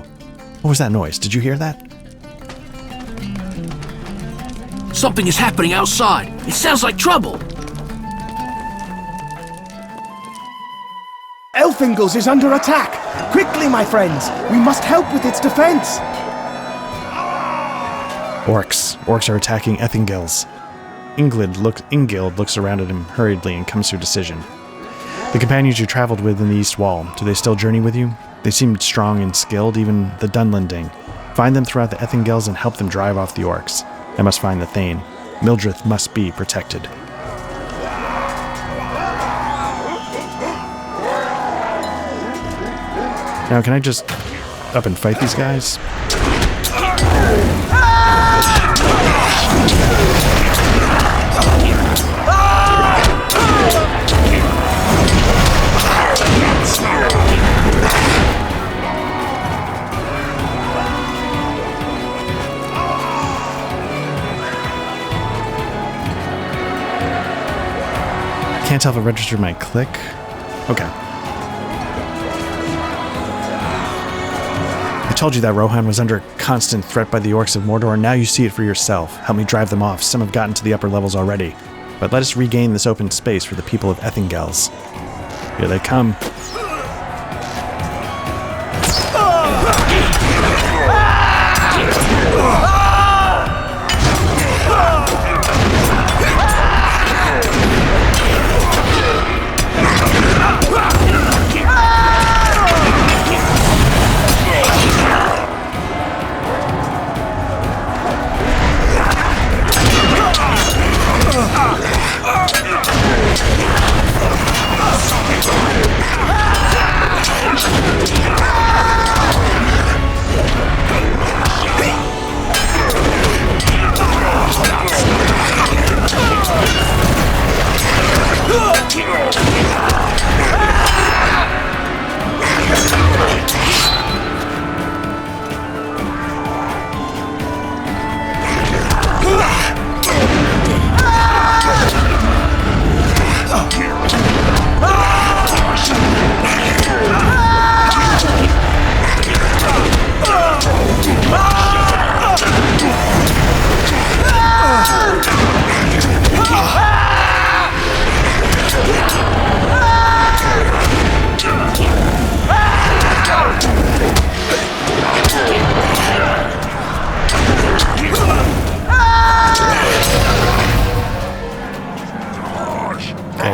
What was that noise? Did you hear that? Something is happening outside. It sounds like trouble. Elfingles is under attack! Quickly, my friends! We must help with its defense! Orcs. Orcs are attacking Ethingels. Ingild looks around at him hurriedly and comes to a decision. The companions you traveled with in the East Wall, do they still journey with you? They seemed strong and skilled, even the Dunlending. Find them throughout the Ethingels and help them drive off the orcs. I must find the Thane. Mildred must be protected. Now, can I just up and fight these guys? Can't tell if I registered my click. Okay. I told you that Rohan was under constant threat by the orcs of Mordor, and now you see it for yourself. Help me drive them off. Some have gotten to the upper levels already. But let us regain this open space for the people of Ethingels. Here they come.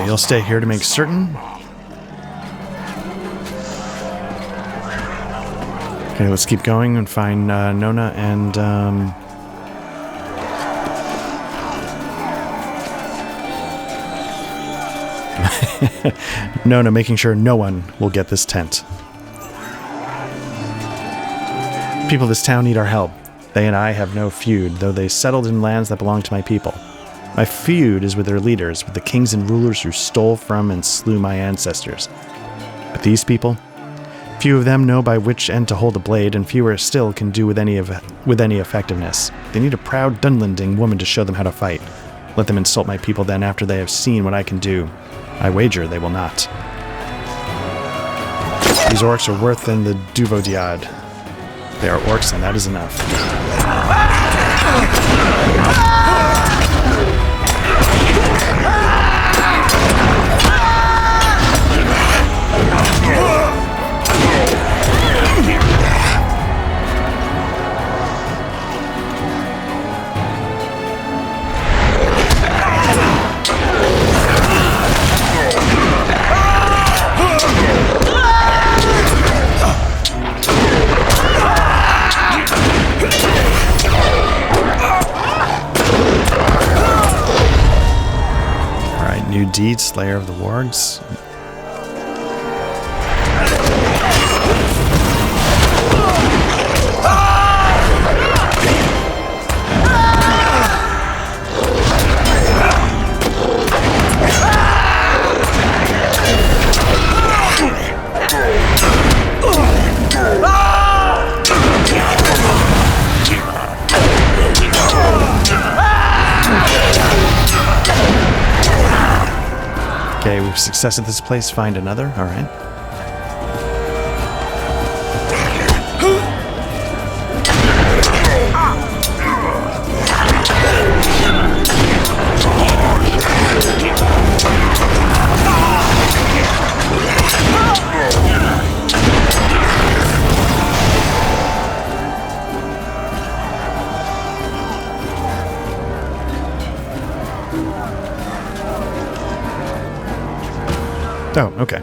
you'll stay here to make certain? Okay, let's keep going and find Nona and... Nona making sure no one will get this tent. People of this town need our help. They and I have no feud, though they settled in lands that belong to my people. My feud is with their leaders, with the kings and rulers who stole from and slew my ancestors. But these people? Few of them know by which end to hold a blade, and fewer still can do with any effectiveness. They need a proud Dunlanding woman to show them how to fight. Let them insult my people then after they have seen what I can do. I wager they will not. These orcs are worse than the Duvodiad. They are orcs, and that is enough. New deed, Slayer of the Wargs. Okay, we've success at this place. Find another. All right. Oh, okay. I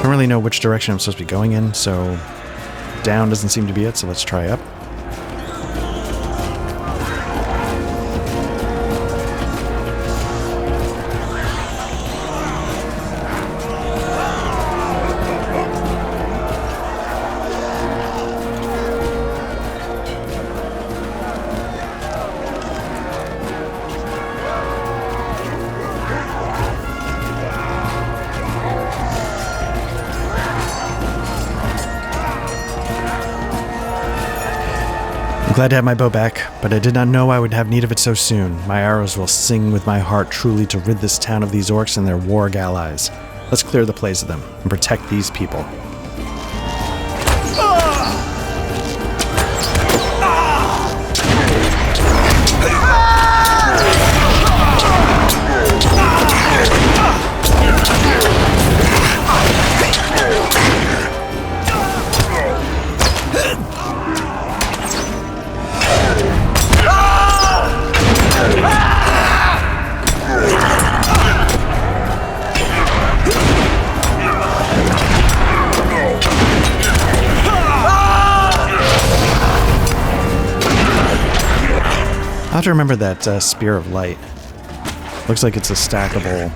don't really know which direction I'm supposed to be going in, so down doesn't seem to be it, so let's try up. I'm glad to have my bow back, but I did not know I would have need of it so soon. My arrows will sing with my heart truly to rid this town of these orcs and their warg allies. Let's clear the place of them and protect these people. I'll have to remember that Spear of Light. Looks like it's a stackable...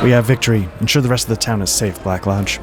We have victory. Ensure the rest of the town is safe, Black Lodge.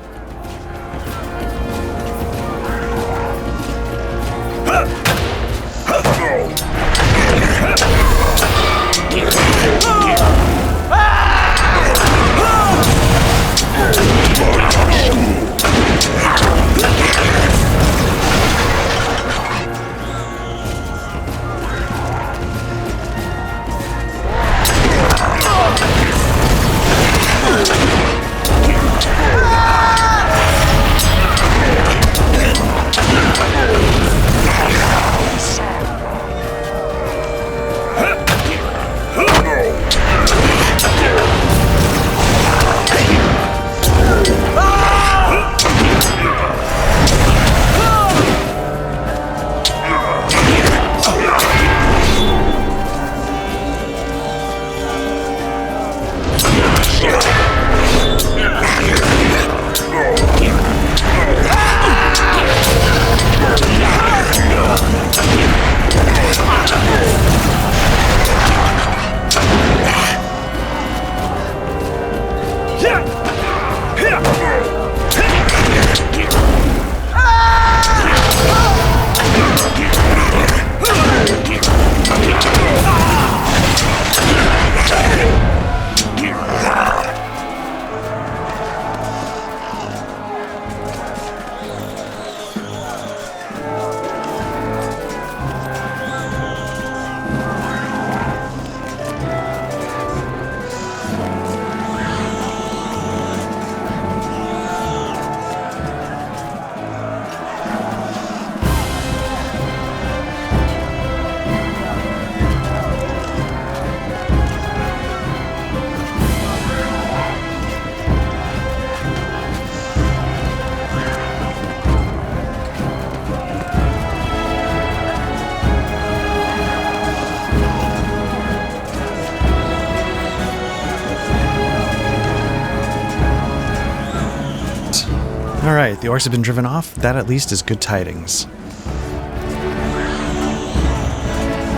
Alright, the orcs have been driven off. That at least is good tidings.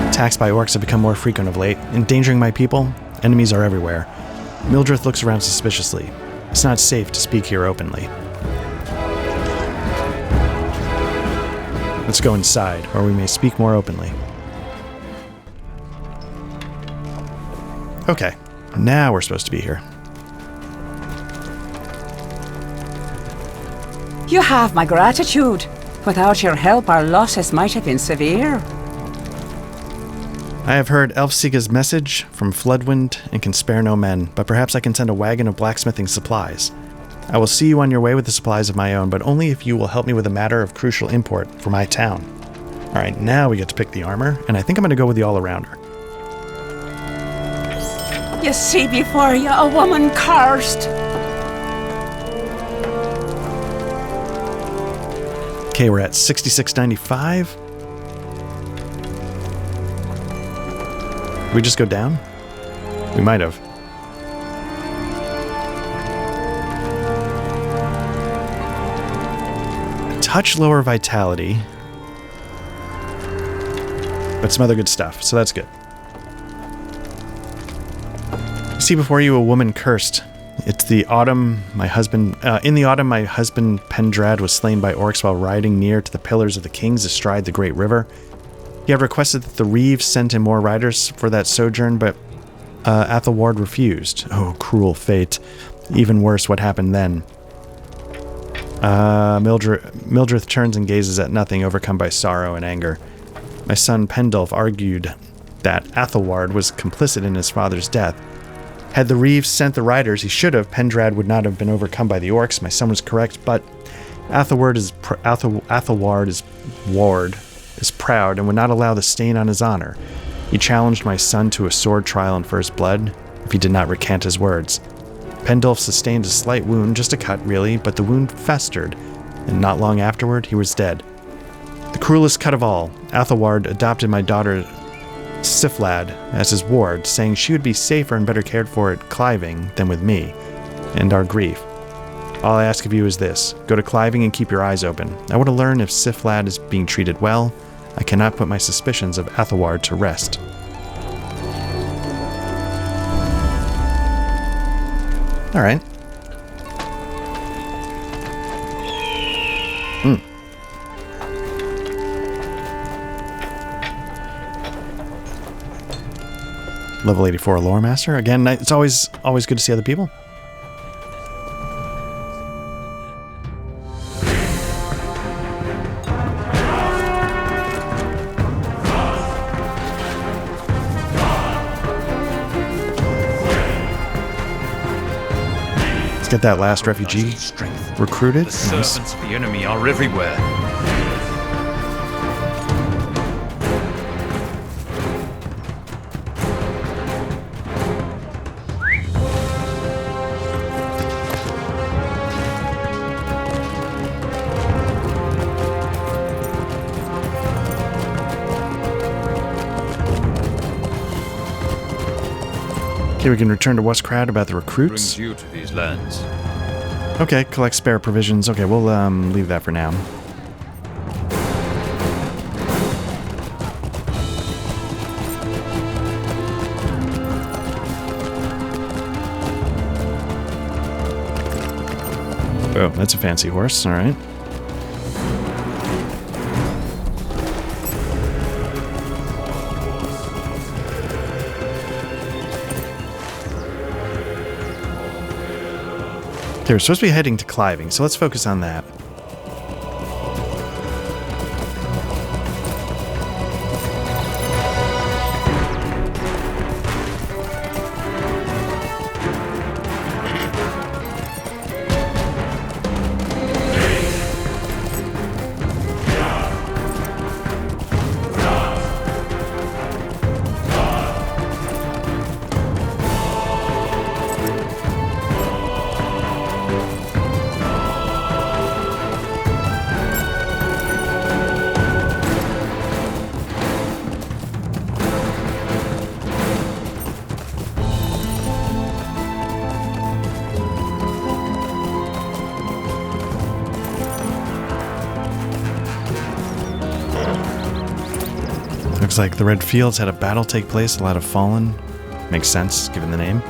Attacks by orcs have become more frequent of late, endangering my people. Enemies are everywhere. Mildred looks around suspiciously. It's not safe to speak here openly. Let's go inside, where we may speak more openly. Okay, now we're supposed to be here. You have my gratitude. Without your help, our losses might have been severe. I have heard Elfsiga's message from Floodwind and can spare no men, but perhaps I can send a wagon of blacksmithing supplies. I will see you on your way with the supplies of my own, but only if you will help me with a matter of crucial import for my town. Alright, now we get to pick the armor, and I think I'm going to go with the all-arounder. You see before you a woman cursed. Okay, we're at 66.95. Did we just go down? We might have. A touch lower vitality. But some other good stuff, so that's good. You see before you a woman cursed. It's the autumn, in the autumn, my husband Pendrad was slain by orcs while riding near to the pillars of the kings astride the great river. He had requested that the Reeves send him more riders for that sojourn, but Athelward refused. Oh, cruel fate. Even worse, what happened then? Mildred turns and gazes at nothing, overcome by sorrow and anger. My son Pendulf argued that Athelward was complicit in his father's death. Had the Reeves sent the riders, he should have. Pendrad would not have been overcome by the orcs. My son was correct, but Athelward is proud and would not allow the stain on his honor. He challenged my son to a sword trial in first blood if he did not recant his words. Pendulf sustained a slight wound, just a cut really, but the wound festered, and not long afterward he was dead. The cruelest cut of all, Athelward adopted my daughter Siflad as his ward, saying she would be safer and better cared for at Cliving than with me, and our grief. All I ask of you is this: go to Cliving and keep your eyes open. I want to learn if Siflad is being treated well. I cannot put my suspicions of Athelward to rest. All right. Level 84 Lore Master. Again, it's always good to see other people. Let's get that last refugee recruited. The servants of the enemy are everywhere. Okay, we can return to West Crowd about the recruits. Brings you to these lands. Okay, collect spare provisions. Okay, we'll leave that for now. Oh, that's a fancy horse. All right. Okay, we're supposed to be heading to Cliving, so let's focus on that. Looks like the Red Fields had a battle take place, a lot of fallen. Makes sense, given the name.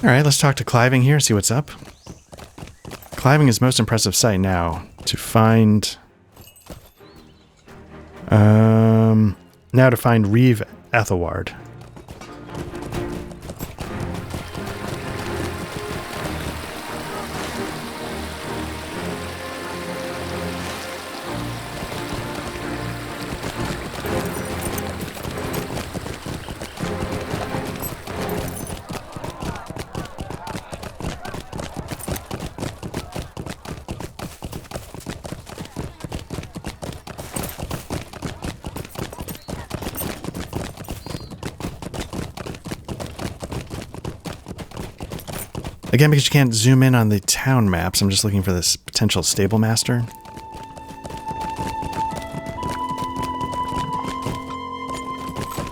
Alright, let's talk to Cliving here, see what's up. Cliving is most impressive sight now. To find... now to find Reeve Ethelward. Again, because you can't zoom in on the town maps, I'm just looking for this potential stable master.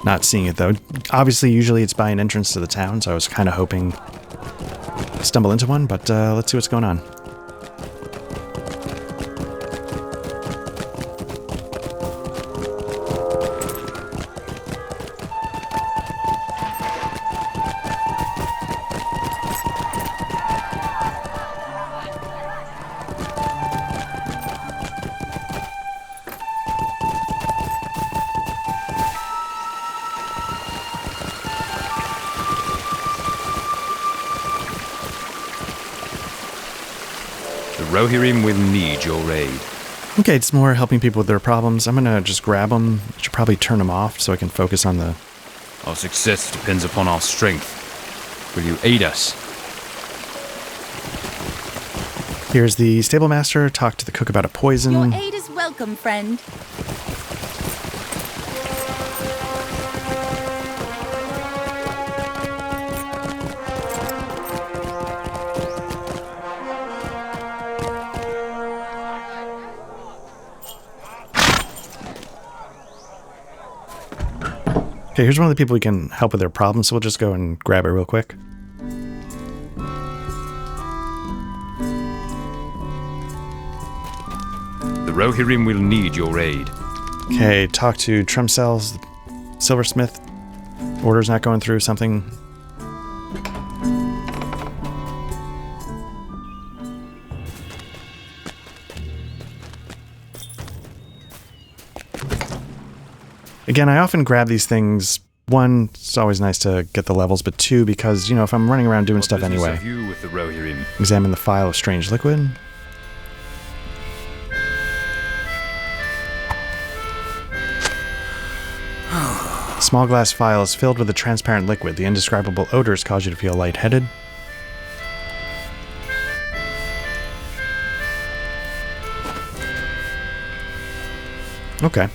Not seeing it, though. Obviously, usually it's by an entrance to the town, so I was kind of hoping to stumble into one, but let's see what's going on. The Rohirrim will need your aid. Okay, it's more helping people with their problems. I'm gonna just grab them. I should probably turn them off so I can focus on the... Our success depends upon our strength. Will you aid us? Here's the stable master. Talk to the cook about a poison. Your aid is welcome, friend. Okay, here's one of the people we can help with their problems, so we'll just go and grab it real quick. The Rohirrim will need your aid. Okay, talk to Trumcells, silversmith. Order's not going through something. Again, I often grab these things. One, it's always nice to get the levels, but two, because, you know, if I'm running around doing stuff anyway. Have you with the Rohirrim? Examine the file of strange liquid. Small glass vial is filled with a transparent liquid. The indescribable odors cause you to feel lightheaded. Okay.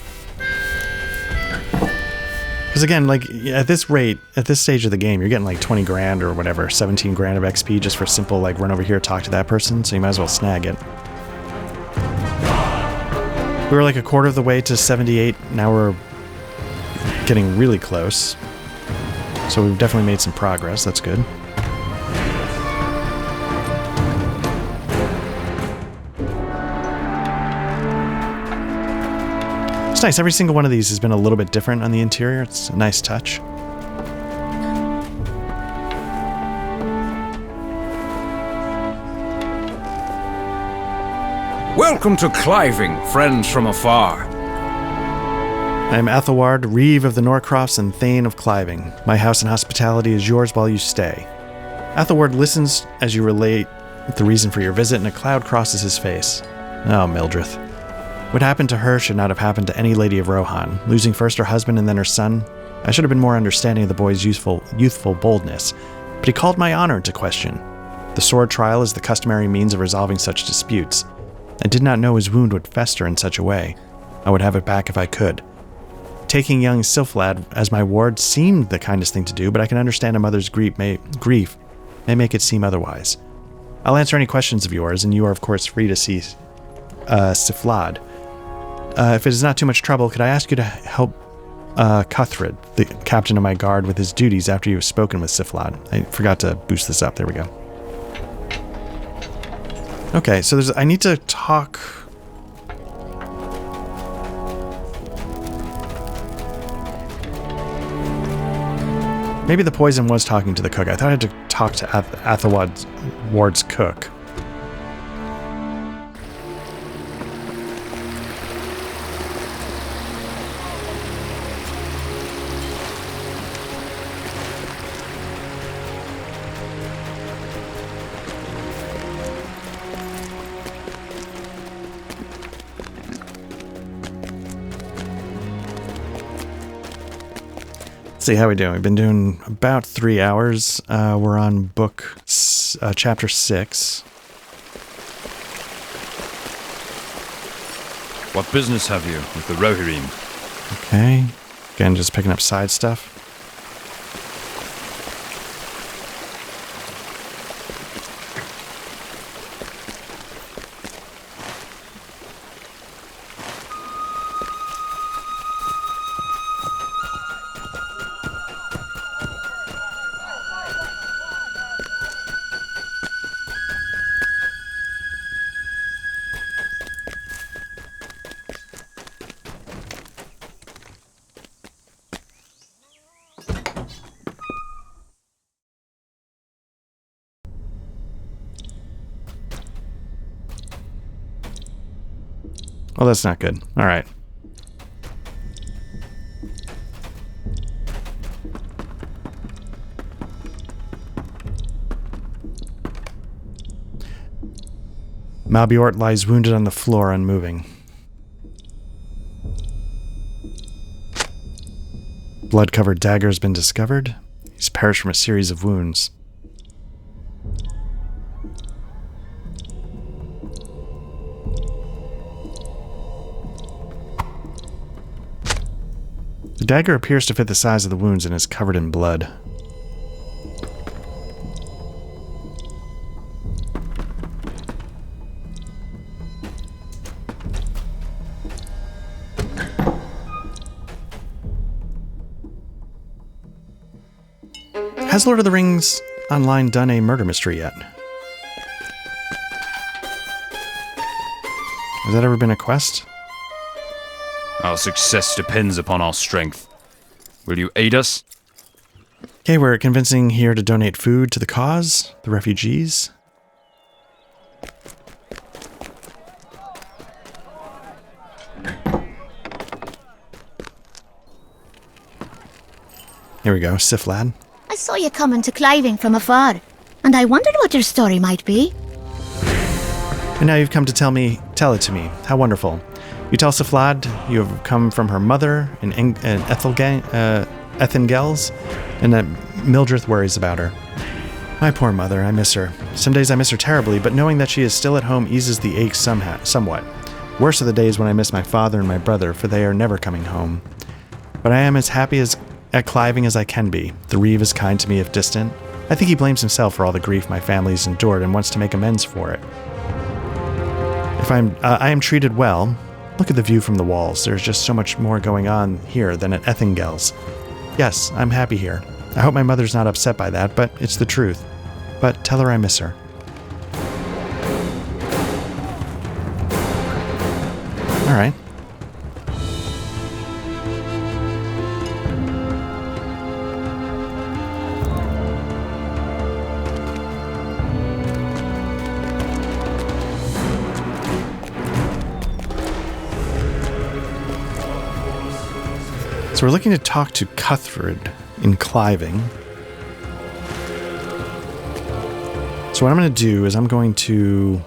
Because again, like, at this rate, at this stage of the game, you're getting like 20 grand or whatever, 17 grand of XP just for simple, like, run over here, talk to that person, so you might as well snag it. We were like a quarter of the way to 78, now we're getting really close. So we've definitely made some progress, that's good. It's nice, every single one of these has been a little bit different on the interior. It's a nice touch. Welcome to Cliving, friends from afar. I am Athelward, Reeve of the Norcrofts and Thane of Cliving. My house and hospitality is yours while you stay. Athelward listens as you relate the reason for your visit, and a cloud crosses his face. Oh, Mildreth. What happened to her should not have happened to any lady of Rohan. Losing first her husband and then her son. I should have been more understanding of the boy's youthful boldness, but he called my honor into question. The sword trial is the customary means of resolving such disputes. I did not know his wound would fester in such a way. I would have it back if I could. Taking young Sylphlad as my ward seemed the kindest thing to do, but I can understand a mother's grief may make it seem otherwise. I'll answer any questions of yours, and you are of course free to see Sylphlad. If it is not too much trouble, could I ask you to help Cuthred, the captain of my guard, with his duties after you have spoken with Sylphlad? I forgot to boost this up. There we go. Okay, so I need to talk... Maybe the poison was talking to the cook. I thought I had to talk to Athelward's cook. See how we doing. We've been doing about 3 hours. We're on book chapter 6. What business have you with the Rohirrim? Okay. Again, just picking up side stuff. Well, that's not good. All right. Malbiort lies wounded on the floor, unmoving. Blood-covered dagger has been discovered. He's perished from a series of wounds. The dagger appears to fit the size of the wounds and is covered in blood. Has Lord of the Rings Online done a murder mystery yet? Has that ever been a quest? Our success depends upon our strength. Will you aid us? Okay, we're convincing here to donate food to the cause, the refugees. Here we go, Sif lad. I saw you coming to Cliving from afar, and I wondered what your story might be. And now you've come to tell it to me. How wonderful. You tell Sif lad you have come from her mother in Ethengels, and that Mildred worries about her. My poor mother, I miss her. Some days I miss her terribly, but knowing that she is still at home eases the ache somewhat. Worse are the days when I miss my father and my brother, for they are never coming home. But I am as happy at Cliving as I can be. The Reeve is kind to me if distant. I think he blames himself for all the grief my family has endured and wants to make amends for it. If I am treated well. Look at the view from the walls. There's just so much more going on here than at Ethengels. Yes, I'm happy here. I hope my mother's not upset by that, but it's the truth. But tell her I miss her. All right. So we're looking to talk to Cuthred in Cliving. So what I'm going to do is I'm going to...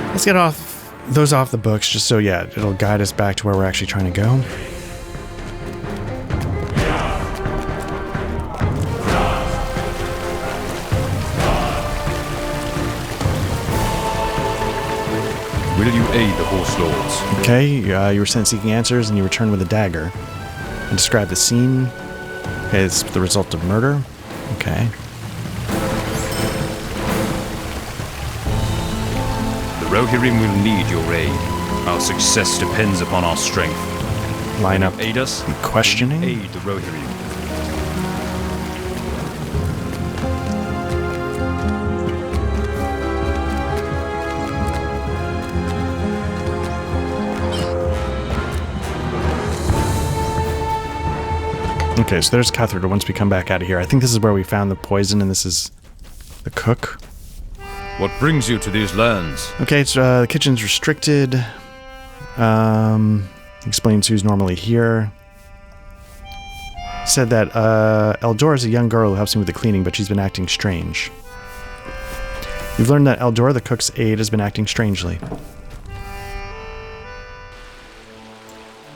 Let's get those off the books just so, yeah, it'll guide us back to where we're actually trying to go. Will you aid the horse lords? Okay, you were sent seeking answers and you return with a dagger. And describe the scene. Okay, it's the result of murder. Okay. The Rohirrim will need your aid. Our success depends upon our strength. Line up. Aid us? Questioning? Aid the Rohirrim. Okay, so there's Cuthred once we come back out of here. I think this is where we found the poison, and this is the cook. What brings you to these lands? Okay, it's the kitchen's restricted. Explains who's normally here. Said that Eldor is a young girl who helps me with the cleaning, but she's been acting strange. You've learned that Eldor, the cook's aide, has been acting strangely.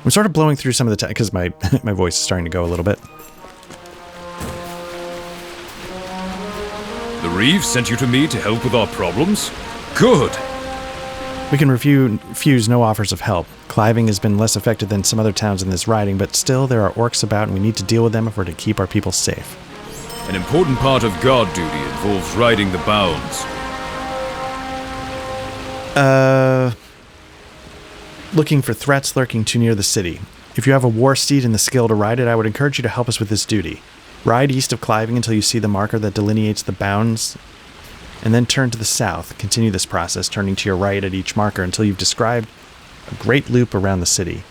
I'm sort of blowing through some of the because my voice is starting to go a little bit. The Reeve sent you to me to help with our problems? Good! We can refuse no offers of help. Cliving has been less affected than some other towns in this riding, but still there are orcs about and we need to deal with them if we're to keep our people safe. An important part of guard duty involves riding the bounds. Looking for threats lurking too near the city. If you have a war steed and the skill to ride it, I would encourage you to help us with this duty. Ride east of Cliving until you see the marker that delineates the bounds, and then turn to the south. Continue this process, turning to your right at each marker until you've described a great loop around the city.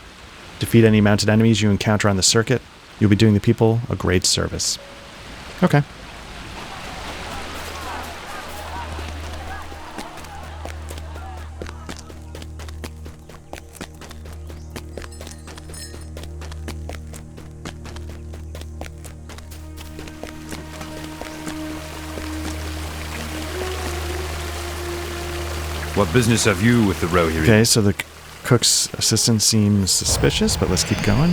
Defeat any mounted enemies you encounter on the circuit. You'll be doing the people a great service. Okay. What business have you with the Rohirrim? Okay, so the cook's assistant seems suspicious, but let's keep going.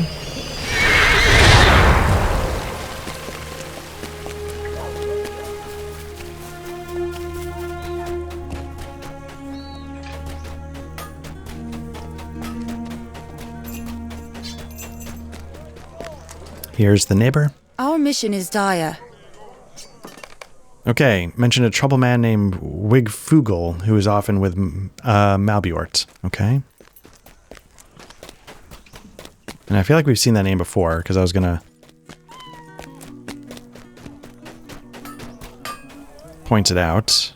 Here's the neighbor. Our mission is dire. Okay, mentioned a trouble man named Wigfugel, who is often with Malbjort. Okay. And I feel like we've seen that name before, because I was going to point it out.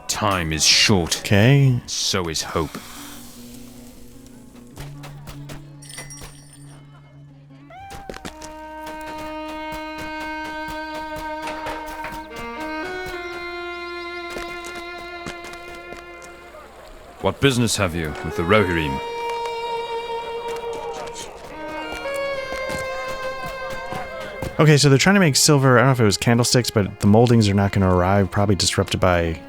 Time is short. Okay. So is hope. What business have you with the Rohirrim? Okay, so they're trying to make silver, I don't know if it was candlesticks, but the moldings are not going to arrive, probably disrupted by...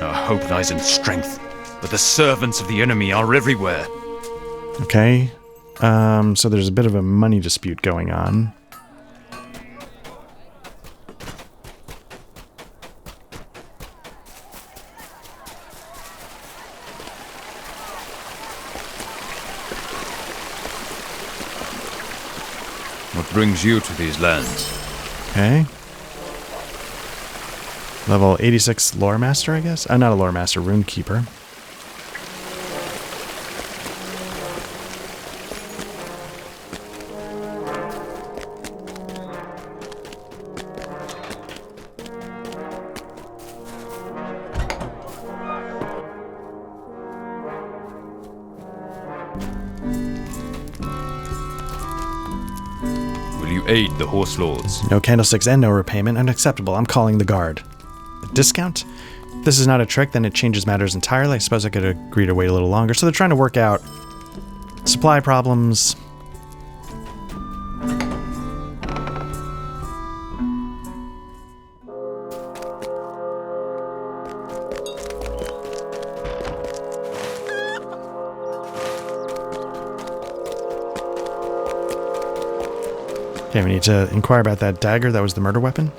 Our hope lies in strength, but the servants of the enemy are everywhere. Okay, so there's a bit of a money dispute going on. What brings you to these lands? Okay. Level 86 lore master, I guess? Not a lore master, rune keeper. Aid the horse lords. No candlesticks and no repayment. Unacceptable. I'm calling the guard. A discount? If this is not a trick, then it changes matters entirely. I suppose I could agree to wait a little longer. So they're trying to work out supply problems. Okay, we need to inquire about that dagger. That was the murder weapon.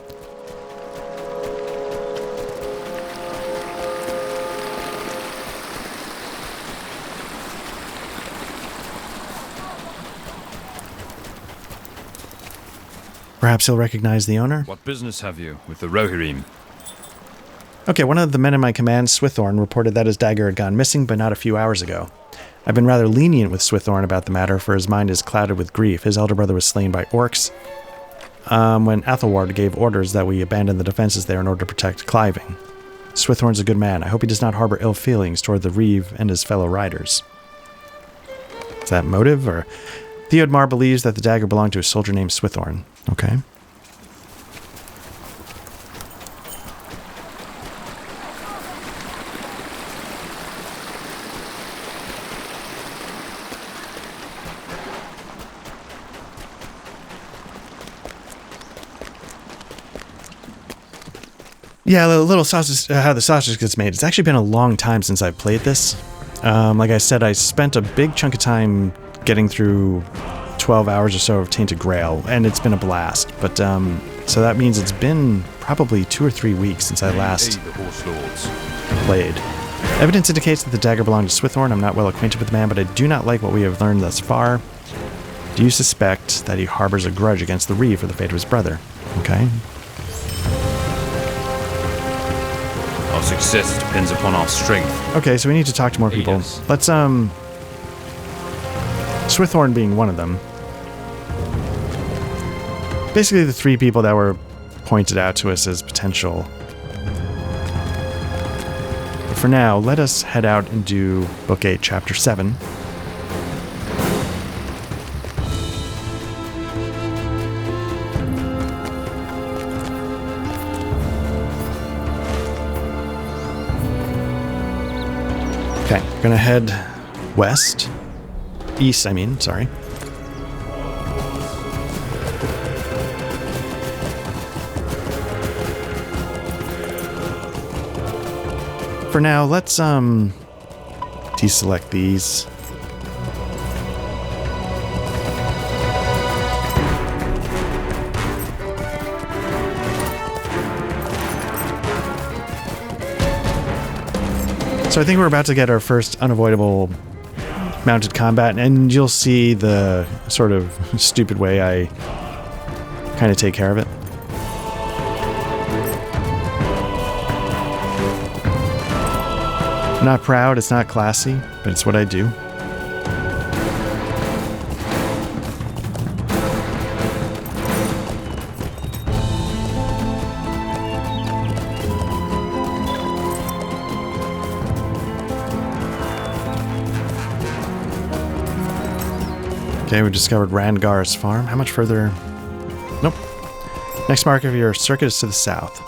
Perhaps he'll recognize the owner. What business have you with the Rohirrim? Okay, one of the men in my command, Swithorn, reported that his dagger had gone missing, but not a few hours ago. I've been rather lenient with Swithorn about the matter, for his mind is clouded with grief. His elder brother was slain by orcs when Athelward gave orders that we abandon the defenses there in order to protect Cliving. Swithorn's a good man. I hope he does not harbor ill feelings toward the Reeve and his fellow riders. Is that motive, or... Theodmar believes that the dagger belonged to a soldier named Swithorn. Okay. Yeah, a little sausage, how the sausage gets made. It's actually been a long time since I've played this. Like I said, I spent a big chunk of time getting through 12 hours or so of Tainted Grail, and it's been a blast. But, so that means it's been probably 2 or 3 weeks since I last played. Evidence indicates that the dagger belonged to Swithorn. I'm not well acquainted with the man, but I do not like what we have learned thus far. Do you suspect that he harbors a grudge against the Reeve for the fate of his brother? Okay. Our success depends upon our strength. Okay, so we need to talk to more people. Let's, Swithorn being one of them. Basically the 3 people that were pointed out to us as potential. But for now, let us head out and do Book 8, Chapter 7. Okay, we're gonna head west. East, I mean, sorry. For now, let's deselect these. So I think we're about to get our first unavoidable mounted combat, and you'll see the sort of stupid way I kind of take care of it. I'm not proud, it's not classy, but it's what I do. Okay, we discovered Randgar's farm. How much further? Nope. Next mark of your circuit is to the south.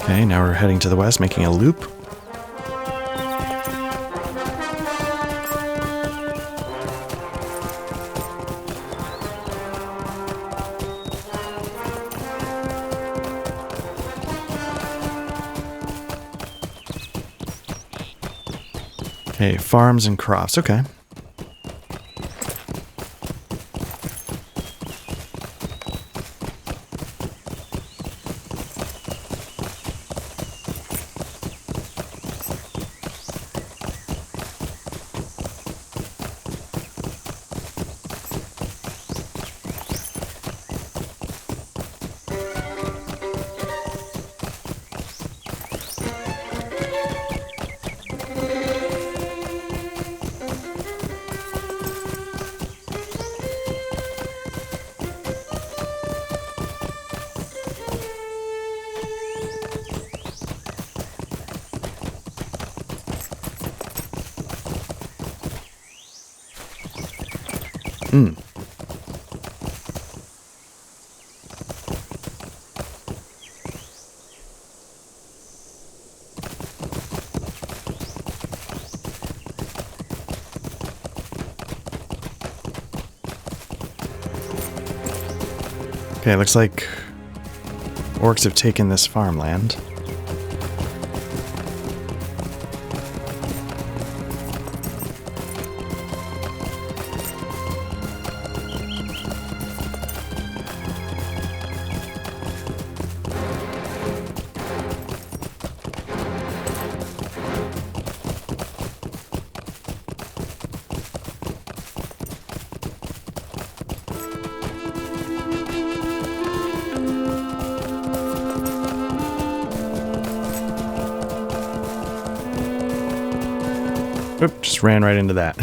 Okay, now we're heading to the west, making a loop. Okay, farms and crops. Okay. Okay, looks like orcs have taken this farmland. Oop, just ran right into that.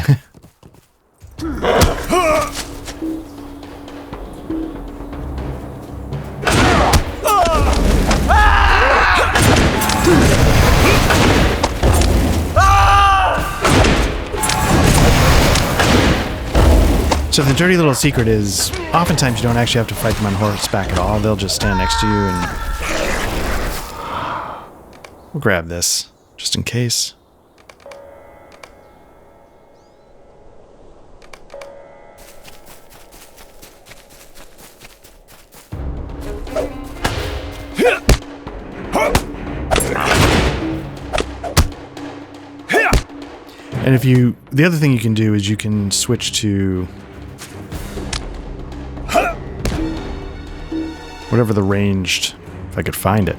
So the dirty little secret is, oftentimes you don't actually have to fight them on horseback at all. They'll just stand next to you and... We'll grab this, just in case. And if you... The other thing you can do is you can switch to... whatever the ranged... if I could find it.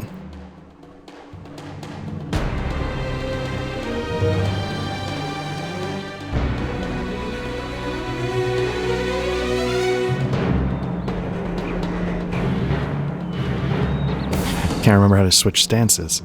Can't remember how to switch stances.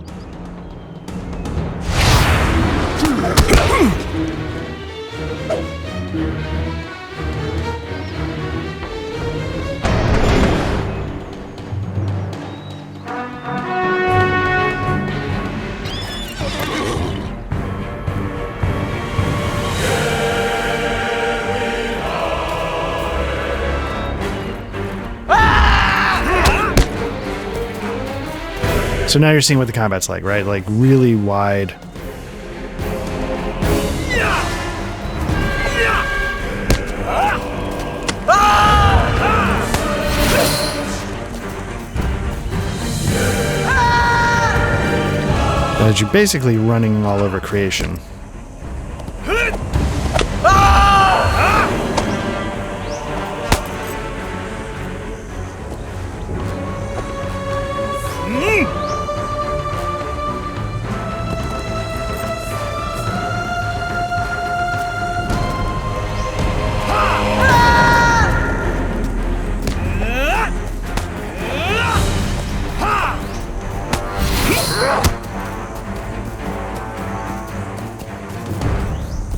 So now you're seeing what the combat's like, right? Like really wide. As you're basically running all over creation.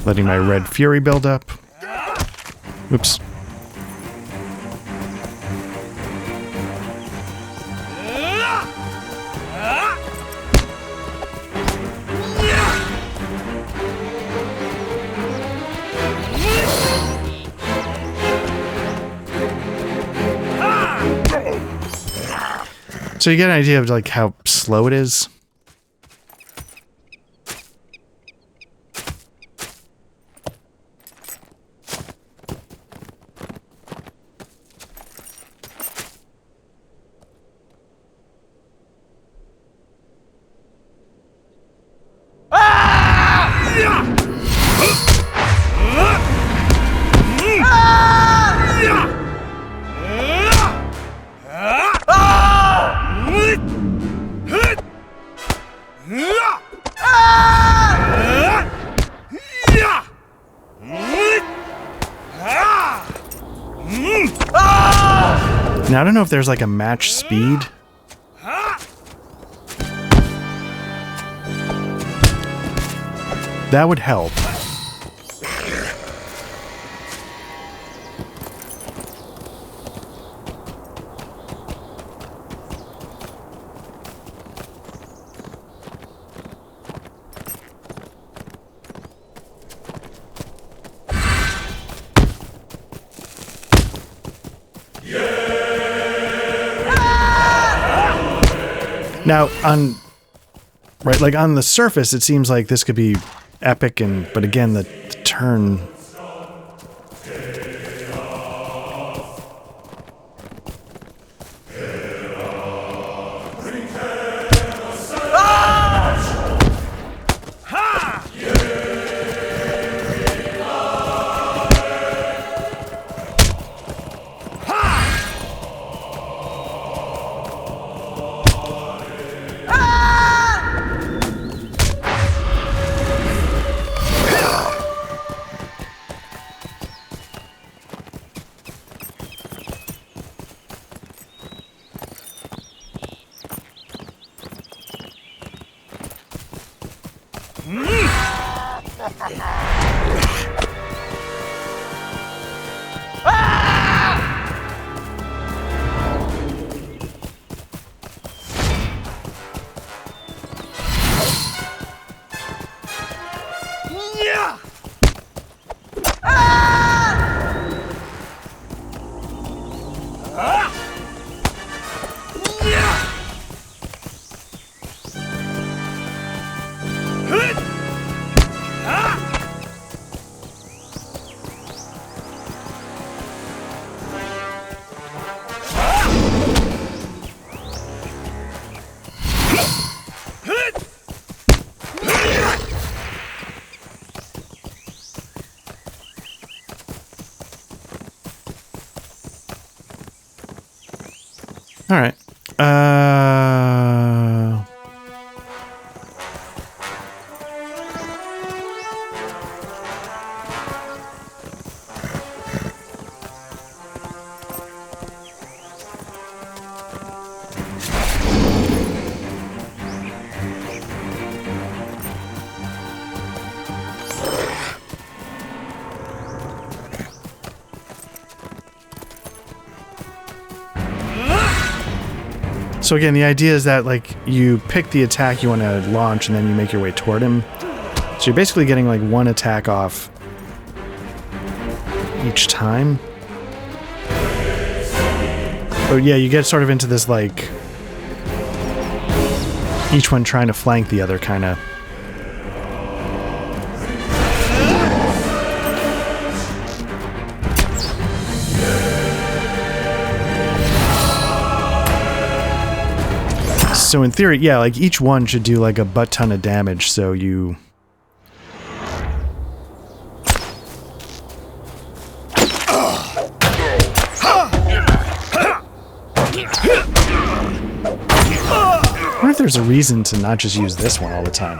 Letting my red fury build up. Oops. So you get an idea of like how slow it is. Now, I don't know if there's like a match speed. That would help. Now, on the surface, it seems like this could be epic, but again, the turn. All right. So again, the idea is that like you pick the attack you want to launch and then you make your way toward him. So you're basically getting like one attack off each time. But yeah, you get sort of into this like Each one trying to flank the other, kind of. So in theory, yeah, like each one should do like a butt ton of damage, so you... I wonder if there's a reason to not just use this one all the time.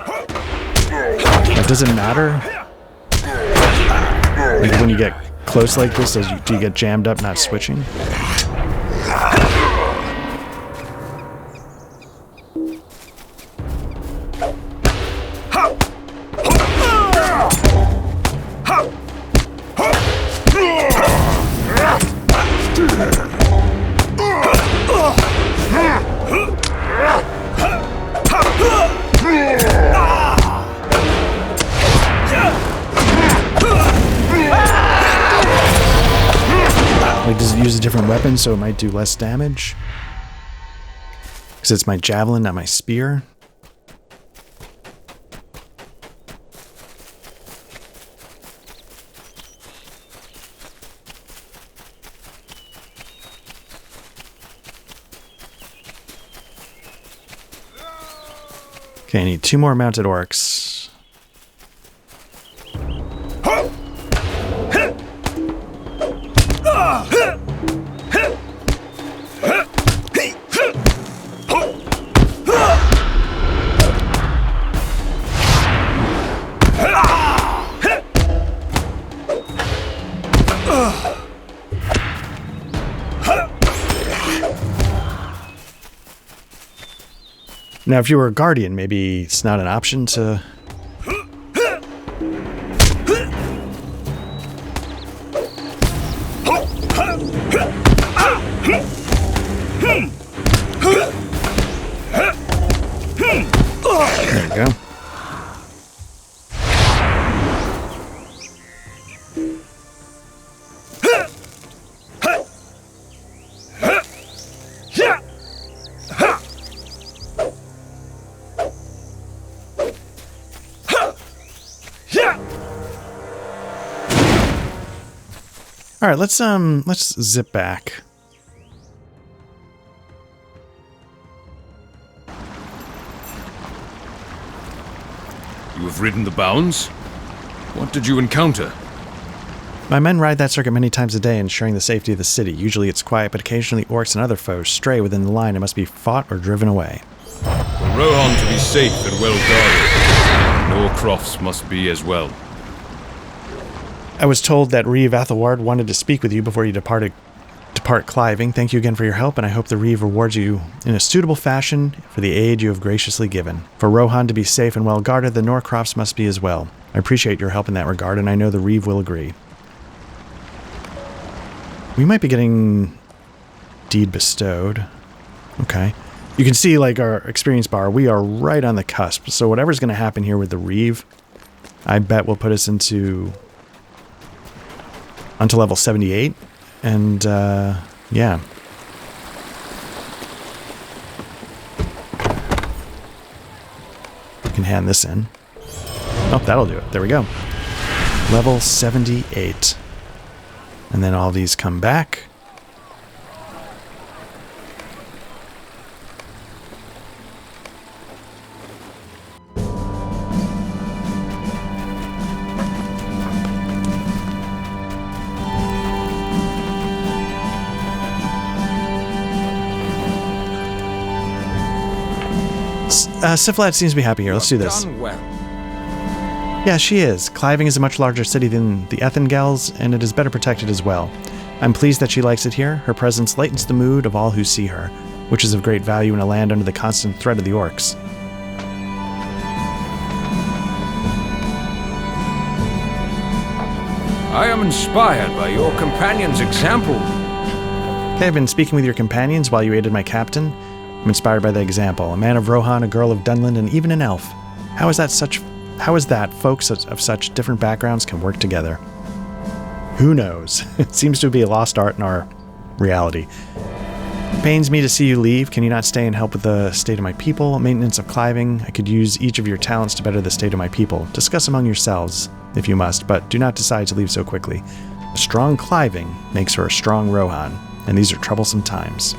Like, does it matter? Like when you get close like this, do you get jammed up not switching? Like, does it use a different weapon so it might do less damage? Because it's my javelin, not my spear. Okay, I need 2 more mounted orcs. Now, if you were a guardian, maybe it's not an option to... There you go. All right, let's zip back. You have ridden the bounds? What did you encounter? My men ride that circuit many times a day, ensuring the safety of the city. Usually it's quiet, but occasionally orcs and other foes stray within the line and must be fought or driven away. For Rohan to be safe and well guarded, Norcrofts must be as well. I was told that Reeve Athelward wanted to speak with you before you depart Cliving. Thank you again for your help, and I hope the Reeve rewards you in a suitable fashion for the aid you have graciously given. For Rohan to be safe and well guarded, the Norcrofts must be as well. I appreciate your help in that regard, and I know the Reeve will agree. We might be getting deed bestowed. Okay. You can see, like, our experience bar, we are right on the cusp. So whatever's going to happen here with the Reeve, I bet will put us onto level 78. And, yeah. You can hand this in. Oh, that'll do it. There we go. Level 78. And then all these come back. Siflad seems to be happy here. Let's do this. Yeah, she is. Cliving is a much larger city than the Ethengels, and it is better protected as well. I'm pleased that she likes it here. Her presence lightens the mood of all who see her, which is of great value in a land under the constant threat of the orcs. I am inspired by your companion's example. Okay, I've been speaking with your companions while you aided my captain. I'm inspired by the example. A man of Rohan, a girl of Dunland, and even an elf. How is that folks of such different backgrounds can work together? Who knows? It seems to be a lost art in our reality. Pains me to see you leave. Can you not stay and help with the state of my people? Maintenance of cliving. I could use each of your talents to better the state of my people. Discuss among yourselves, if you must, but do not decide to leave so quickly. A strong cliving makes for a strong Rohan, and these are troublesome times.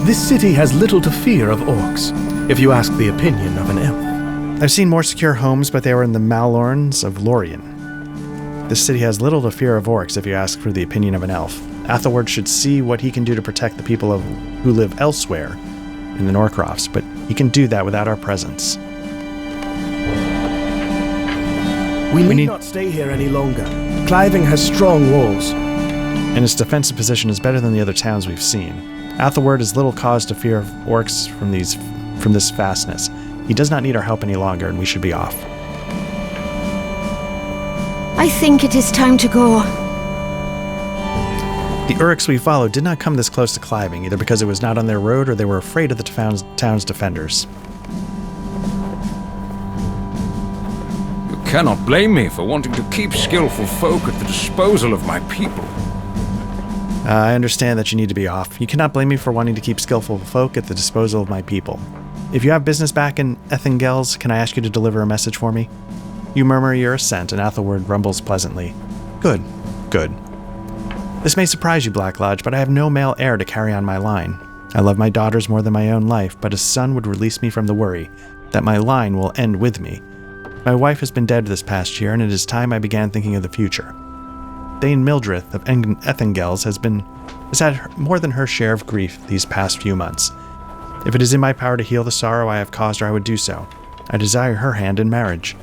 This city has little to fear of orcs, if you ask the opinion of an elf. I've seen more secure homes, but they were in the Malorns of Lorien. This city has little to fear of orcs, if you ask for the opinion of an elf. Athelward should see what he can do to protect the people who live elsewhere in the Norcrofts, but he can do that without our presence. We need not stay here any longer. Cliving has strong walls, and its defensive position is better than the other towns we've seen. Athelward has little cause to fear of orcs from this fastness. He does not need our help any longer, and we should be off. I think it is time to go. The Uruks we followed did not come this close to cliving, either because it was not on their road or they were afraid of the town's defenders. You cannot blame me for wanting to keep skillful folk at the disposal of my people. I understand that you need to be off. You cannot blame me for wanting to keep skillful folk at the disposal of my people. If you have business back in Ethengels, can I ask you to deliver a message for me? You murmur your assent, and Athelward rumbles pleasantly. Good, good. This may surprise you, Black Lodge, but I have no male heir to carry on my line. I love my daughters more than my own life, but a son would release me from the worry that my line will end with me. My wife has been dead this past year, and it is time I began thinking of the future. Thane Mildrith of Ethengels has had more than her share of grief these past few months. If it is in my power to heal the sorrow I have caused her, I would do so. I desire her hand in marriage.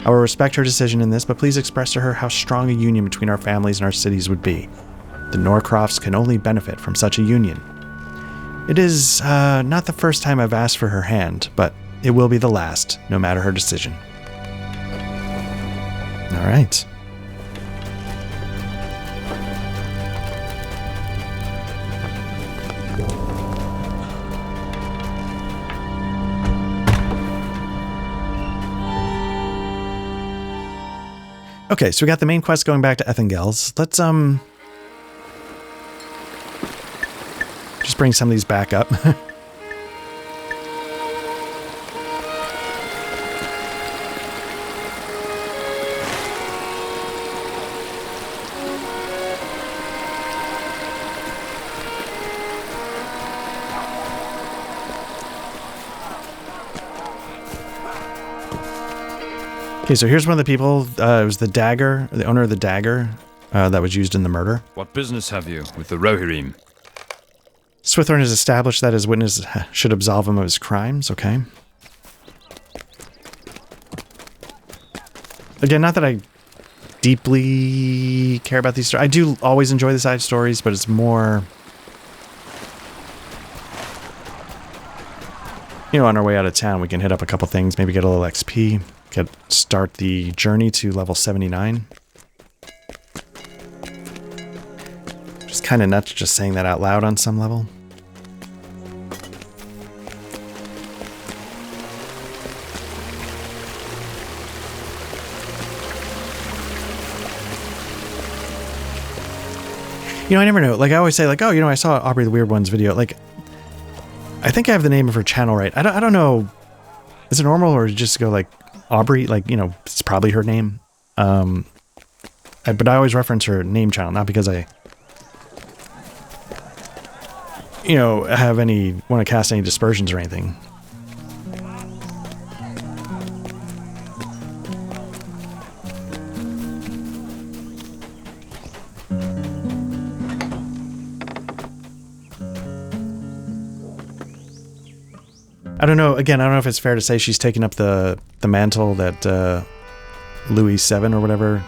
I will respect her decision in this, but please express to her how strong a union between our families and our cities would be. The Norcrofts can only benefit from such a union. It is not the first time I've asked for her hand, but it will be the last, no matter her decision. All right. Okay, so we got the main quest going back to Ethengels. Let's just bring some of these back up. Okay, so here's one of the people. It was the dagger, the owner of the dagger that was used in the murder. What business have you with the Rohirrim? Swithorn has established that his witness should absolve him of his crimes, okay? Again, not that I deeply care about these stories. I do always enjoy the side stories, but it's more... You know, on our way out of town, we can hit up a couple things, maybe get a little XP, start the journey to level 79. Just kind of nuts just saying that out loud on some level. You know, I never know. Like, I always say, like, oh, you know, I saw Aubrey the Weird One's video. Like, I think I have the name of her channel right. I don't know. Is it normal or just go, like, Aubrey? Like, you know, it's probably her name. But I always reference her name channel, not because I, you know, want to cast any dispersions or anything. I don't know. Again, I don't know if it's fair to say she's taking up the mantle that Louis VII or whatever.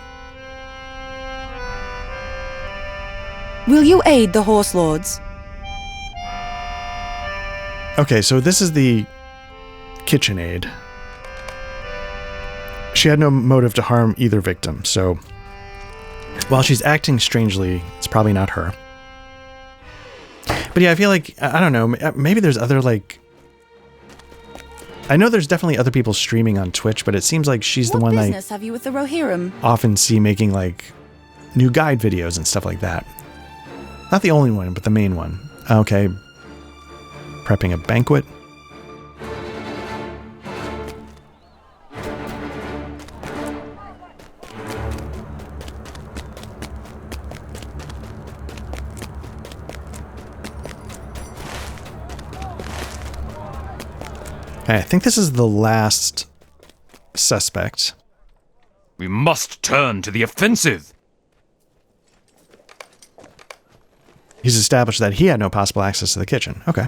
Will you aid the horse lords? Okay, so this is the KitchenAid. She had no motive to harm either victim, so while she's acting strangely, it's probably not her. But yeah, I feel like, I don't know, maybe there's other, like... I know there's definitely other people streaming on Twitch, but it seems like she's the one What business have you with the Rohirrim? often see making, like, new guide videos and stuff like that. Not the only one, but the main one. Okay. Prepping a banquet. Okay, I think this is the last suspect. We must turn to the offensive. He's established that he had no possible access to the kitchen. Okay.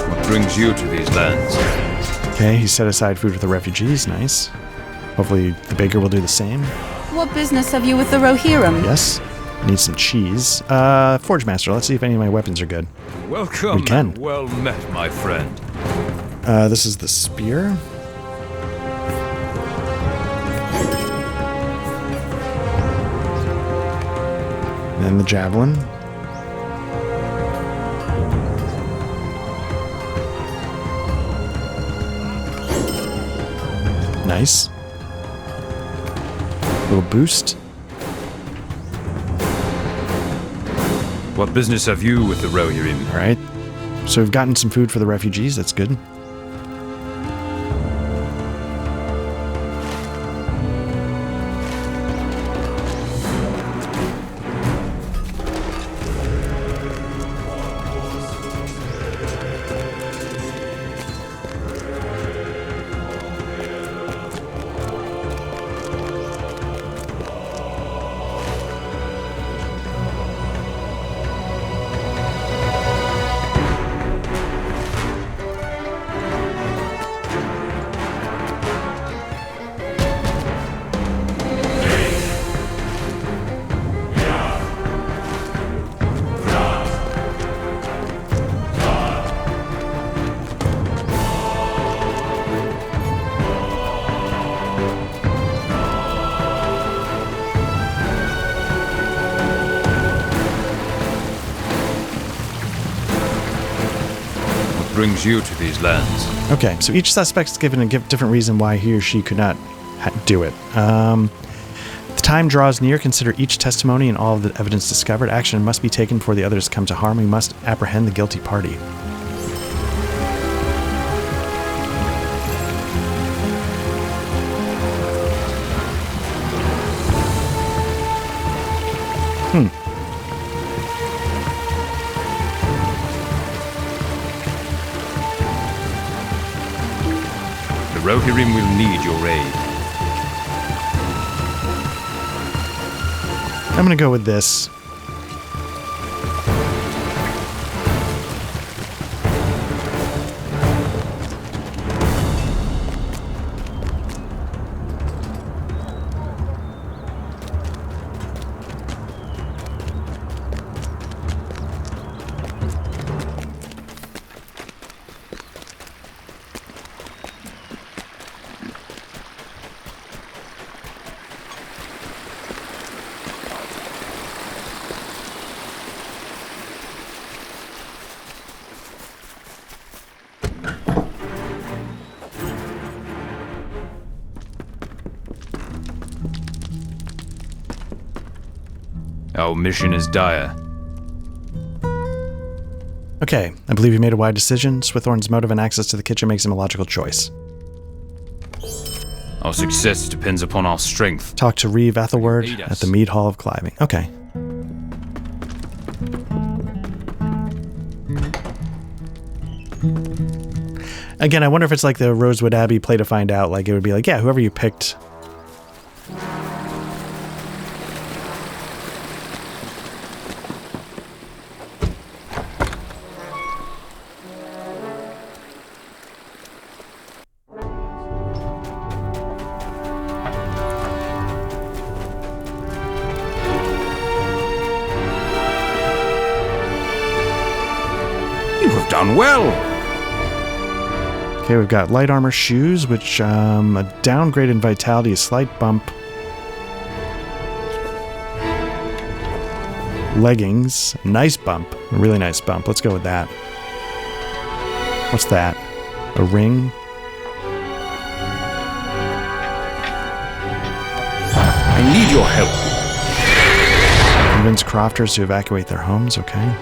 What brings you to these lands? Okay, he set aside food for the refugees. Nice. Hopefully the baker will do the same. What business have you with the Rohirrim? Yes. Need some cheese. Forge Master, let's see if any of my weapons are good. Welcome. We can. And well met, my friend. This is the spear. Then the javelin. Nice. Little boost. What business have you with the Rohirrim? All right. So we've gotten some food for the refugees. That's good. Brings you to these lands. Okay, so each suspect's given a different reason why he or she could not do it. The time draws near. Consider each testimony and all of the evidence discovered. Action must be taken before the others come to harm. We must apprehend the guilty party. The Rohirrim will need your aid. I'm gonna go with this. Our mission is dire. Okay, I believe you made a wise decision. Swithorn's motive and access to the kitchen makes him a logical choice. Our success depends upon our strength. Talk to Reeve Ethelward Lead us. at the Mead Hall of Cliving. Okay. Again, I wonder if it's like the Rosewood Abbey play to find out. Like, it would be like, yeah, whoever you picked. You have done well. Okay, we've got light armor shoes, which a downgrade in vitality, a slight bump. Leggings, nice bump, a really nice bump. Let's go with that. What's that? A ring. I need your help. Convince crofters to evacuate their homes, okay.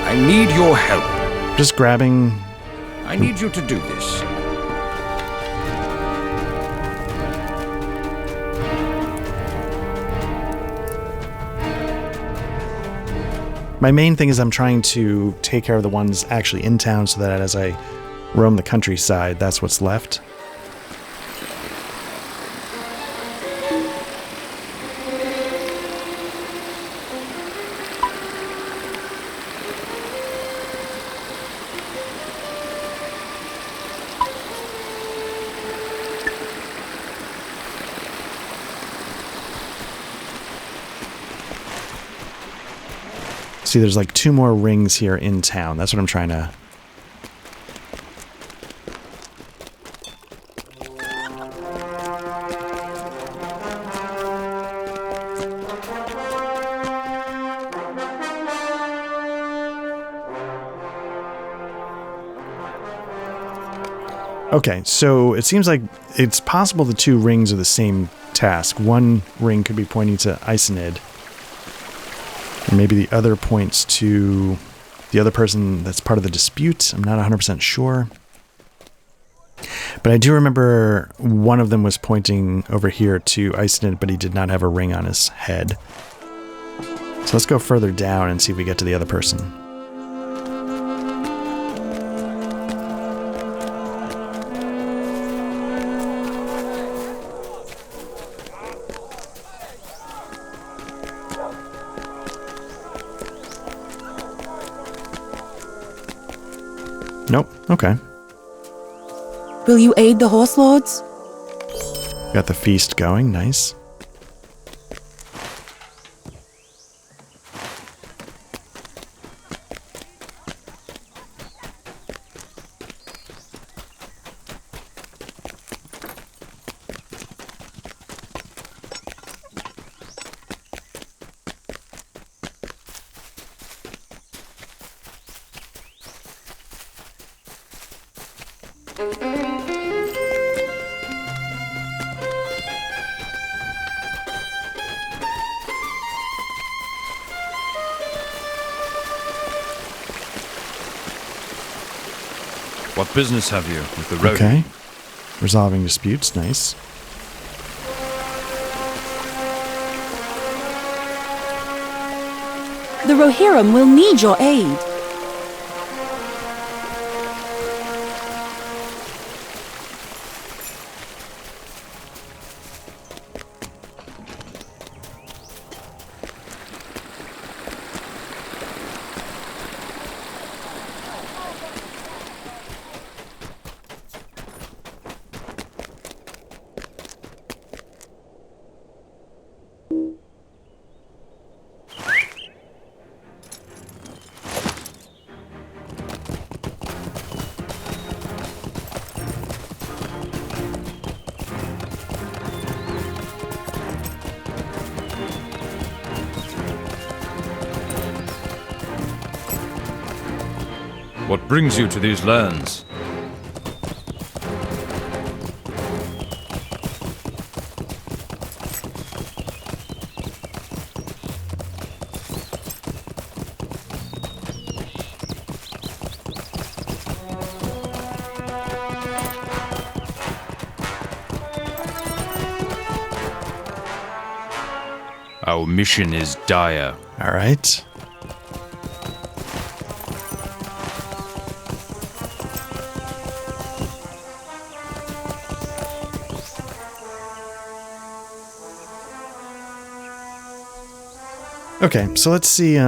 I need your help. Just grabbing... I need you to do this. My main thing is I'm trying to take care of the ones actually in town so that as I roam the countryside, that's what's left. See, there's like 2 more rings here in town. That's what I'm trying to... Okay, so it seems like it's possible the 2 rings are the same task. One ring could be pointing to Icenid. And maybe the other points to the other person that's part of the dispute. I'm not 100% sure. But I do remember one of them was pointing over here to Icenid, but he did not have a ring on his head. So let's go further down and see if we get to the other person. Nope. Okay. Will you aid the horse lords? Got the feast going. Nice. What business have you with the road? Okay. Resolving disputes. Nice. The Rohirrim will need your aid. What brings you to these lands? Our mission is dire. All right. Okay, so let's see,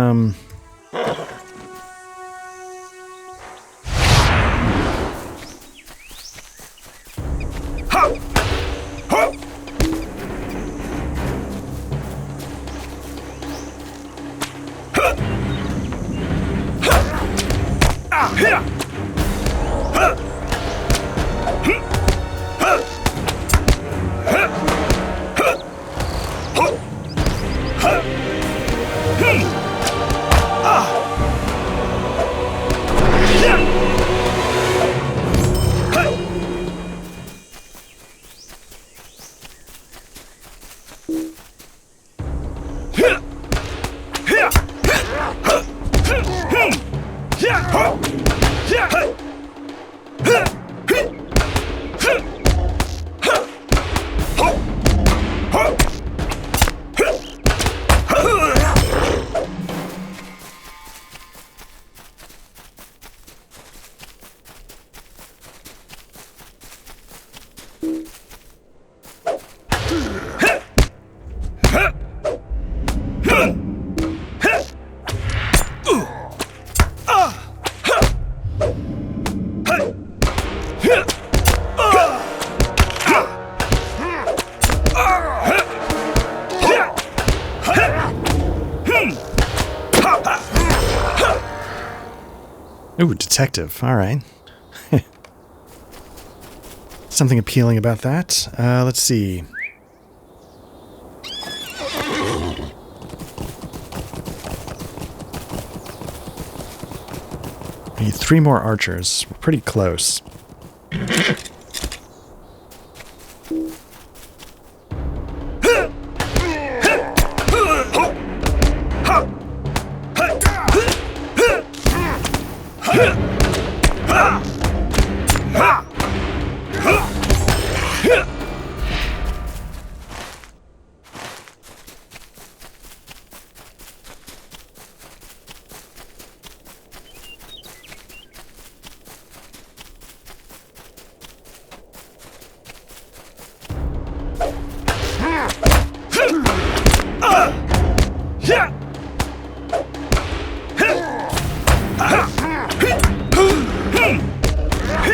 Ooh, detective. All right. Something appealing about that. Let's see. We need 3 more archers. We're pretty close.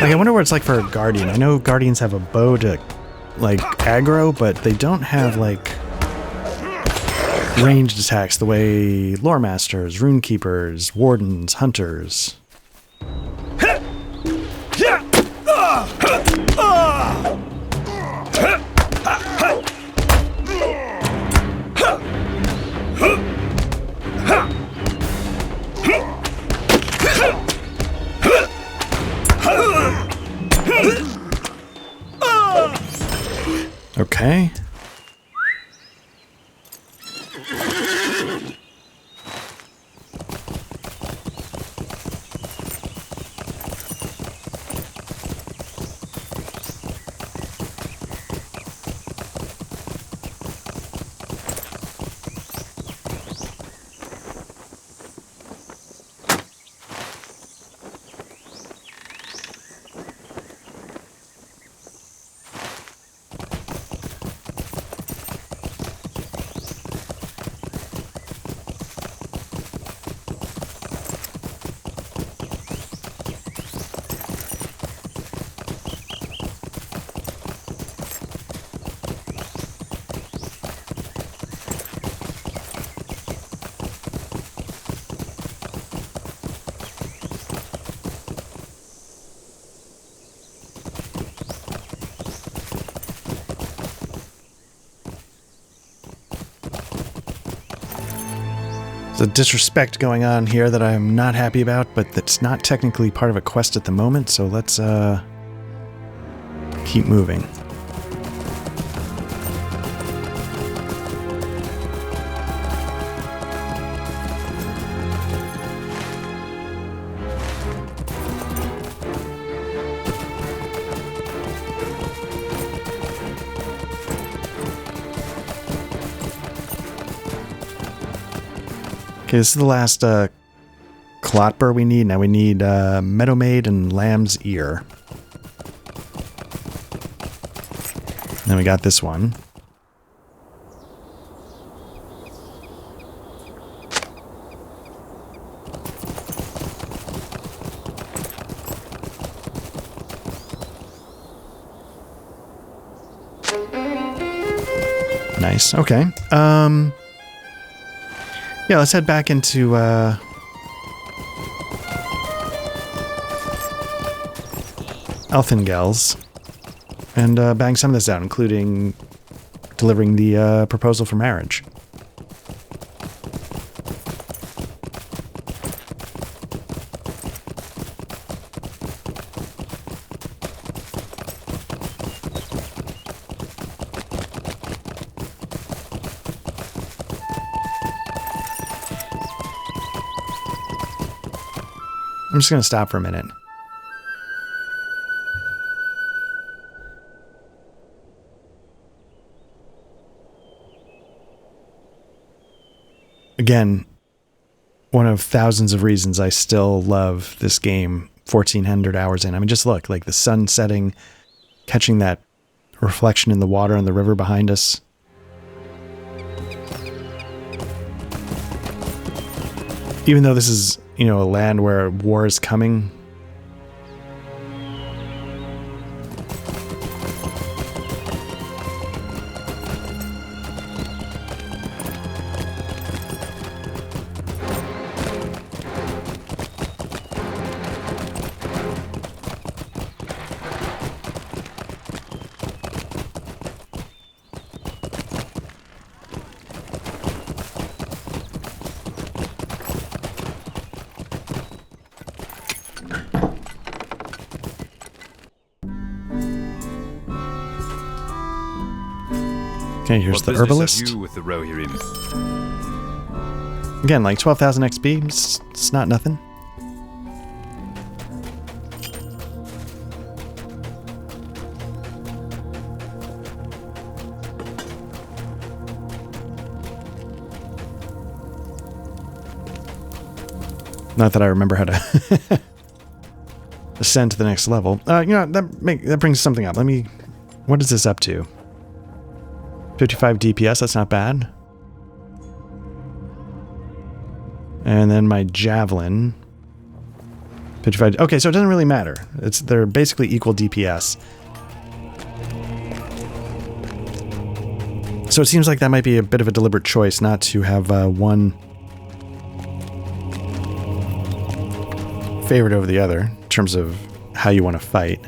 Like, I wonder what it's like for a guardian. I know guardians have a bow to, like, aggro, but they don't have, like, ranged attacks the way lore masters, runekeepers, wardens, hunters. Okay. There's a disrespect going on here that I'm not happy about, but that's not technically part of a quest at the moment, so let's keep moving. Okay, this is the last clotbur we need. Now we need Meadowmaid and Lamb's Ear. Then we got this one. Nice. Okay. Yeah, let's head back into Elfingels and bang some of this out, including delivering the proposal for marriage. I'm just going to stop for a minute. Again, one of thousands of reasons I still love this game 1,400 hours in. I mean, just look, like the sun setting, catching that reflection in the water on the river behind us. Even though this is, you know, a land where war is coming. Okay, here's What the business herbalist. have you with the Rohirrim? Again, like 12,000 XP. It's not nothing. Not that I remember how to ascend to the next level. That brings something up. What is this up to? 55 DPS, that's not bad. And then my javelin. 55. Okay, so it doesn't really matter. They're basically equal DPS. So it seems like that might be a bit of a deliberate choice not to have one favored over the other in terms of how you want to fight.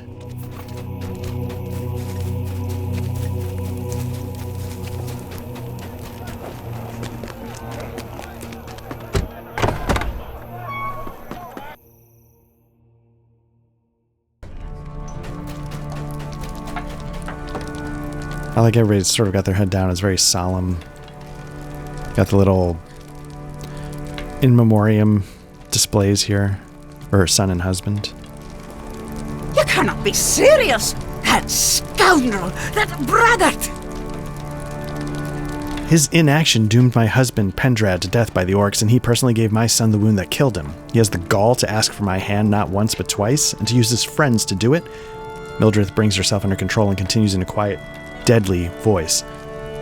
I like everybody's sort of got their head down. It's very solemn. Got the little in memoriam displays here for her son and husband. You cannot be serious! That scoundrel! That braggart! His inaction doomed my husband, Pendrad, to death by the orcs, and he personally gave my son the wound that killed him. He has the gall to ask for my hand not once but twice, and to use his friends to do it. Mildred brings herself under control and continues in a quiet, deadly voice.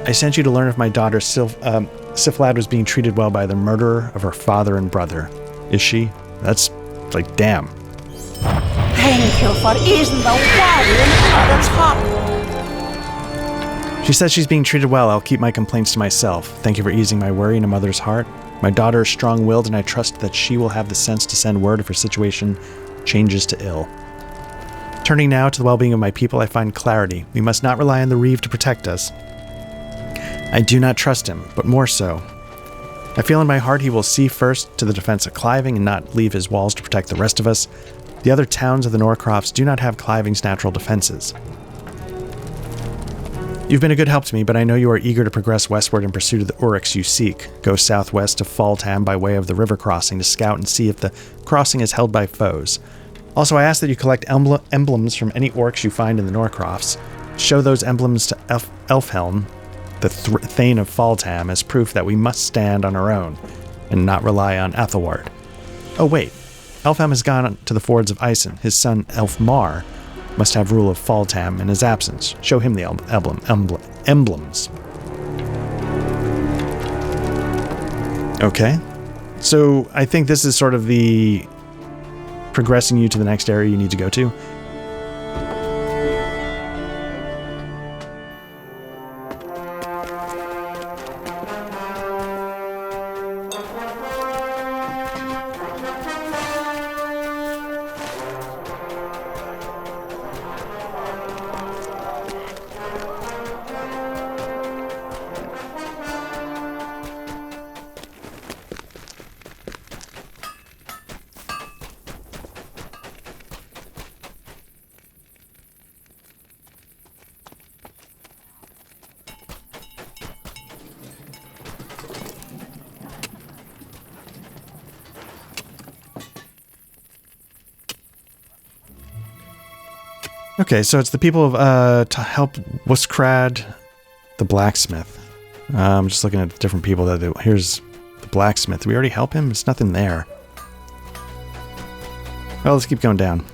I sent you to learn if my daughter Siflad was being treated well by the murderer of her father and brother. Is she? That's like, damn. Thank you for easing the water in mother's heart. She says she's being treated well. I'll keep my complaints to myself. Thank you for easing my worry in a mother's heart. My daughter is strong-willed, and I trust that she will have the sense to send word if her situation changes to ill. Turning now to the well-being of my people, I find clarity. We must not rely on the Reeve to protect us. I do not trust him, but more so. I feel in my heart he will see first to the defense of Cliving and not leave his walls to protect the rest of us. The other towns of the Norcrofts do not have Cliving's natural defenses. You've been a good help to me, but I know you are eager to progress westward in pursuit of the Uruks you seek. Go southwest to Faldham by way of the river crossing to scout and see if the crossing is held by foes. Also, I ask that you collect emblems from any orcs you find in the Norcrofts. Show those emblems to Elfhelm, the Thane of Faldham, as proof that we must stand on our own and not rely on Ethelward. Oh wait, Elfhelm has gone to the fords of Isen. His son Elfmar must have rule of Faldham in his absence. Show him the emblems. Okay, so I think this is sort of the progressing you to the next area you need to go to. Okay, so it's the people of to help Wuskrad, the blacksmith. I'm just looking at the different people that do. Here's the blacksmith. Did we already help him? There's nothing there. Well, let's keep going down.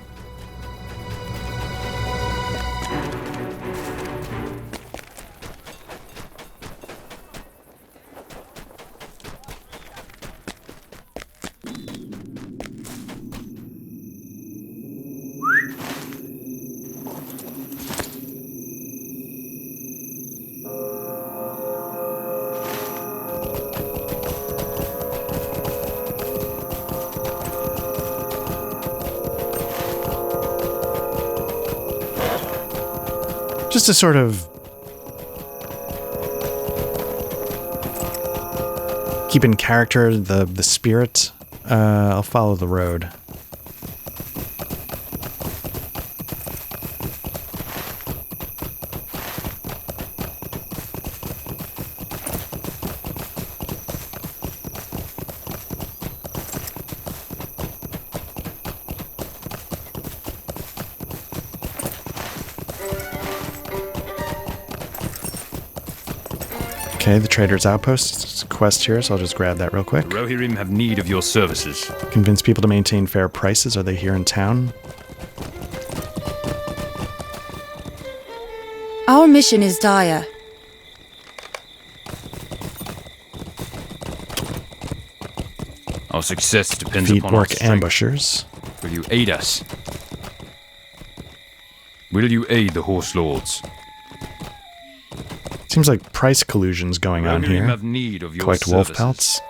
Just to sort of keep in character the spirit, I'll follow the road. Okay, the trader's outpost quest here, so I'll just grab that real quick. The Rohirrim have need of your services. Convince people to maintain fair prices. Are they here in town? Our mission is dire. Our success depends Feet upon our work strength. ambushers. Will you aid us? Will you aid the Horse Lords? Seems like price collusion's going on Rohirrim here. have need of your Collect wolf services. pelts.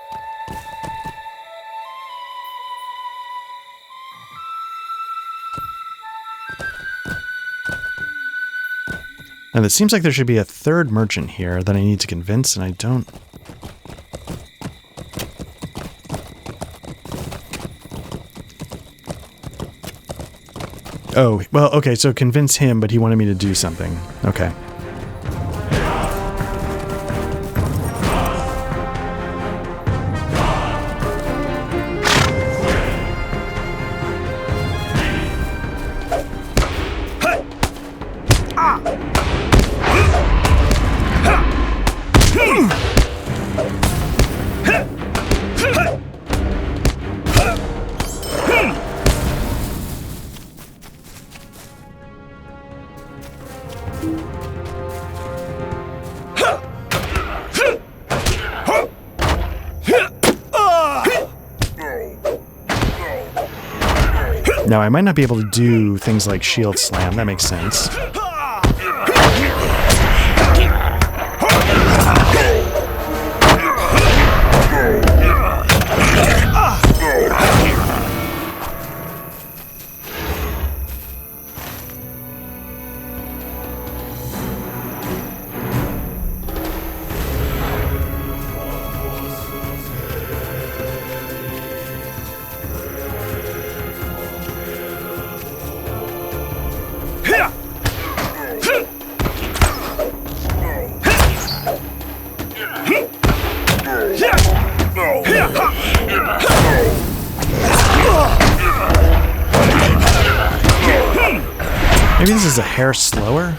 And it seems like there should be a third merchant here that I need to convince, and I don't. Oh, well, okay, so convince him, but he wanted me to do something. Okay. Now, I might not be able to do things like shield slam. That makes sense. Maybe this is a hair slower?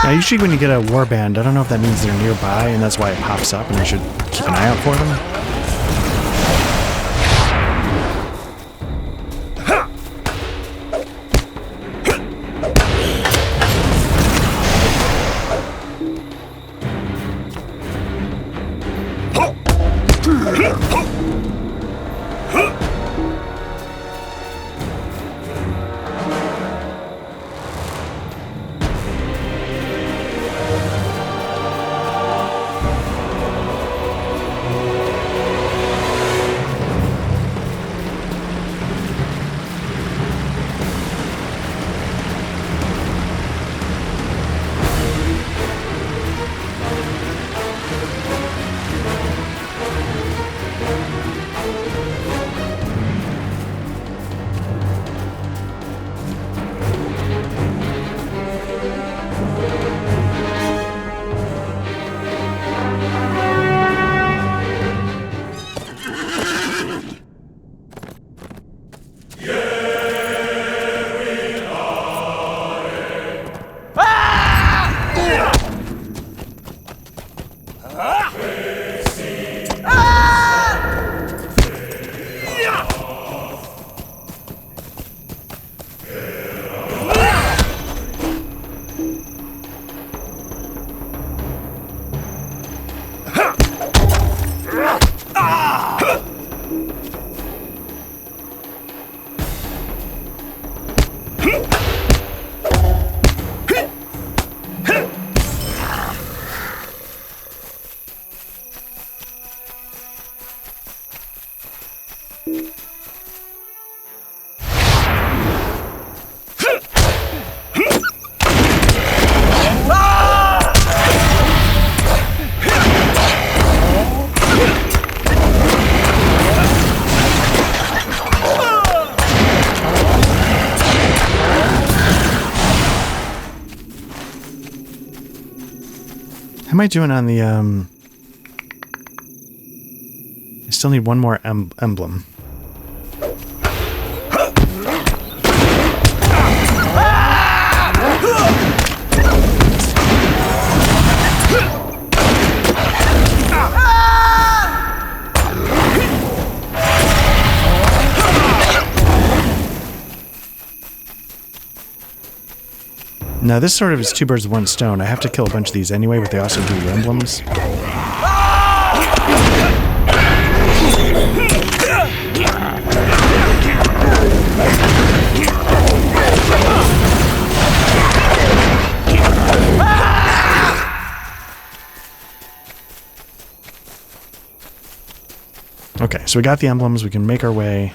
Now, usually when you get a warband, I don't know if that means they're nearby and that's why it pops up and I should keep an eye out for them. am I doing on the, I still need one more emblem. Now this sort of is two birds with one stone. I have to kill a bunch of these anyway, but they also do emblems. Okay, so we got the emblems. We can make our way.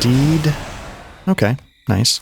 Deed. Okay, nice.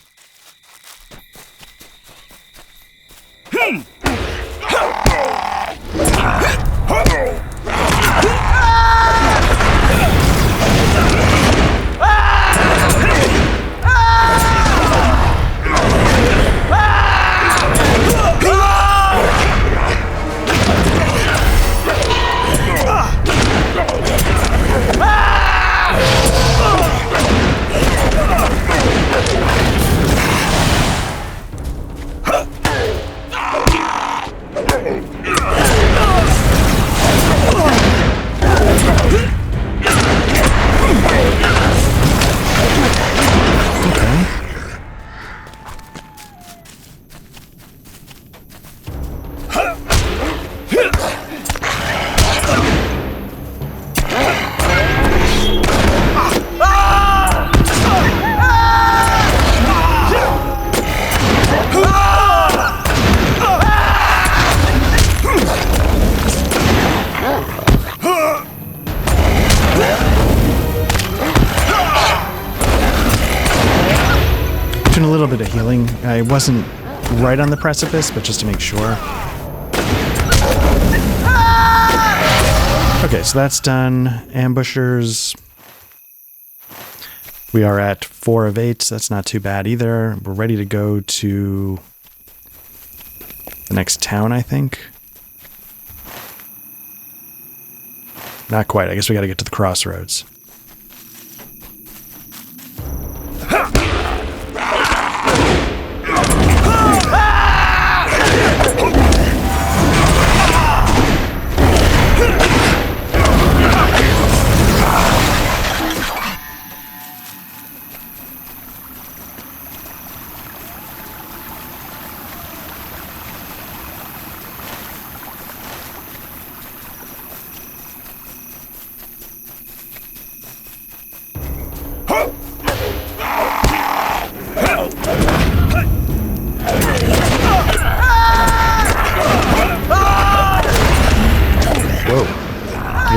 A little bit of healing. I wasn't right on the precipice, but just to make sure. Okay, so that's done. Ambushers. We are at 4 of 8, so that's not too bad either. We're ready to go to the next town, I think. Not quite. I guess we got to get to the crossroads.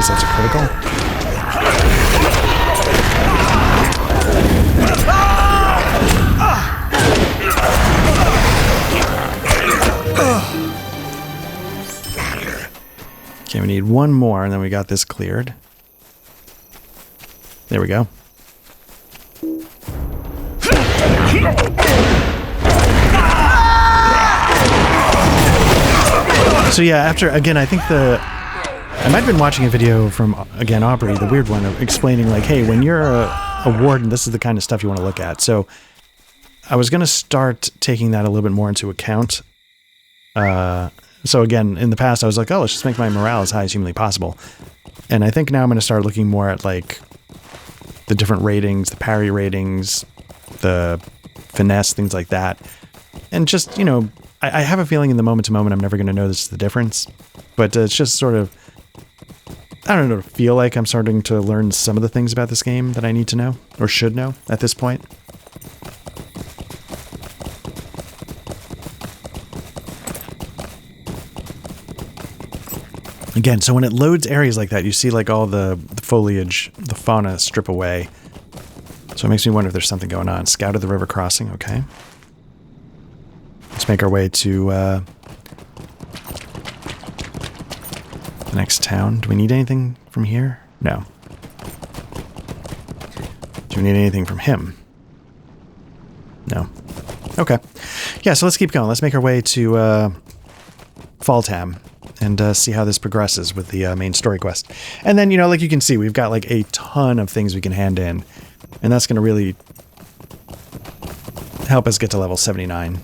That's a critical. Okay, we need one more, and then we got this cleared. There we go. So yeah, after, again, I think I might have been watching a video from, again, Aubrey, the weird one, explaining like, hey, when you're a warden, this is the kind of stuff you want to look at. So I was going to start taking that a little bit more into account. So again, in the past, I was like, oh, let's just make my morale as high as humanly possible. And I think now I'm going to start looking more at like the different ratings, the parry ratings, the finesse, things like that. And just, you know, I have a feeling in the moment to moment, I'm never going to know this is the difference. But it's just sort of I don't know, feel like I'm starting to learn some of the things about this game that I need to know, or should know, at this point. Again, so when it loads areas like that, you see like all the foliage, the fauna strip away. So it makes me wonder if there's something going on. Scouted the river crossing, okay. Let's make our way to the next town. Do we need anything from here? No. Do we need anything from him? No. Okay. Yeah, so let's keep going. Let's make our way to Faltam and see how this progresses with the main story quest. And then, you know, like you can see, we've got like a ton of things we can hand in. And that's going to really help us get to level 79.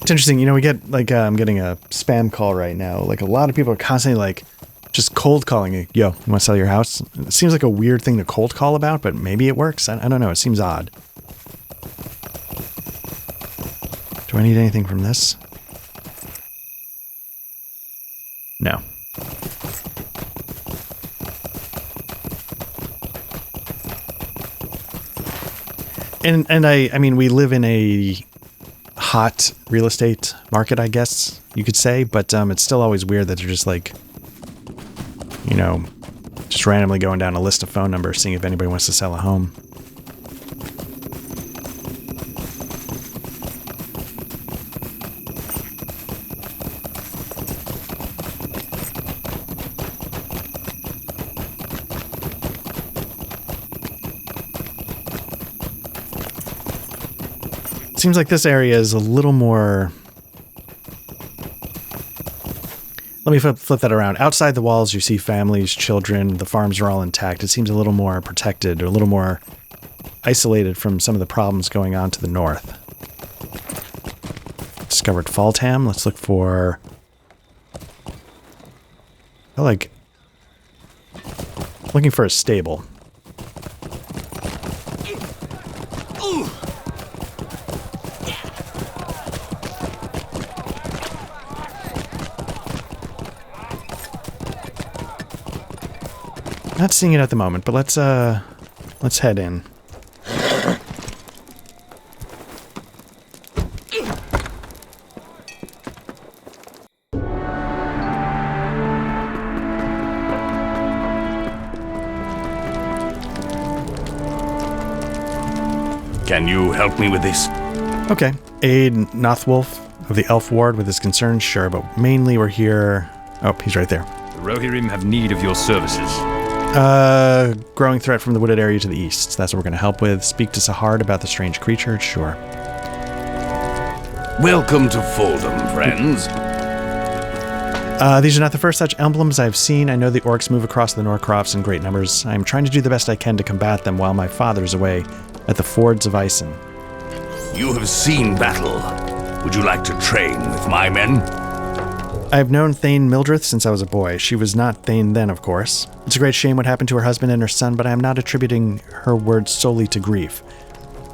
It's interesting, you know, we get, like, I'm getting a spam call right now. Like, a lot of people are constantly, like, just cold calling you. Yo, you want to sell your house? It seems like a weird thing to cold call about, but maybe it works. I don't know. It seems odd. Do I need anything from this? No. And I mean, we live in a hot real estate market, I guess you could say, but it's still always weird that they're just like, you know, just randomly going down a list of phone numbers, seeing if anybody wants to sell a home. Seems like this area is a little more... Let me flip that around. Outside the walls, you see families, children, the farms are all intact. It seems a little more protected, or a little more isolated from some of the problems going on to the north. Discovered Faltam. Let's look for... I like... looking for a stable. Not seeing it at the moment, but let's head in. Can you help me with this? Okay. Aid Nothwolf of the Elf Ward with his concerns, sure, but mainly we're here... Oh, he's right there. The Rohirrim have need of your services. Growing threat from the wooded area to the east. So that's what we're going to help with. Speak to Sahard about the strange creature, sure. Welcome to Foldham, friends. These are not the first such emblems I've seen. I know the orcs move across the Norcrofts in great numbers. I'm trying to do the best I can to combat them while my father's away at the Fords of Ison. You have seen battle. Would you like to train with my men? I've known Thane Mildreth since I was a boy. She was not Thane then, of course. It's a great shame what happened to her husband and her son, but I am not attributing her words solely to grief.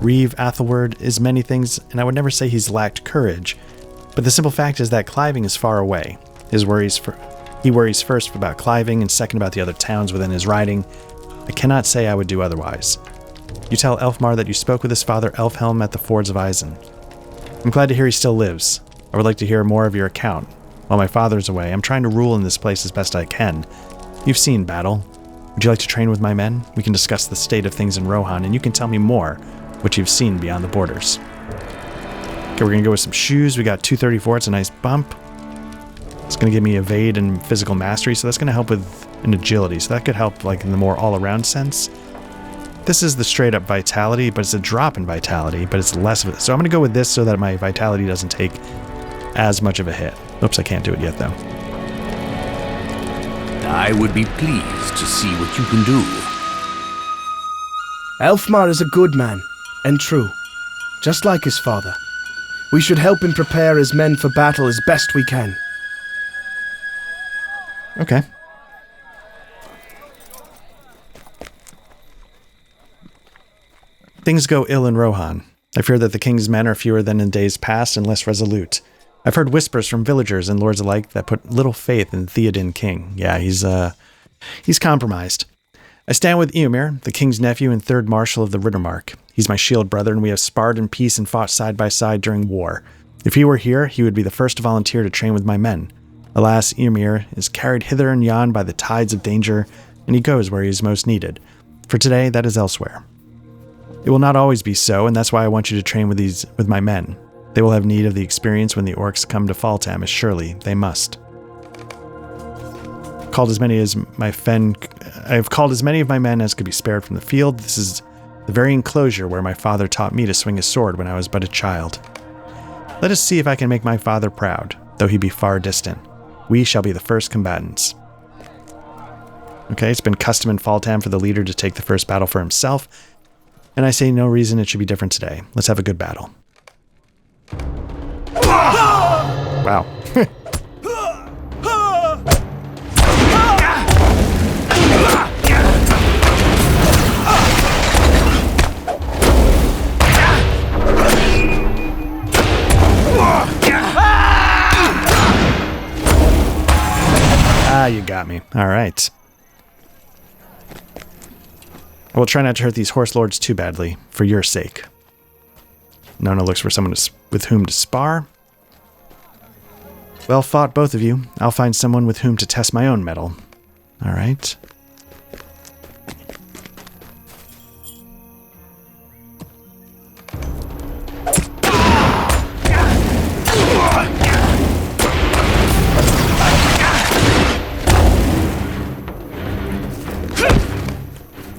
Reeve Athelward is many things, and I would never say he's lacked courage. But the simple fact is that Cliving is far away. He worries first about Cliving and second about the other towns within his riding. I cannot say I would do otherwise. You tell Elfmar that you spoke with his father Elfhelm at the Fords of Ison. I'm glad to hear he still lives. I would like to hear more of your account. While my father's away, I'm trying to rule in this place as best I can. You've seen battle. Would you like to train with my men? We can discuss the state of things in Rohan, and you can tell me more what you've seen beyond the borders. Okay, we're going to go with some shoes. We got 234. It's a nice bump. It's going to give me evade and physical mastery, so that's going to help with an agility. So that could help like in the more all-around sense. This is the straight-up vitality, but it's a drop in vitality, but it's less of it. So I'm going to go with this so that my vitality doesn't take as much of a hit. Oops, I can't do it yet, though. I would be pleased to see what you can do. Elfmar is a good man, and true, just like his father. We should help him prepare his men for battle as best we can. Okay. Things go ill in Rohan. I fear that the king's men are fewer than in days past and less resolute. I've heard whispers from villagers and lords alike that put little faith in Theoden King. Yeah, he's compromised. I stand with Eomer, the king's nephew and third marshal of the Rittermark. He's my shield brother, and we have sparred in peace and fought side by side during war. If he were here, he would be the first to volunteer to train with my men. Alas, Eomer is carried hither and yon by the tides of danger, and he goes where he is most needed. For today, that is elsewhere. It will not always be so, and that's why I want you to train with my men. They will have need of the experience when the orcs come to Faltam, as surely they must. I have called as many of my men as could be spared from the field. This is the very enclosure where my father taught me to swing his sword when I was but a child. Let us see if I can make my father proud, though he be far distant. We shall be the first combatants. Okay, it's been custom in Faltam for the leader to take the first battle for himself, and I see no reason it should be different today. Let's have a good battle. Wow. Ah, you got me. All right. I will try not to hurt these horse lords too badly, for your sake. Nona looks for someone with whom to spar. Well fought, both of you. I'll find someone with whom to test my own mettle. All right.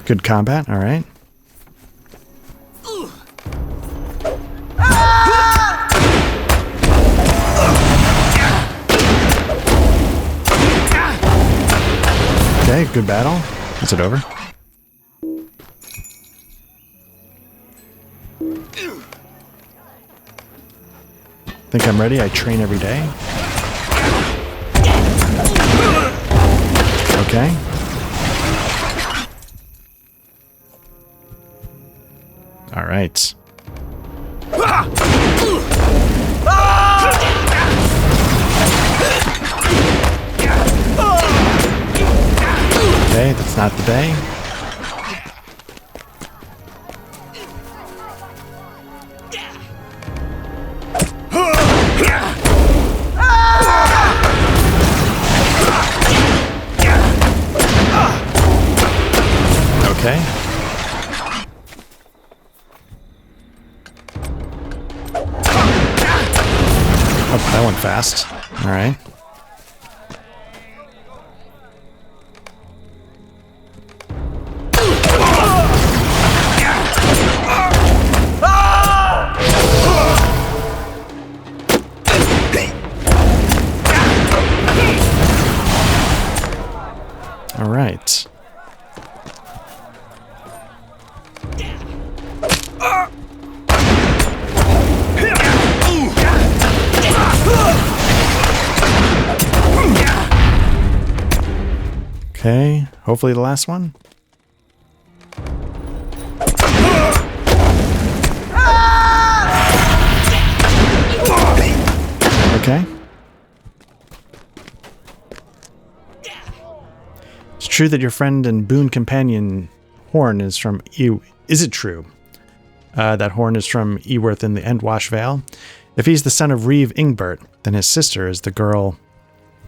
Good combat, all right. Okay, good battle. Is it over? Think I'm ready? I train every day. Okay. All right. Okay, that's not the day. Okay. Oh, that went fast. All right. All right. Okay, hopefully the last one. Okay. It's true that your friend and boon companion Horn is from Is it true that Horn is from Eworth in the Endwash Vale? If he's the son of Reeve Ingbert, then his sister is the girl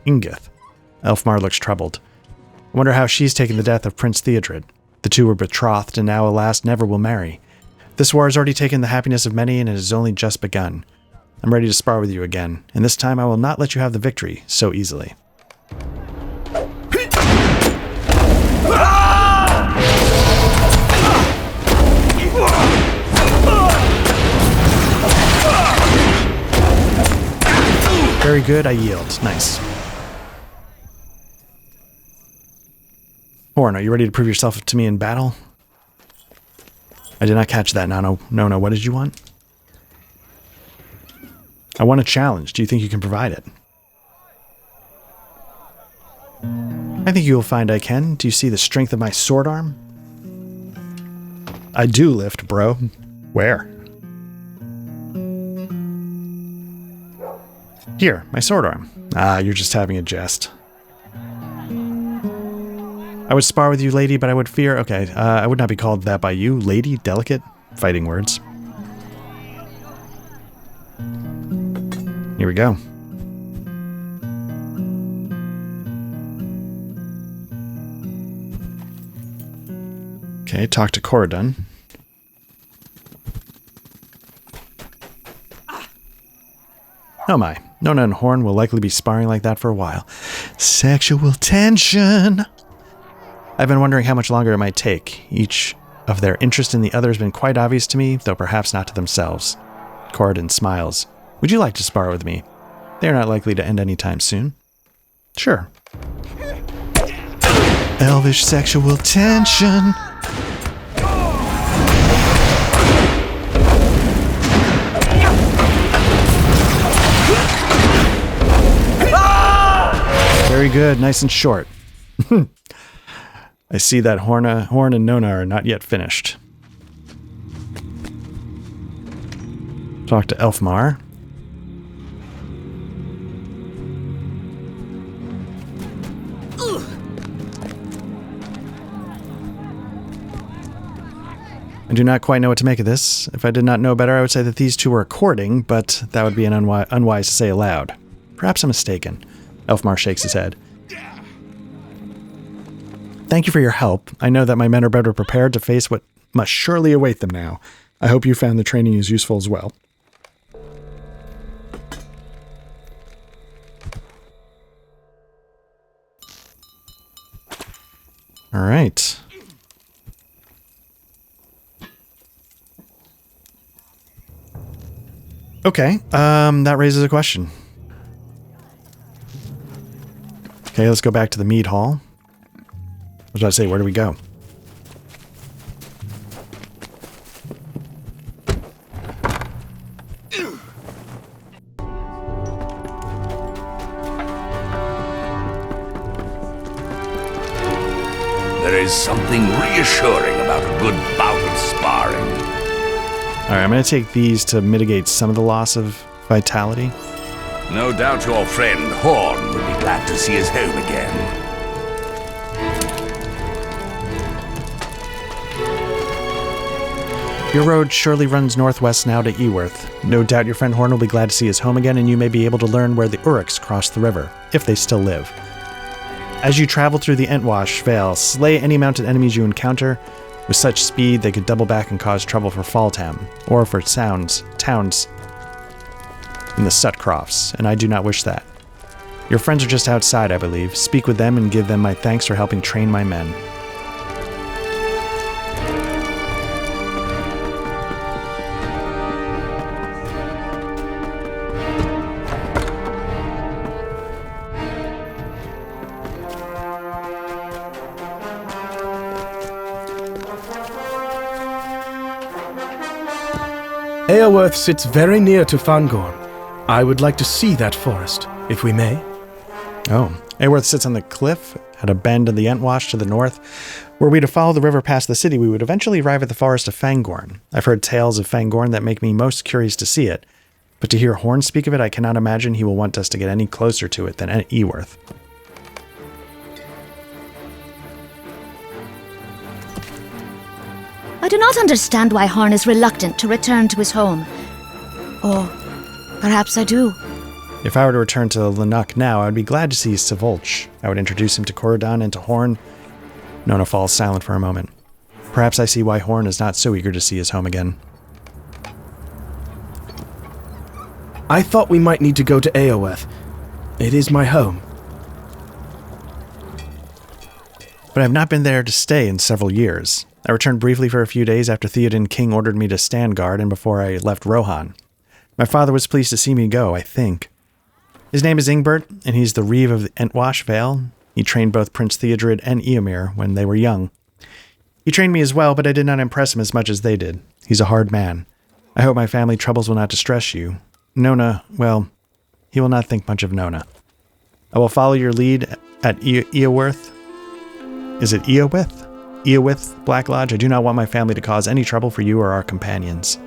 Ingith. Elfmar looks troubled. I wonder how she's taken the death of Prince Theodred. The two were betrothed and now, alas, never will marry. This war has already taken the happiness of many and it has only just begun. I'm ready to spar with you again, and this time I will not let you have the victory so easily. Very good, I yield. Nice. Horn, are you ready to prove yourself to me in battle? I did not catch that, No, what did you want? I want a challenge. Do you think you can provide it? I think you will find I can. Do you see the strength of my sword arm? I do lift, bro. Where? Here, my sword arm. Ah, you're just having a jest. I would spar with you, lady, but I would fear... Okay, I would not be called that by you. Lady? Delicate? Fighting words. Here we go. Okay, talk to Corridon. Oh my. Nona and Horn will likely be sparring like that for a while. Sexual tension! I've been wondering how much longer it might take. Each of their interest in the other has been quite obvious to me, though perhaps not to themselves. Corridon smiles. Would you like to spar with me? They are not likely to end anytime soon. Sure. Elvish sexual tension! Very good, nice and short. I see that Horn and Nona are not yet finished. Talk to Elfmar. I do not quite know what to make of this. If I did not know better, I would say that these two were courting, but that would be an unwise to say aloud. Perhaps I'm mistaken. Elfmar shakes his head. Thank you for your help. I know that my men are better prepared to face what must surely await them now. I hope you found the training as useful as well. All right. Okay, that raises a question. Okay, let's go back to the mead hall. I was about to say, where do we go? There is something reassuring about a good bout of sparring. Alright, I'm going to take these to mitigate some of the loss of vitality. No doubt your friend Horn will be glad to see his home again. Your road surely runs northwest now to Eworth. No doubt your friend Horn will be glad to see his home again, and you may be able to learn where the Uruks cross the river, if they still live. As you travel through the Entwash Vale, slay any mounted enemies you encounter. With such speed, they could double back and cause trouble for Falltown, or for towns in the Sutcrofts, and I do not wish that. Your friends are just outside, I believe. Speak with them and give them my thanks for helping train my men. Eoworth sits very near to Fangorn. I would like to see that forest, if we may. Oh, Eoworth sits on the cliff at a bend in the Entwash to the north. Were we to follow the river past the city, we would eventually arrive at the forest of Fangorn. I've heard tales of Fangorn that make me most curious to see it, but to hear Horn speak of it, I cannot imagine he will want us to get any closer to it than Eoworth. I do not understand why Horn is reluctant to return to his home. Or perhaps I do. If I were to return to Lanuk now, I would be glad to see Savolch. I would introduce him to Corridon and to Horn. Nona falls silent for a moment. Perhaps I see why Horn is not so eager to see his home again. I thought we might need to go to Eoworth. It is my home. But I've not been there to stay in several years. I returned briefly for a few days after Theoden King ordered me to stand guard and before I left Rohan. My father was pleased to see me go, I think. His name is Ingbert, and he's the Reeve of the Entwash Vale. He trained both Prince Theodred and Eomer when they were young. He trained me as well, but I did not impress him as much as they did. He's a hard man. I hope my family troubles will not distress you. Nona, well, he will not think much of Nona. I will follow your lead at Eoworth. Is it Eowith? Eowith, Black Lodge. I do not want my family to cause any trouble for you or our companions.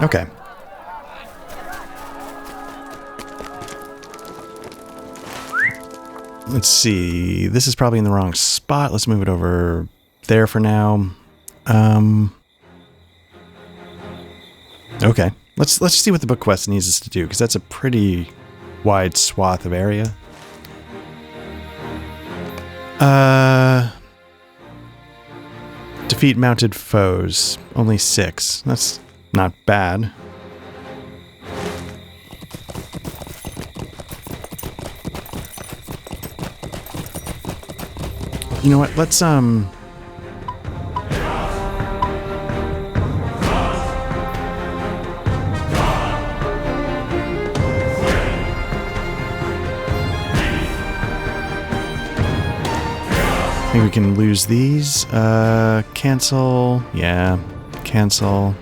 Okay. Let's see. This is probably in the wrong spot. Let's move it over there for now. Okay. Let's see what the book quest needs us to do, because that's a pretty wide swath of area. Defeat mounted foes. Only 6. That's not bad. You know what? Let's I think we can lose these. Cancel. Yeah, cancel.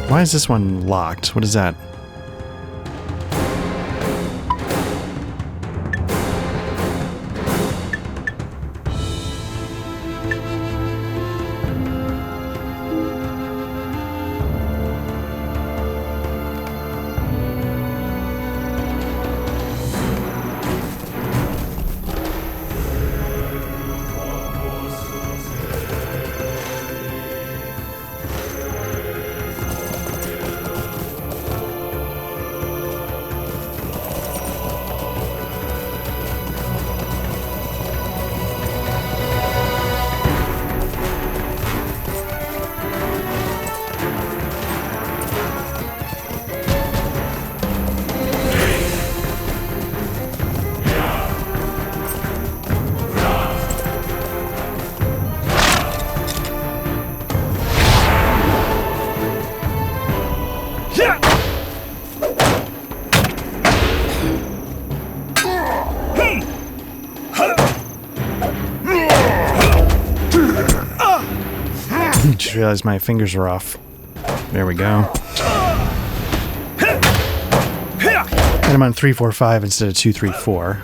Why is this one locked? What is that? Just realized my fingers are off. There we go. And I'm on 3, 4, 5 instead of 2, 3, 4.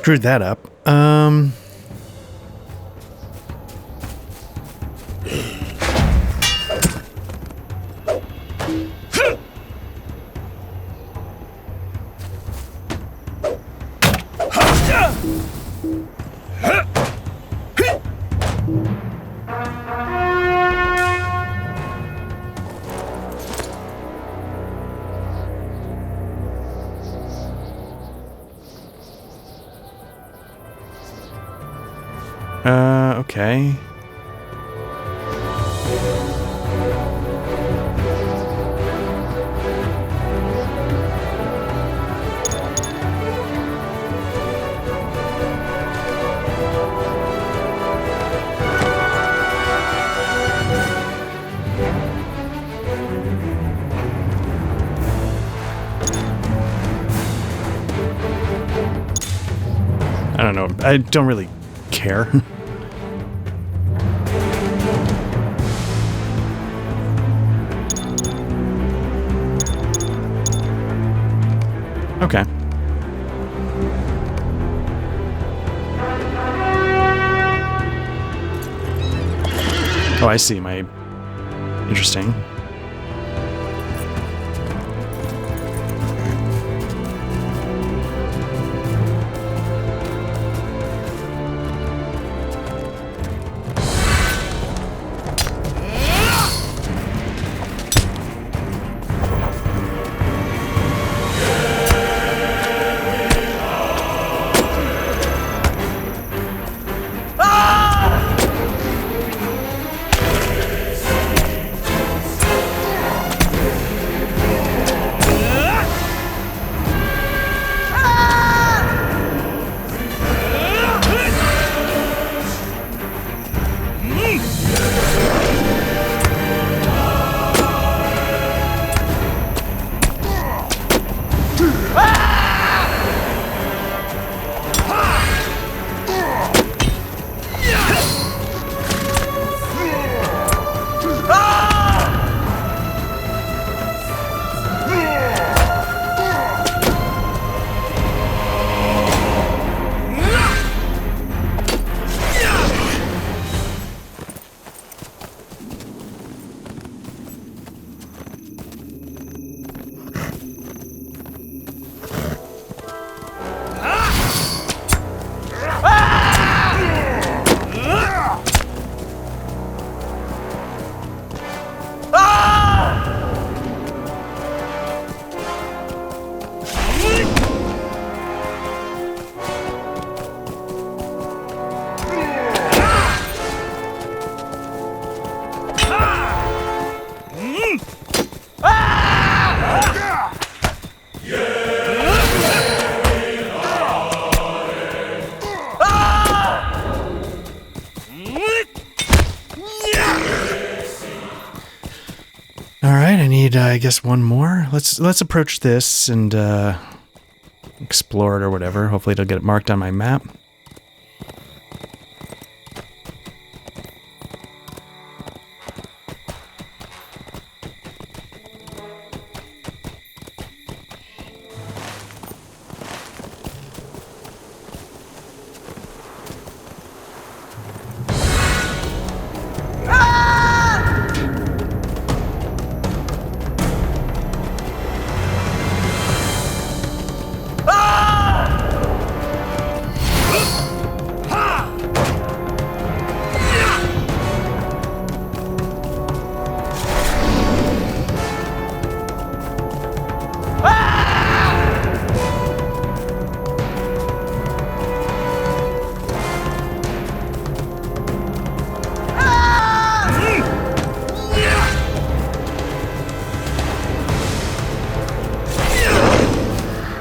screwed that up. Okay. I don't know. I don't really care. Okay. Oh, I see. Interesting. I guess one more. Let's approach this and explore it or whatever. Hopefully it'll get it marked on my map.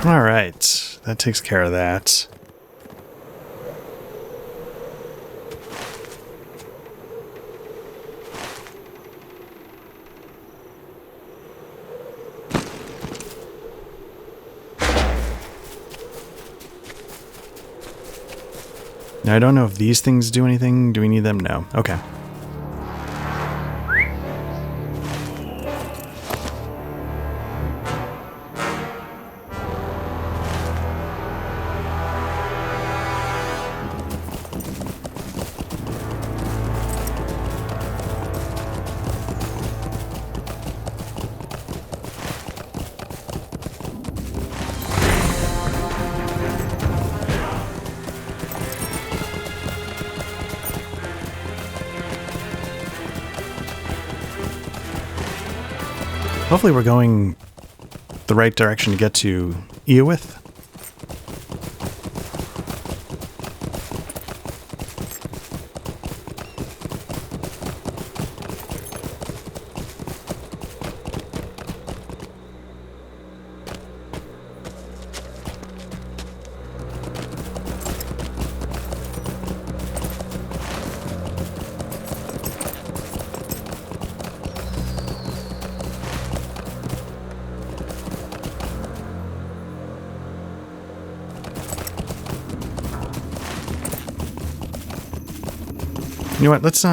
Alright, that takes care of that. Now I don't know if these things do anything. Do we need them? No. Okay. Hopefully we're going the right direction to get to Eowith. You know what, let's, it's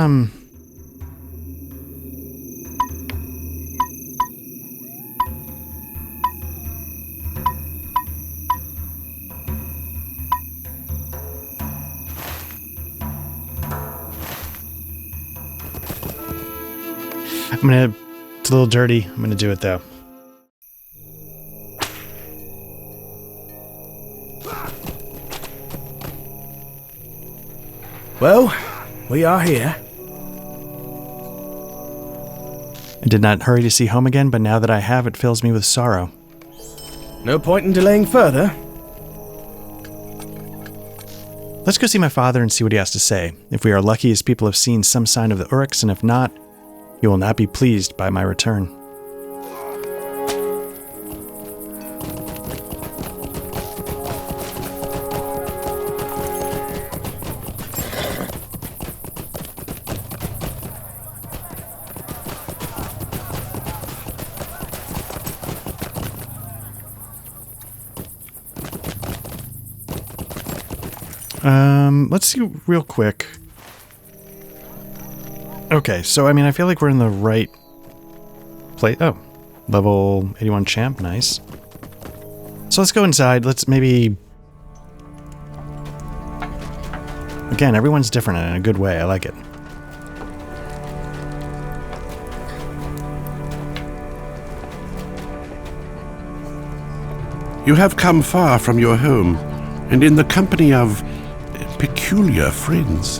a little dirty. I'm gonna do it though. Well, we are here. I did not hurry to see home again, but now that I have, it fills me with sorrow. No point in delaying further. Let's go see my father and see what he has to say. If we are lucky, his people have seen some sign of the Uruks, and if not, he will not be pleased by my return. Let's see real quick. Okay, so I mean, I feel like we're in the right place. Oh, level 81 champ, nice. So let's go inside. Let's maybe... Again, everyone's different in a good way. I like it. You have come far from your home, and in the company of peculiar friends.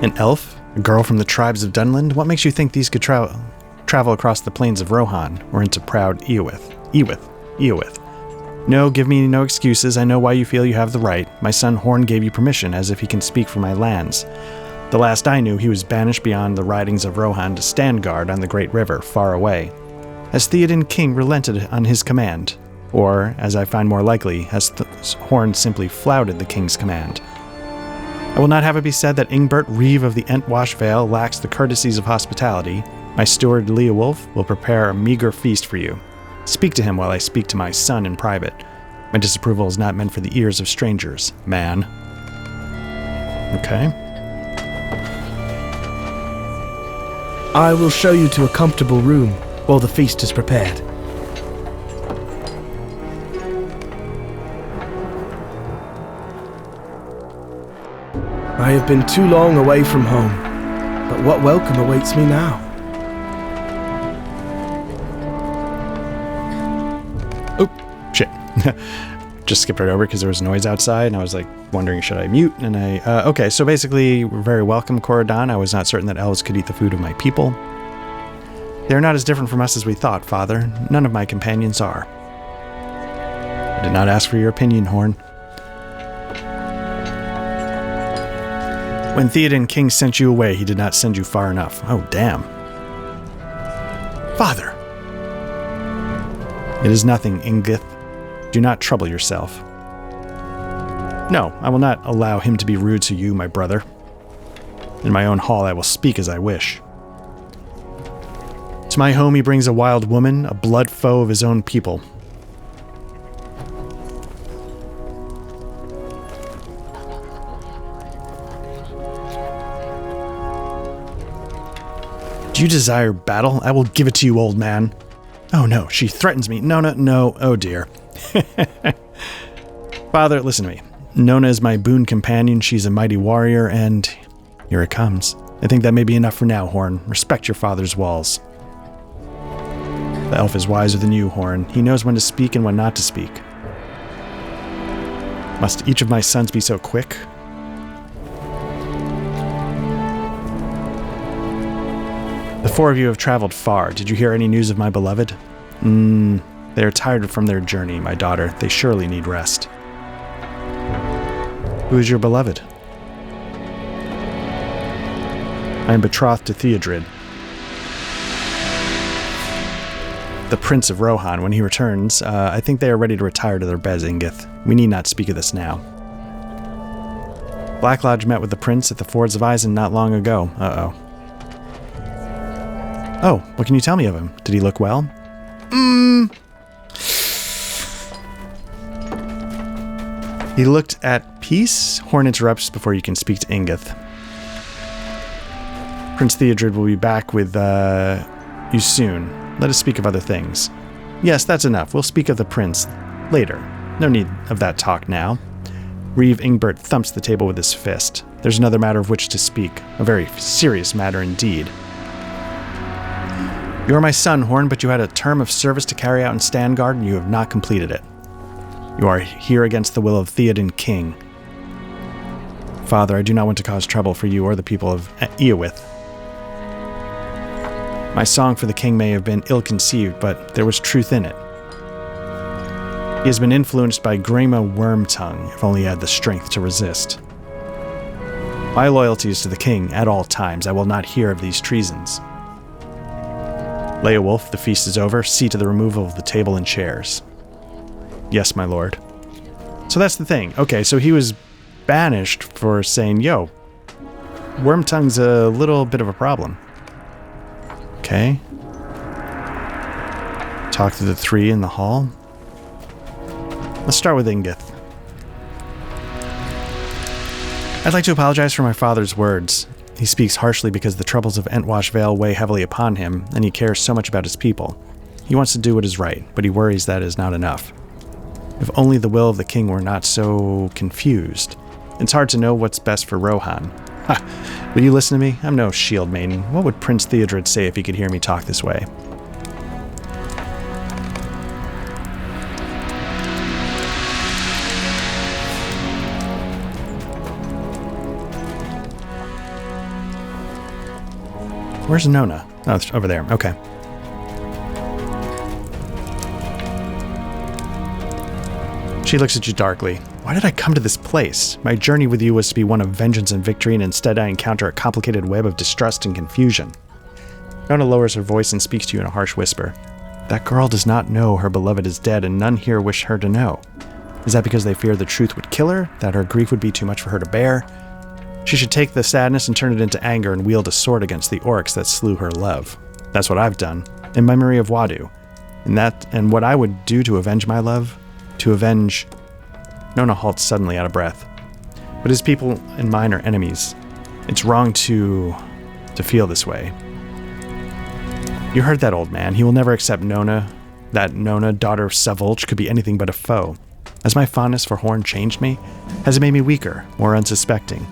An elf? A girl from the tribes of Dunland? What makes you think these could travel across the plains of Rohan or into proud Eowith? Eowith. No, give me no excuses. I know why you feel you have the right. My son Horn gave you permission, as if he can speak for my lands. The last I knew, he was banished beyond the ridings of Rohan to stand guard on the great river, far away. Has Theoden King relented on his command? Or, as I find more likely, has Horn simply flouted the king's command? I will not have it be said that Ingbert, Reeve of the Entwash Vale, lacks the courtesies of hospitality. My steward Leowulf will prepare a meager feast for you. Speak to him while I speak to my son in private. My disapproval is not meant for the ears of strangers, man. Okay. I will show you to a comfortable room while the feast is prepared. I have been too long away from home, but what welcome awaits me now? Oh, shit. Just skipped right over because there was noise outside, and I was like wondering, should I mute? And okay, so basically, we're very welcome, Coradon. I was not certain that elves could eat the food of my people. They are not as different from us as we thought, Father. None of my companions are. I did not ask for your opinion, Horn. When Theoden King sent you away, he did not send you far enough. Oh, damn. Father! It is nothing, Ingith. Do not trouble yourself. No, I will not allow him to be rude to you, my brother. In my own hall, I will speak as I wish. To my home he brings a wild woman, a blood foe of his own people. Do you desire battle? I will give it to you, old man. Oh no, she threatens me. No, oh dear. Father, listen to me. Nona is my boon companion. She's a mighty warrior, and here it comes. I think that may be enough for now, Horn. Respect your father's walls. The elf is wiser than you, Horn. He knows when to speak and when not to speak. Must each of my sons be so quick? The four of you have traveled far. Did you hear any news of my beloved? They are tired from their journey, my daughter. They surely need rest. Who is your beloved? I am betrothed to Theodred, the Prince of Rohan. When he returns, I think they are ready to retire to their beds, Ingith. We need not speak of this now. Black Lodge met with the prince at the Fords of Isen not long ago. Uh-oh. Oh, what can you tell me of him? Did he look well? He looked at peace. Horn interrupts before you can speak to Ingith. Prince Theodred will be back with you soon. Let us speak of other things. Yes, that's enough. We'll speak of the prince later. No need of that talk now. Reeve Ingbert thumps the table with his fist. There's another matter of which to speak. A very serious matter indeed. You are my son, Horn, but you had a term of service to carry out in Standgard, and you have not completed it. You are here against the will of Theoden King. Father, I do not want to cause trouble for you or the people of Eowith. My song for the king may have been ill-conceived, but there was truth in it. He has been influenced by Grima Wormtongue, if only he had the strength to resist. My loyalty is to the king at all times. I will not hear of these treasons. Leowulf, the feast is over. See to the removal of the table and chairs. Yes, my lord. So that's the thing. Okay, so he was banished for saying, yo, Wormtongue's a little bit of a problem. Okay. Talk to the three in the hall. Let's start with Ingith. I'd like to apologize for my father's words. He speaks harshly because the troubles of Entwash Vale weigh heavily upon him, and he cares so much about his people. He wants to do what is right, but he worries that is not enough. If only the will of the king were not so confused. It's hard to know what's best for Rohan. Ha! Will you listen to me? I'm no shield maiden. What would Prince Theodred say if he could hear me talk this way? Where's Nona? Oh, it's over there. Okay. She looks at you darkly. Why did I come to this place? My journey with you was to be one of vengeance and victory, and instead I encounter a complicated web of distrust and confusion. Nona lowers her voice and speaks to you in a harsh whisper. That girl does not know her beloved is dead, and none here wish her to know. Is that because they fear the truth would kill her? That her grief would be too much for her to bear? She should take the sadness and turn it into anger and wield a sword against the orcs that slew her love. That's what I've done, in memory of Wadu. And what I would do to avenge my love, to avenge... Nona halts suddenly out of breath. But his people and mine are enemies. It's wrong to feel this way. You heard that old man. He will never accept Nona. That Nona, daughter of Savulch, could be anything but a foe. Has my fondness for Horn changed me? Has it made me weaker, more unsuspecting?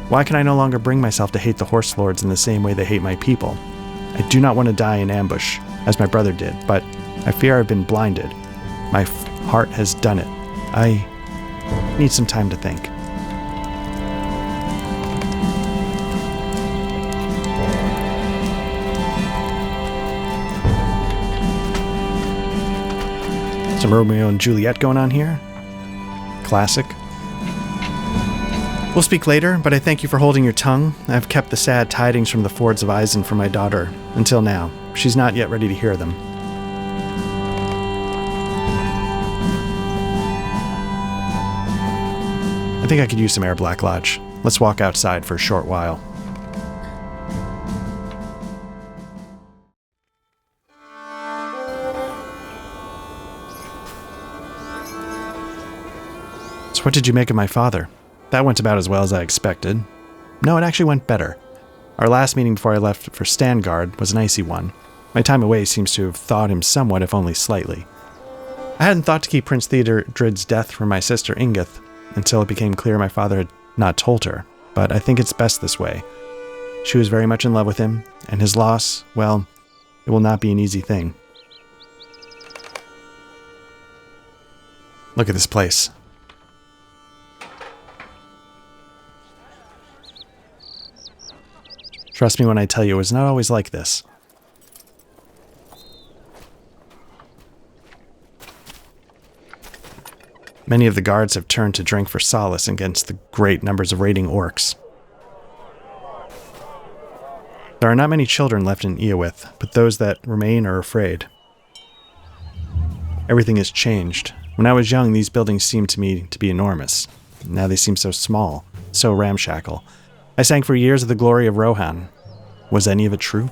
Why can I no longer bring myself to hate the Horse Lords in the same way they hate my people? I do not want to die in ambush, as my brother did, but I fear I've been blinded. My heart has done it. I need some time to think. Some Romeo and Juliet going on here. Classic. We'll speak later, but I thank you for holding your tongue. I've kept the sad tidings from the Fords of Isen for my daughter, until now. She's not yet ready to hear them. I think I could use some air, Black Lodge. Let's walk outside for a short while. So what did you make of my father? That went about as well as I expected. No, it actually went better. Our last meeting before I left for Standgard was an icy one. My time away seems to have thawed him somewhat, if only slightly. I hadn't thought to keep Prince Theodred's death from my sister Ingith until it became clear my father had not told her, but I think it's best this way. She was very much in love with him, and his loss, well, it will not be an easy thing. Look at this place. Trust me when I tell you it was not always like this. Many of the guards have turned to drink for solace against the great numbers of raiding orcs. There are not many children left in Iowith, but those that remain are afraid. Everything has changed. When I was young, these buildings seemed to me to be enormous. Now they seem so small, so ramshackle. I sang for years of the glory of Rohan. Was any of it true?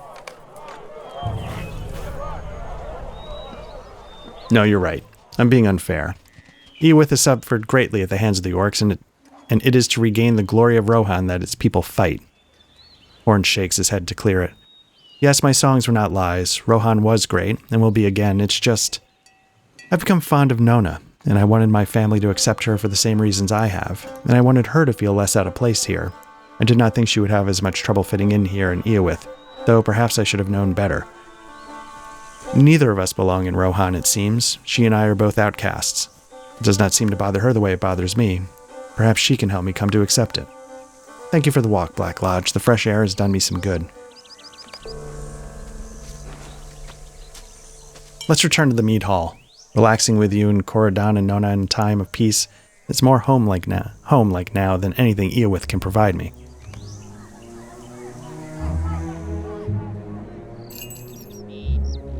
No, you're right. I'm being unfair. Iowith has suffered greatly at the hands of the orcs, and it is to regain the glory of Rohan that its people fight. Horn shakes his head to clear it. Yes, my songs were not lies. Rohan was great, and will be again. It's just, I've become fond of Nona, and I wanted my family to accept her for the same reasons I have, and I wanted her to feel less out of place here. I did not think she would have as much trouble fitting in here in Iowith, though perhaps I should have known better. Neither of us belong in Rohan, it seems. She and I are both outcasts. It does not seem to bother her the way it bothers me. Perhaps she can help me come to accept it. Thank you for the walk, Black Lodge. The fresh air has done me some good. Let's return to the mead hall. Relaxing with you and Corridon and Nona in time of peace, it's more home-like now than anything Iowith can provide me.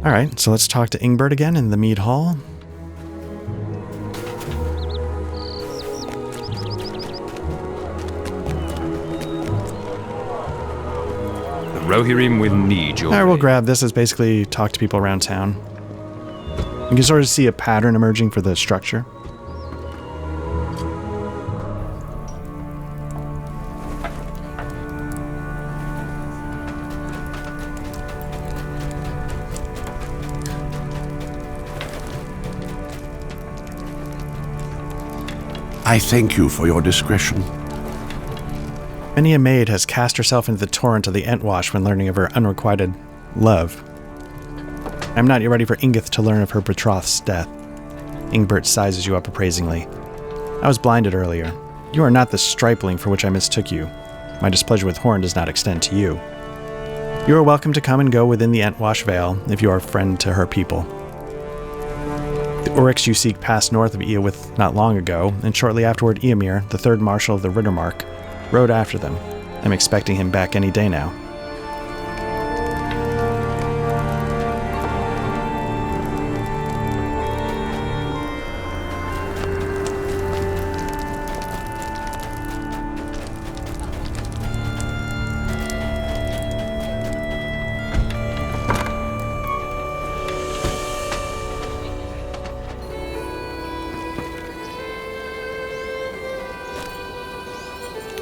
Alright, so let's talk to Ingbert again in the mead hall. Rohirrim will need your... Alright, we'll grab this as basically talk to people around town. You can sort of see a pattern emerging for the structure. I thank you for your discretion. Many a maid has cast herself into the torrent of the Entwash when learning of her unrequited love. I'm not yet ready for Ingith to learn of her betrothed's death. Ingbert sizes you up appraisingly. I was blinded earlier. You are not the stripling for which I mistook you. My displeasure with Horn does not extend to you. You are welcome to come and go within the Entwash Vale if you are a friend to her people. The Uruks you seek passed north of Iowith not long ago, and shortly afterward Eomir, the third marshal of the Rittermark, rode after them. I'm expecting him back any day now.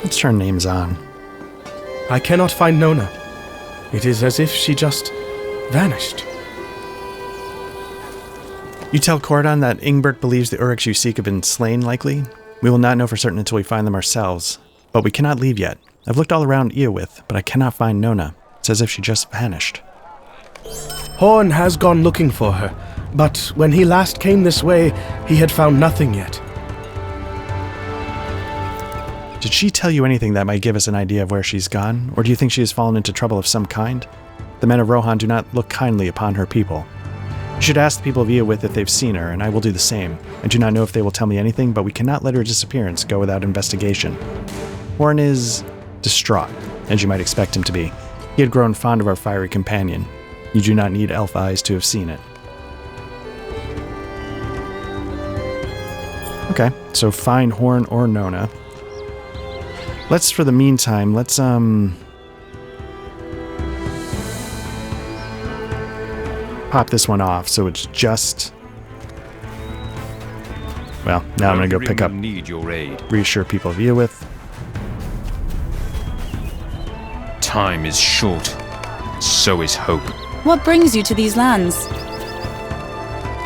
Let's turn names on. I cannot find Nona. It is as if she just vanished. You tell Corridon that Ingbert believes the Uruks you seek have been slain, likely? We will not know for certain until we find them ourselves. But we cannot leave yet. I've looked all around Iowith, but I cannot find Nona. It's as if she just vanished. Horn has gone looking for her, but when he last came this way, he had found nothing yet. Did she tell you anything that might give us an idea of where she's gone? Or do you think she has fallen into trouble of some kind? The men of Rohan do not look kindly upon her people. You should ask the people of Iowith if they've seen her, and I will do the same. I do not know if they will tell me anything, but we cannot let her disappearance go without investigation. Horn is distraught, as you might expect him to be. He had grown fond of our fiery companion. You do not need elf eyes to have seen it. Okay, so find Horn or Nona. For the meantime, let's pop this one off so it's just... Well, now I'm going to go pick up... Need your aid. Reassure people of Iowith. Time is short. So is hope. What brings you to these lands?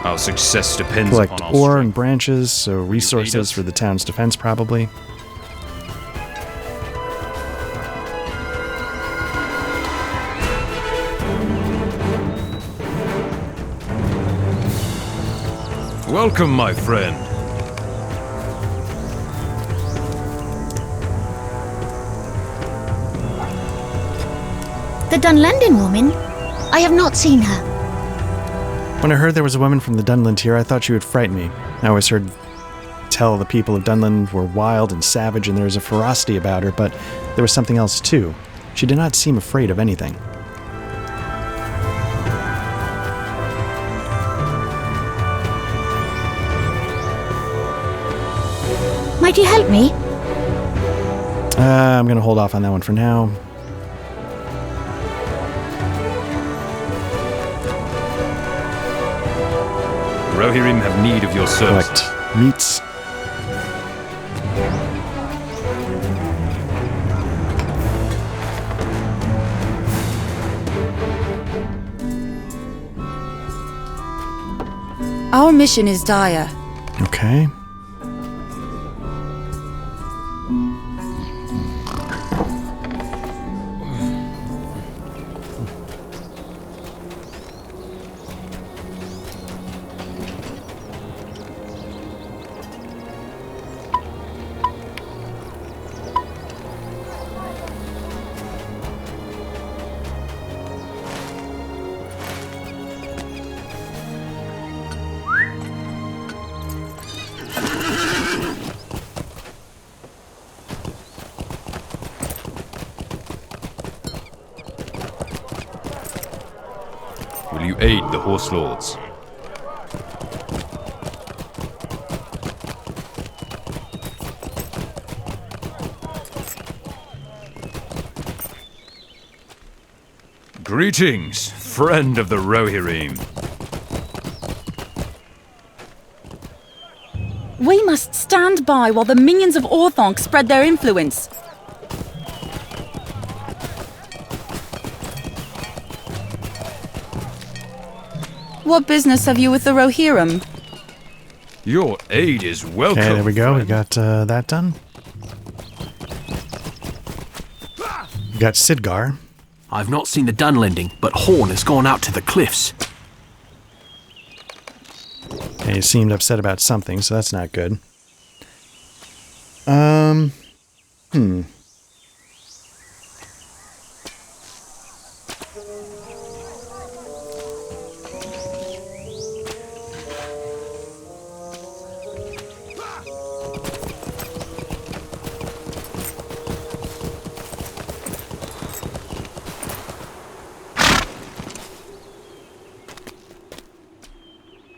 Our success depends Collect upon our ore strength. and branches, so resources for the town's defense probably. Welcome, my friend. The Dunlendon woman? I have not seen her. When I heard there was a woman from the Dunland here, I thought she would frighten me. I always heard tell the people of Dunland were wild and savage and there was a ferocity about her, but there was something else too. She did not seem afraid of anything. Might you help me? I'm going to hold off on that one for now. Rohirrim have need of your services. Collect meats. Our mission is dire. Okay. Will you aid the Horse Lords? Greetings, friend of the Rohirrim. We must stand by while the minions of Orthanc spread their influence. What business have you with the Rohirrim? Your aid is welcome. Okay, there we go. friend. We got that done. We got Sidgar. I've not seen the Dunlending, but Horn has gone out to the cliffs. He seemed upset about something, so that's not good.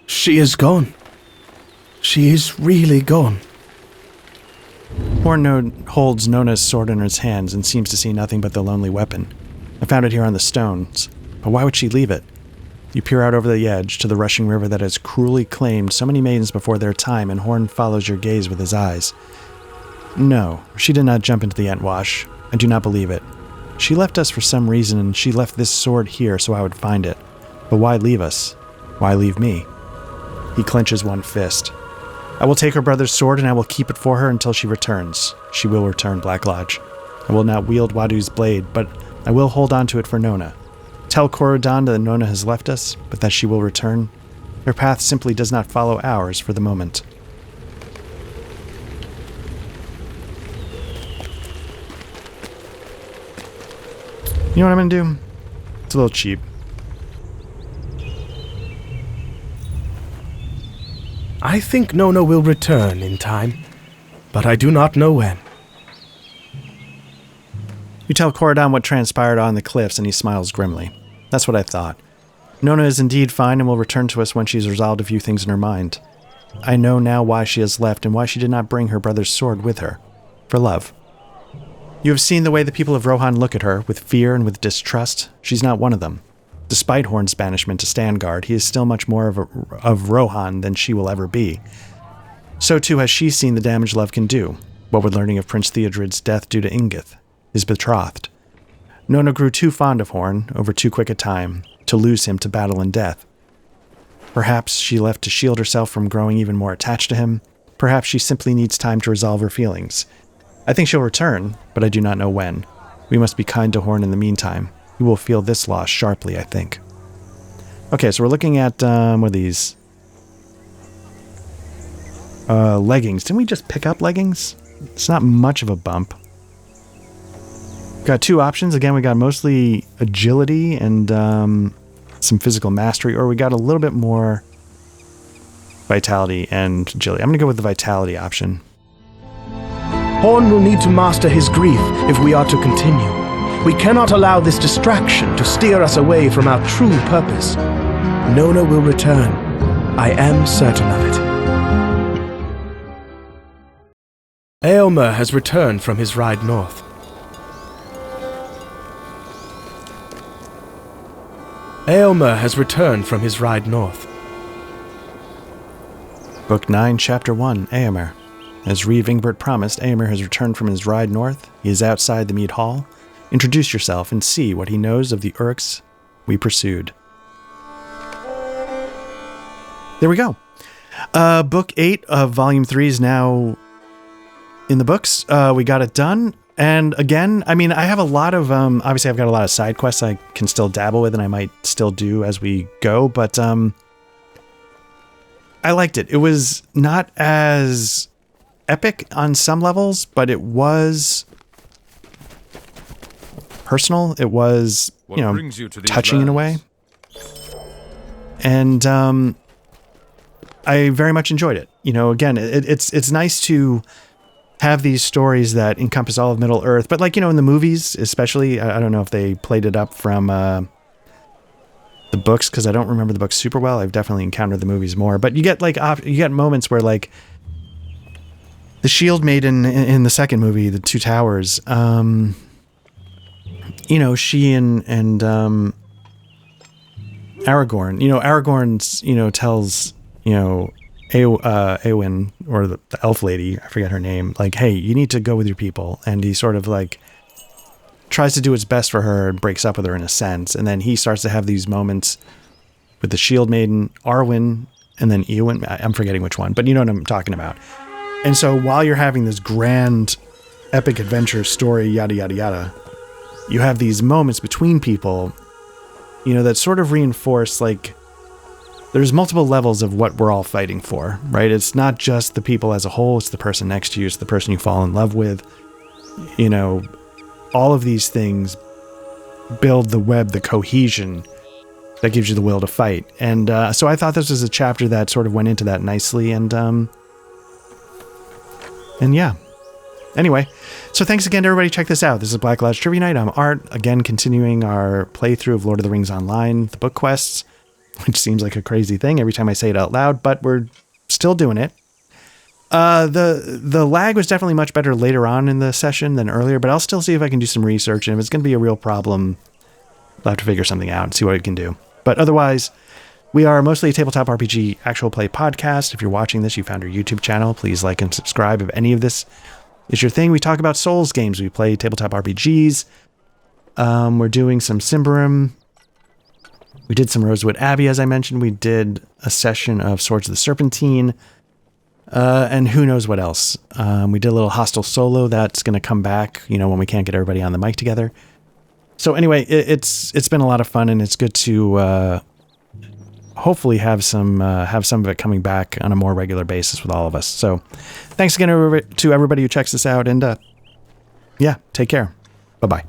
She is gone. She is really gone. Horn holds Nona's sword in his hands and seems to see nothing but the lonely weapon. I found it here on the stones, but why would she leave it? You peer out over the edge to the rushing river that has cruelly claimed so many maidens before their time, and Horn follows your gaze with his eyes. No, she did not jump into the Entwash. I do not believe it. She left us for some reason, and she left this sword here so I would find it. But why leave us? Why leave me? He clenches one fist. I will take her brother's sword and I will keep it for her until she returns. She will return, Black Lodge. I will not wield Wadu's blade, but I will hold on to it for Nona. Tell Corodan that Nona has left us, but that she will return. Her path simply does not follow ours for the moment. You know what I'm gonna do? It's a little cheap. I think Nona will return in time, but I do not know when. You tell Corodan what transpired on the cliffs, and he smiles grimly. That's what I thought. Nona is indeed fine and will return to us when she's resolved a few things in her mind. I know now why she has left and why she did not bring her brother's sword with her. For love. You have seen the way the people of Rohan look at her, with fear and with distrust. She's not one of them. Despite Horn's banishment to Standgard, he is still much more of Rohan than she will ever be. So too has she seen the damage love can do. What would learning of Prince Theodred's death do to Ingith, his betrothed? Nona grew too fond of Horn over too quick a time to lose him to battle and death. Perhaps she left to shield herself from growing even more attached to him. Perhaps she simply needs time to resolve her feelings. I think she'll return, but I do not know when. We must be kind to Horn in the meantime. He will feel this loss sharply, I think. Okay, so we're looking at, what are these? Leggings. Didn't we just pick up leggings? It's not much of a bump. Got two options. Again, we got mostly agility and some physical mastery, or we got a little bit more Vitality and agility. I'm going to go with the vitality option. Horn will need to master his grief if we are to continue. We cannot allow this distraction to steer us away from our true purpose. Nona will return. I am certain of it. Aylmer has returned from his ride north. Aylmer has returned from his ride north. Book 9, Chapter 1, Aylmer. As Reeve Ingbert promised, Aylmer has returned from his ride north. He is outside the mead hall. Introduce yourself and see what he knows of the Urks we pursued. There we go. Book 8 of Volume 3 is now in the books. We got it done. And again, I mean, I have a lot of, obviously I've got a lot of side quests I can still dabble with and I might still do as we go, but I liked it. It was not as epic on some levels, but it was personal. It was, touching in a way. And I very much enjoyed it. Again, it's nice to have these stories that encompass all of Middle Earth. But in the movies, especially, I don't know if they played it up from the books, because I don't remember the books super well. I've definitely encountered the movies more. But you get moments where the Shield Maiden in the second movie, The Two Towers, she and Aragorn, Aragorn's, tells, Eowyn, or the elf lady, I forget her name, hey, you need to go with your people. And he sort of tries to do what's best for her and breaks up with her in a sense. And then he starts to have these moments with the Shield Maiden, Arwen, and then Eowyn. I'm forgetting which one, but you know what I'm talking about. And so while you're having this grand epic adventure story, yada, yada, yada, you have these moments between people, that sort of reinforce, there's multiple levels of what we're all fighting for, right? It's not just the people as a whole, it's the person next to you, it's the person you fall in love with. All of these things build the web, the cohesion that gives you the will to fight. And so I thought this was a chapter that sort of went into that nicely, and yeah. Anyway, so thanks again to everybody. Check this out. This is Black Lodge Trivia Night. I'm Art, again continuing our playthrough of Lord of the Rings Online, the book quests, which seems like a crazy thing every time I say it out loud, but we're still doing it. The lag was definitely much better later on in the session than earlier, but I'll still see if I can do some research, and if it's going to be a real problem, I'll have to figure something out and see what we can do. But otherwise, we are mostly a tabletop RPG actual play podcast. If you're watching this, you found our YouTube channel. Please like and subscribe if any of this is your thing. We talk about Souls games. We play tabletop RPGs. We're doing some Symbaroum. We did some Rosewood Abbey, as I mentioned. We did a session of Swords of the Serpentine. And who knows what else. We did a little Hostile Solo that's going to come back, when we can't get everybody on the mic together. So anyway, it's been a lot of fun, and it's good to hopefully have some of it coming back on a more regular basis with all of us. So thanks again to everybody who checks this out, and yeah, take care. Bye-bye.